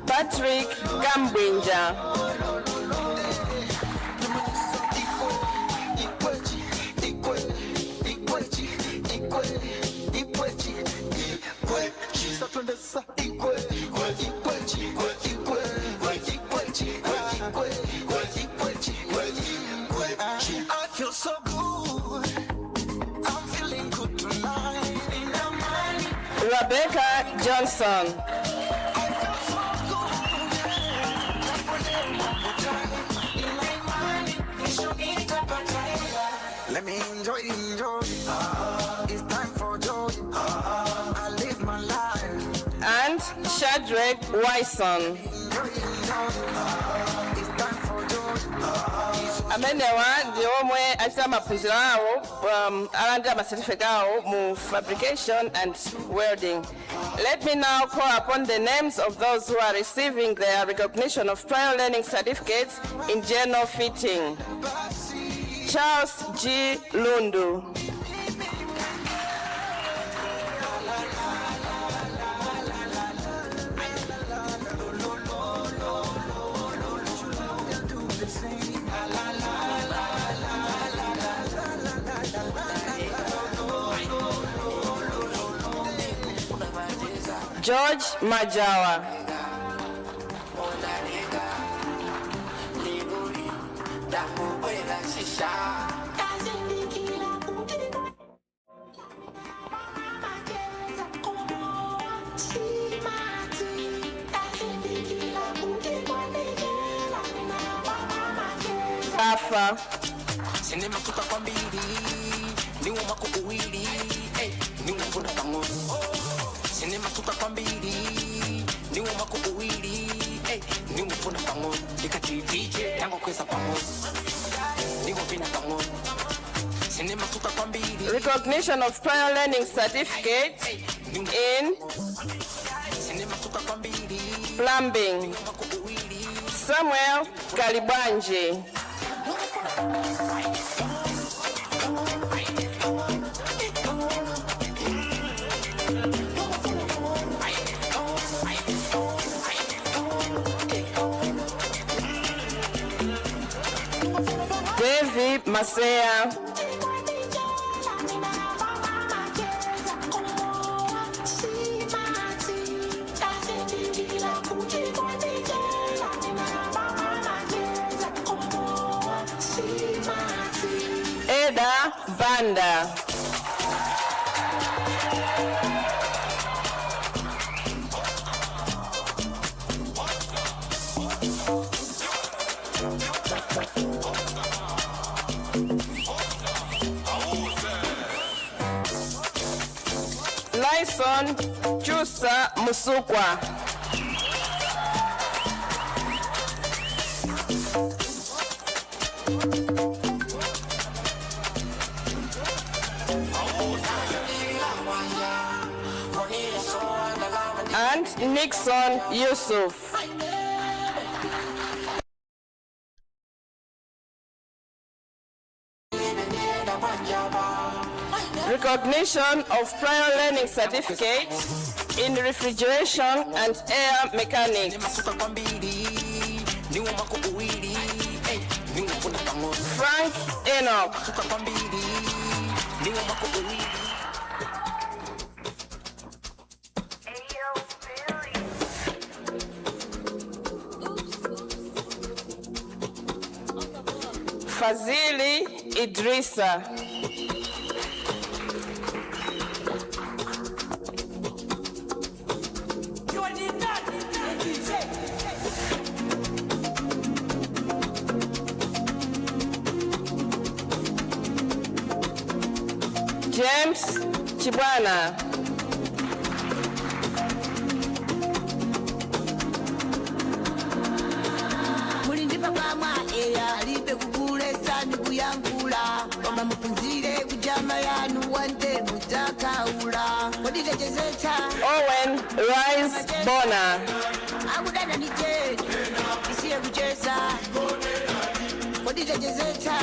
Patrick Gambwinja. I feel so good. I'm feeling good tonight. Rebecca Johnson. Let me enjoy. It's time for joy. I live my life. And Shadrach Wyson. It's time for joy. Amenewa ndi omwe achita maphunziro awo alandira macertificate awo mu fabrication and welding. Let me now call upon the names of those who are receiving their recognition of prior learning certificates in general fitting. Charles G. Lundu. George Majawa. Afa. Sinema kuka kwa mbili, ni wama kuuwili, ni wafuna pamoja. Sinema kuka kwa mbili, ni wama kuuwili, ni wafuna pamoja. Nikati DJ yango kwesa pamoja, ni wafina pamoja. Sinema kuka kwa mbili. Recognition of prior learning certificate in plumbing. Samuel Kalibanje. David Masea. Eda Banda. Lyson Chusa Musukwa. And Nixon Yusuf. Recognition of prior learning certificates in refrigeration and air mechanics. Frank Enoch. Fazili Idrissa. James Chibwana. Mulindipa kama alipe kukulesa ni kuyangula Kama mpunzire kujama yanu wande mutakaula Kodite chezeta Owen Rise Bona. Akudana ni jetu isiye kucheza Kodite chezeta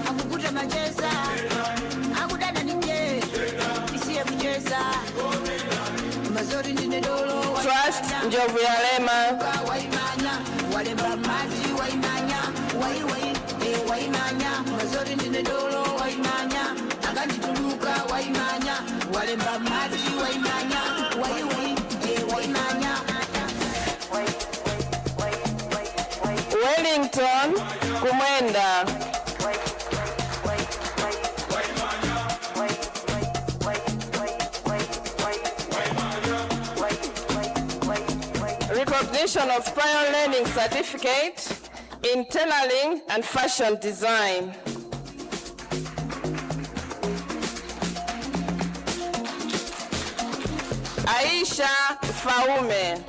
akukuta macheza Akudana ni jetu isiye kucheza Mazori ndine dolo Trust Njovu Yalema. Waimanya walemba maji waimanya waimanya mazori ndine dolo waimanya akandituluka waimanya walemba maji waimanya waimanya Wellington Kumwenda. Recognition of prior learning certificate in tailoring and fashion design. Aisha Faume.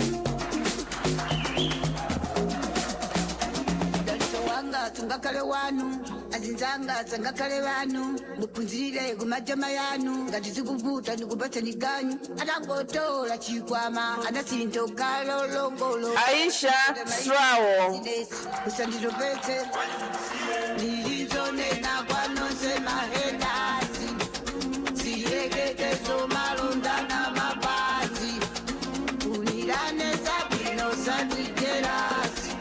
wanga tungakale wanu azinzanga tsangakale wanu mupunzire kumajama yanu ngati zikuvuta nikupata ni ganyu atangotola chikwama anasintokalo longolo Aisha Strawo. usanditopete nilizonena kwanonse mahedasi siyekekezo malondana mapazi unirane zabino sandijerasi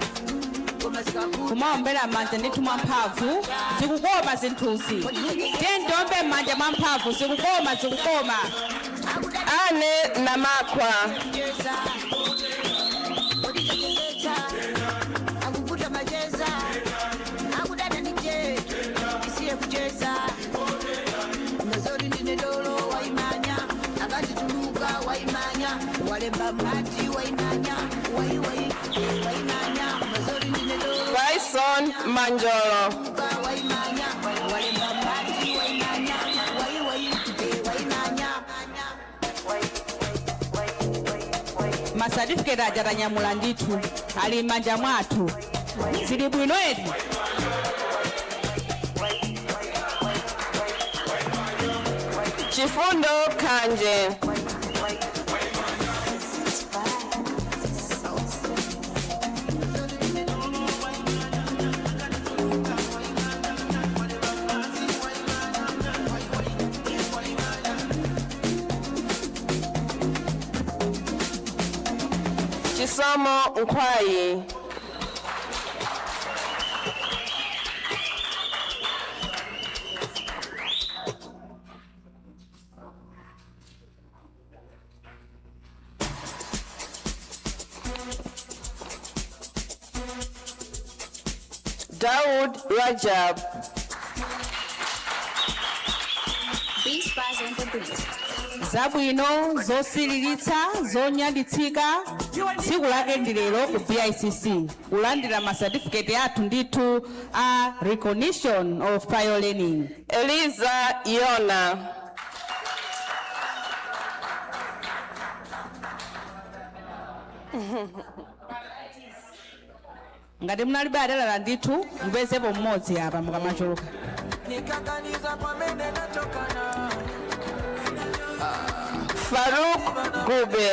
kumaombera manja nditumwa mphamvu zikukoma zinthuzi ndiye ndombe manja mwa mphamvu zikukoma Ane Namakwa. akukuta macheza akudana ni jetu isiye kucheza mazori ndine dolo waimanya akandituluka waimanya walemba mati waimanya waimanya mazori ndine dolo Bryson Manjolo. waimanya walemba mati waimanya waimanya masatifiketi ajatanyamula ndithu ali m'manja mwathu zili bwino eti Chifundo Kanje. Chisomo Nkwai. Daud Rajab. zabwino zosiriritsa zonyaditsika tsiku lake ndi lero ku BICC kulandira masatifiketi athu ndithu a recognition of prior learning. Eliza Yona. ngati munalibe adalala ndithu mupezepo mmodzi apa mukamachuluka. Farouk Gube.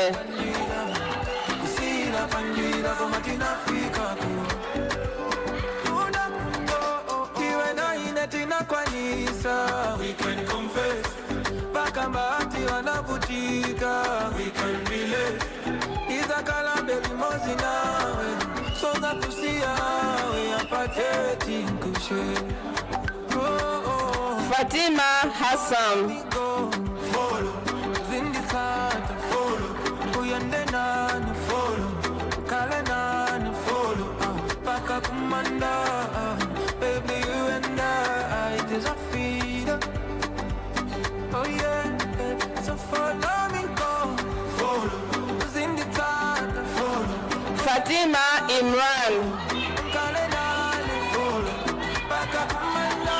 We can confess Mozi nawe soza kusia we apateti kushe. Fatima Hassan. Follow, zindi sata follow, uyende nani follow, kale nani follow, paka kumanda, baby you and I, it is a feeder. Oh yeah, so follow me go, follow, zindi sata follow, Fatima Imran. kale nani follow, paka kumanda.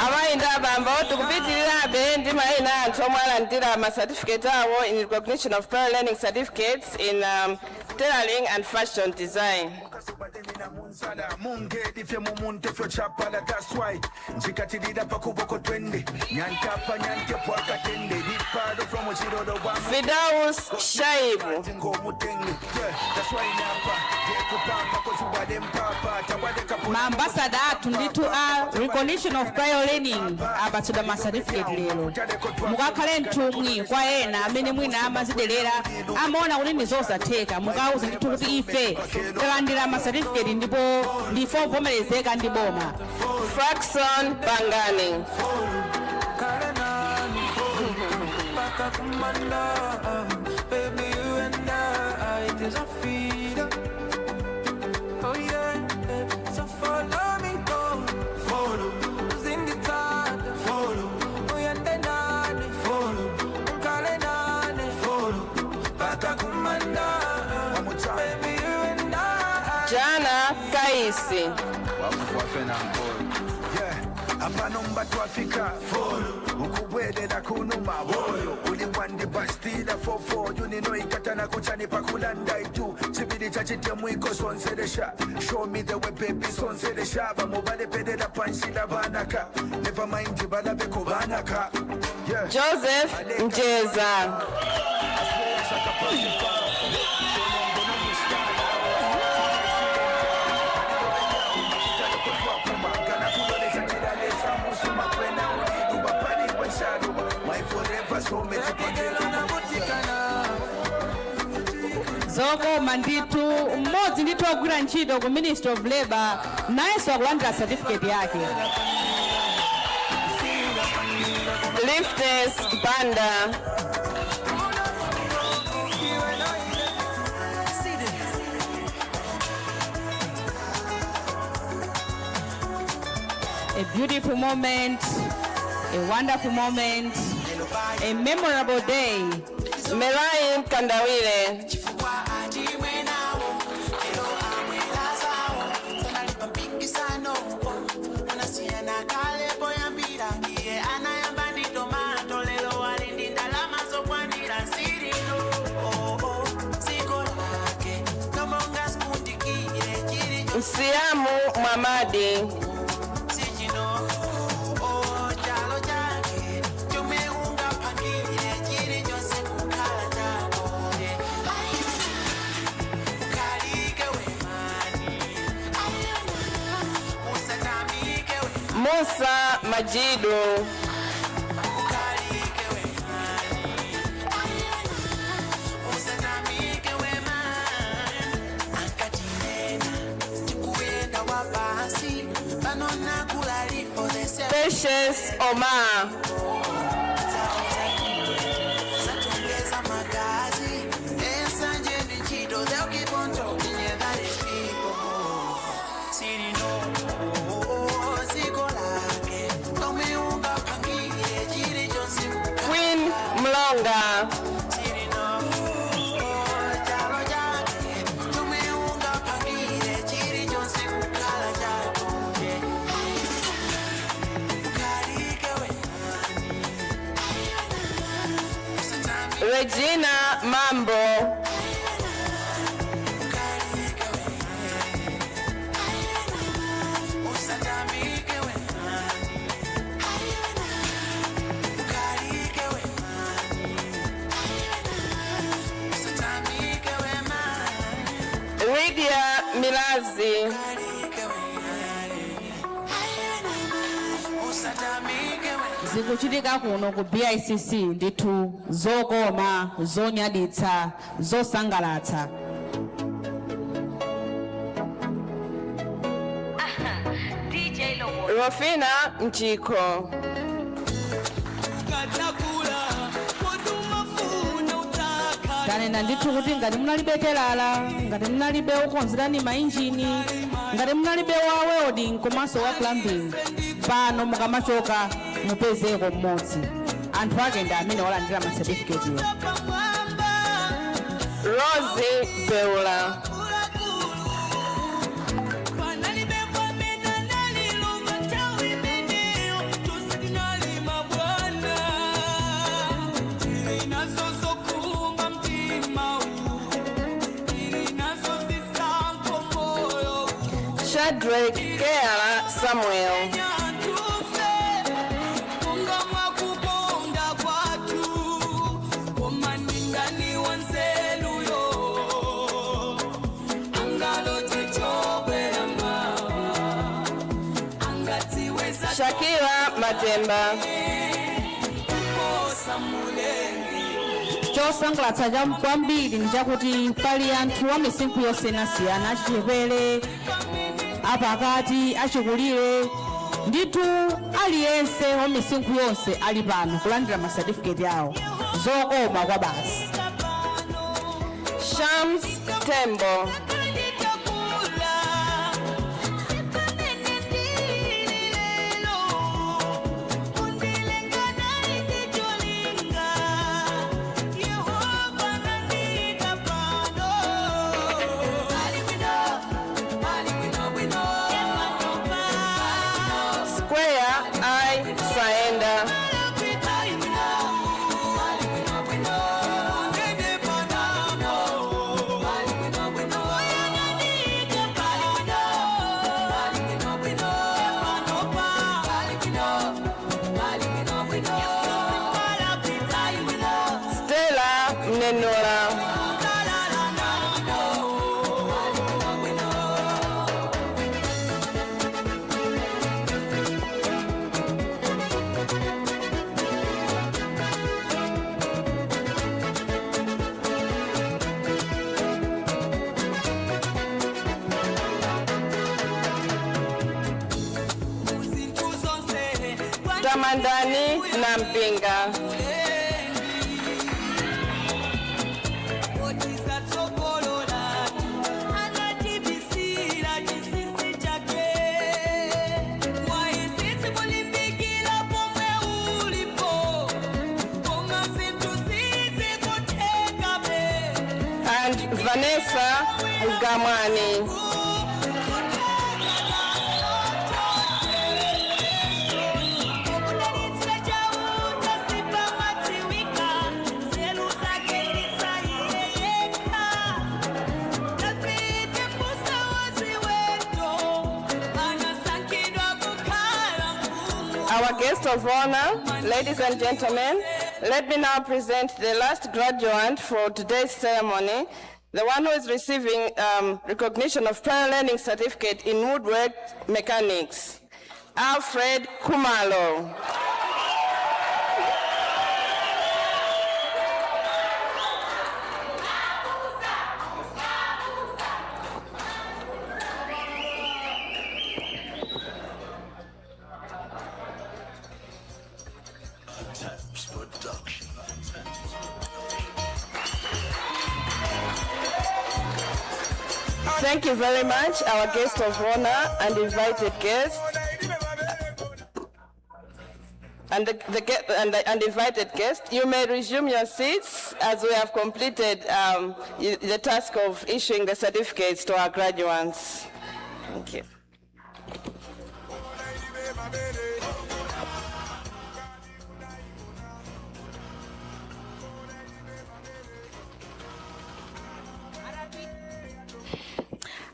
Amainda bambo tukupitirira bendi maina antomwala ndira ma certificate awo in recognition of prior learning certificates in tailoring and fashion design. Munge difye mumuntu fyo chapala, that's why njikatirira pakuboko twende nyankapa nyanke pwaka tende dipado from uchirodo wa Fidaus Shaibu. that's why napa dekupapa kozubade mpapa tabade kapo Maambassador athu ndithu a recognition of prior learning apatsidwa ma certificate lero. Mukakhale mtumwi kwa ena amene mwina amazidelera amaona kuti ndizosatheka, mukauze ndithu kuti ife talandira ma certificate ndipo ndifo vomerezeka ndi boma. Fraxon Bangani. Paka kumanda, baby you and I, it is a feeder. Oh yeah, so follow me go, follow, zindi tata follow, uyende nani follow, kale nani follow, paka kumanda, baby you and I. Jana Kaisi. apano mbatu afika follow ukubwedera kunuma boyo uli wandi bastida fofo yunino ikatana kuchani pakulanda itu chibidi chachite mwiko sonseresha show me the way baby sonseresha bamubale pedera panshila banaka never mind balabeko banaka Joseph Njeza. Zoko manditu mmodzi ndithu wagwira ntchito ku Ministry of Labor nayenso akulandira certificate yake. Liftes Banda. A beautiful moment, a wonderful moment, a memorable day. Merai Kandawile. Siamu Mamadi. Musa Majidu. Patience Omar. Queen Mlonga. Regina Mambo. Lydia Milazi. zikuchitika kuno ku BICC ndithu zokoma, zonyaditsa, zosangalatsa. Rofina Mchiko. Tanena ndithu kuti ngati munalibe kelala, ngati munalibe ukonzerani mainjini, ngati munalibe wa welding komanso wa plumbing, pano mukamachoka mupezeko mmodzi. Anthu ake ndi amene olandira ma certificate yo. Rose Beula. Shadrach Keala Samuel. Shakira Matemba. Chosangalatsa kwambiri njakuti pali anthu a misinkhu yosiyanasiyana, achichepere, apakati, achikulire, ndithu aliyense wa misinkhu yonse ali pano kulandira ma certificate awo. Zokoma kwa basi. Shams Tembo. Tamandani Nampinga. And Vanessa Ugamani. Our guest of honor, ladies and gentlemen, let me now present the last graduate for today's ceremony, the one who is receiving recognition of prior learning certificate in woodwork mechanics, Alfred Kumalo. Thank you very much, our guest of honor and invited guest. And the invited guest, you may resume your seats as we have completed the task of issuing the certificates to our graduates. Thank you.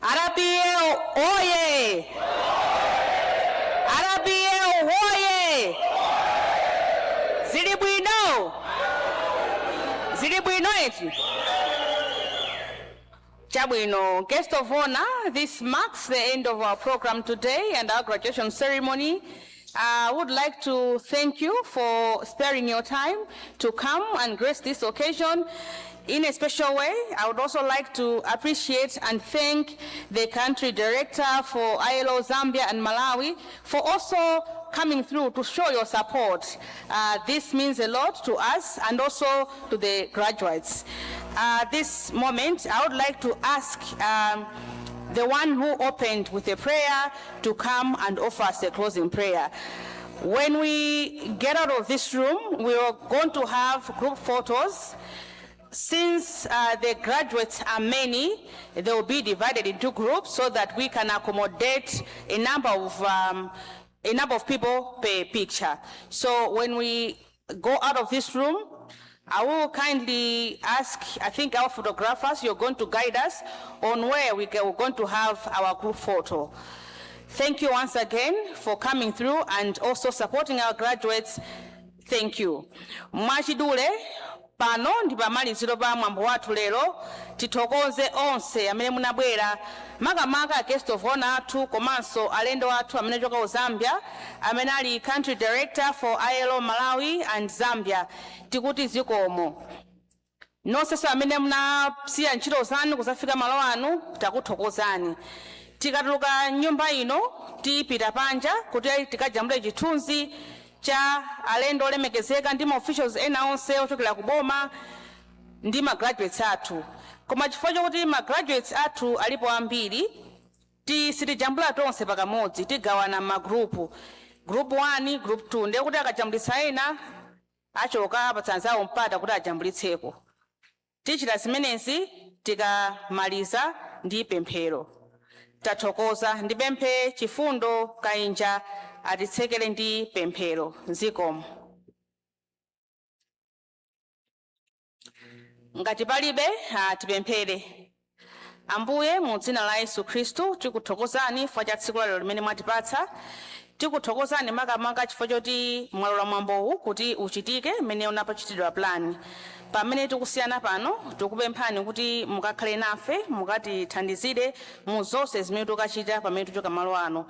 RPL, oye! RPL, oye! Zili bwino? Zili bwino eti? Chabwino, guest of honor, this marks the end of our program today and our graduation ceremony. I would like to thank you for sparing your time to come and grace this occasion. In a special way, I would also like to appreciate and thank the country director for ILO Zambia and Malawi for also coming through to show your support. This means a lot to us and also to the graduates. This moment, I would like to ask the one who opened with a prayer to come and offer us a closing prayer. When we get out of this room, we are going to have group photos. Since the graduates are many, they will be divided into groups so that we can accommodate a number of people per picture. So when we go out of this room, I will kindly ask, I think our photographers, you're going to guide us on where we're going to have our group photo. Thank you once again for coming through and also supporting our graduates. Thank you. Mwachidule, pano ndi pamaliziro pa mwambo wathu lero tithokoze onse amene munabwera makamaka guest of honor athu komanso alendo athu amene achoka ku Zambia amene ali country director for ILO Malawi and Zambia tikuti zikomo nonse amene munasiya ntchito zanu kuzafika malo anu takuthokozani. Tikatuluka nyumba ino tipita panja kuti tikajambule chithunzi cha alendo olemekezeka ndi ma officials ena onse ochokera ku boma ndi ma graduates athu. Koma chifukwa chokuti ma graduates athu alipo ambiri sitijambula tonse pakamodzi tigawana ma group 1 group 2 ndiye kuti akajambulitsa ena achoka patsanzawo mpata kuti ajambulitseko. Tichita zimenezi tikamaliza ndi pemphero. Tathokoza ndipemphe Chifundo Kainja atitsekere ndi pemphero. Zikomo. Ngati palibe tipemphere. Ambuye mu dzina la Yesu Khristu tikuthokozani chifukwa cha tsiku lero limene mwatipatsa. Tikuthokozani makamaka chifukwa choti mwalola mwambowu kuti uchitike mmene unapachitidwa plan. Pamene tikusiyana pano tikupemphani kuti mukakhale nafe mukatithandizire mu zonse zimene tikachita pamene tichoka malo ano.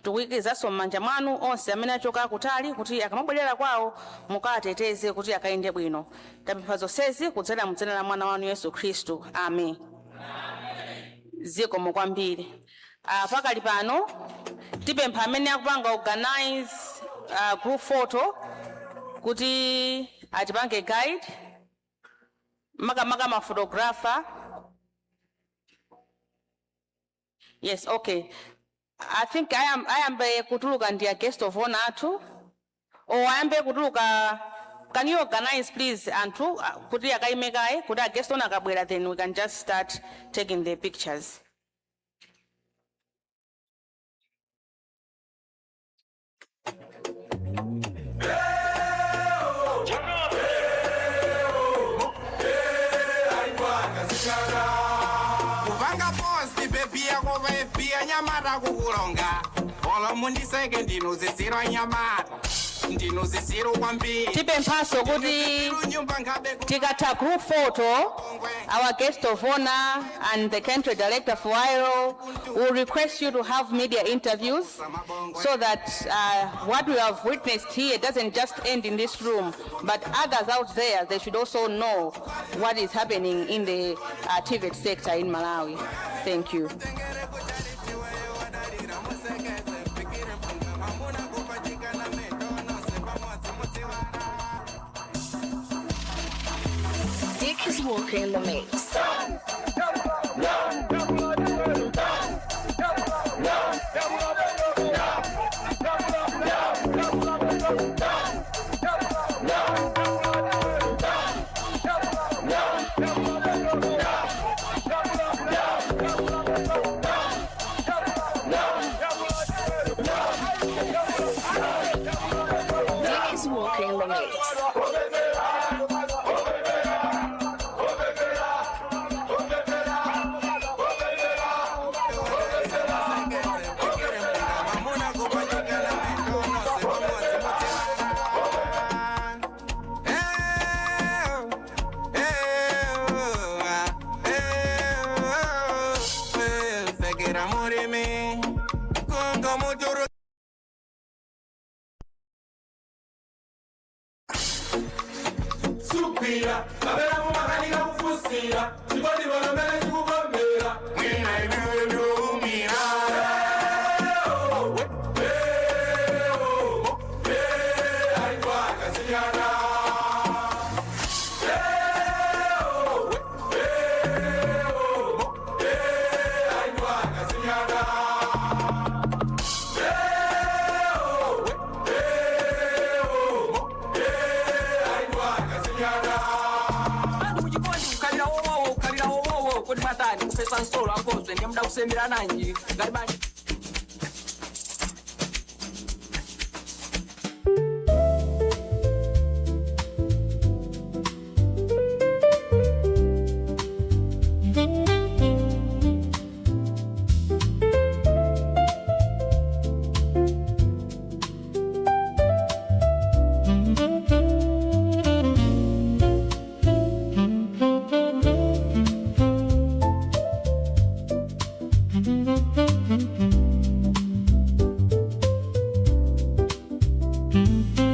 Tikuyikizanso m'manja mwanu onse amene achoka kutali kuti akamabwerera kwawo mukawateteze kuti akayende bwino. Tapempha zonsezi kudzera mu dzina la mwana wanu Yesu Khristu. Amen. Zikomo kwambiri. Pakali pano tipempha amene akupanga organize group photo kuti atipange guide makamaka ma photographer. Yes, okay. I think I am kutuluka ndi a guest of honor athu. Or I am kutuluka. Can you organize please anthu kuti akaimekae kuti a guest of honor akabwera, then we can just start taking the pictures. Kuvanga posti bebia kova efia nyamata kukulonga Olo mundiseke ndinozisirwa nyamata Ndinozisirwa kwambiri Tipemphaso kuti tikatha group photo, our guest of honor and the country director for ILO will request you to have media interviews so that what we have witnessed here doesn't just end in this room, but others out there, they should also know what is happening in the TVET sector in Malawi. Thank you. Dick is walking in the mix. Dick is walking in the mix. Amor en mí, con como kufusira kabera mu makanika kufusira chikoti balomele chikugomera mwina inuwe ndoumira Kuti matani kupesa nsolo akozwe ndiye muda kusembera nanyi ngati bani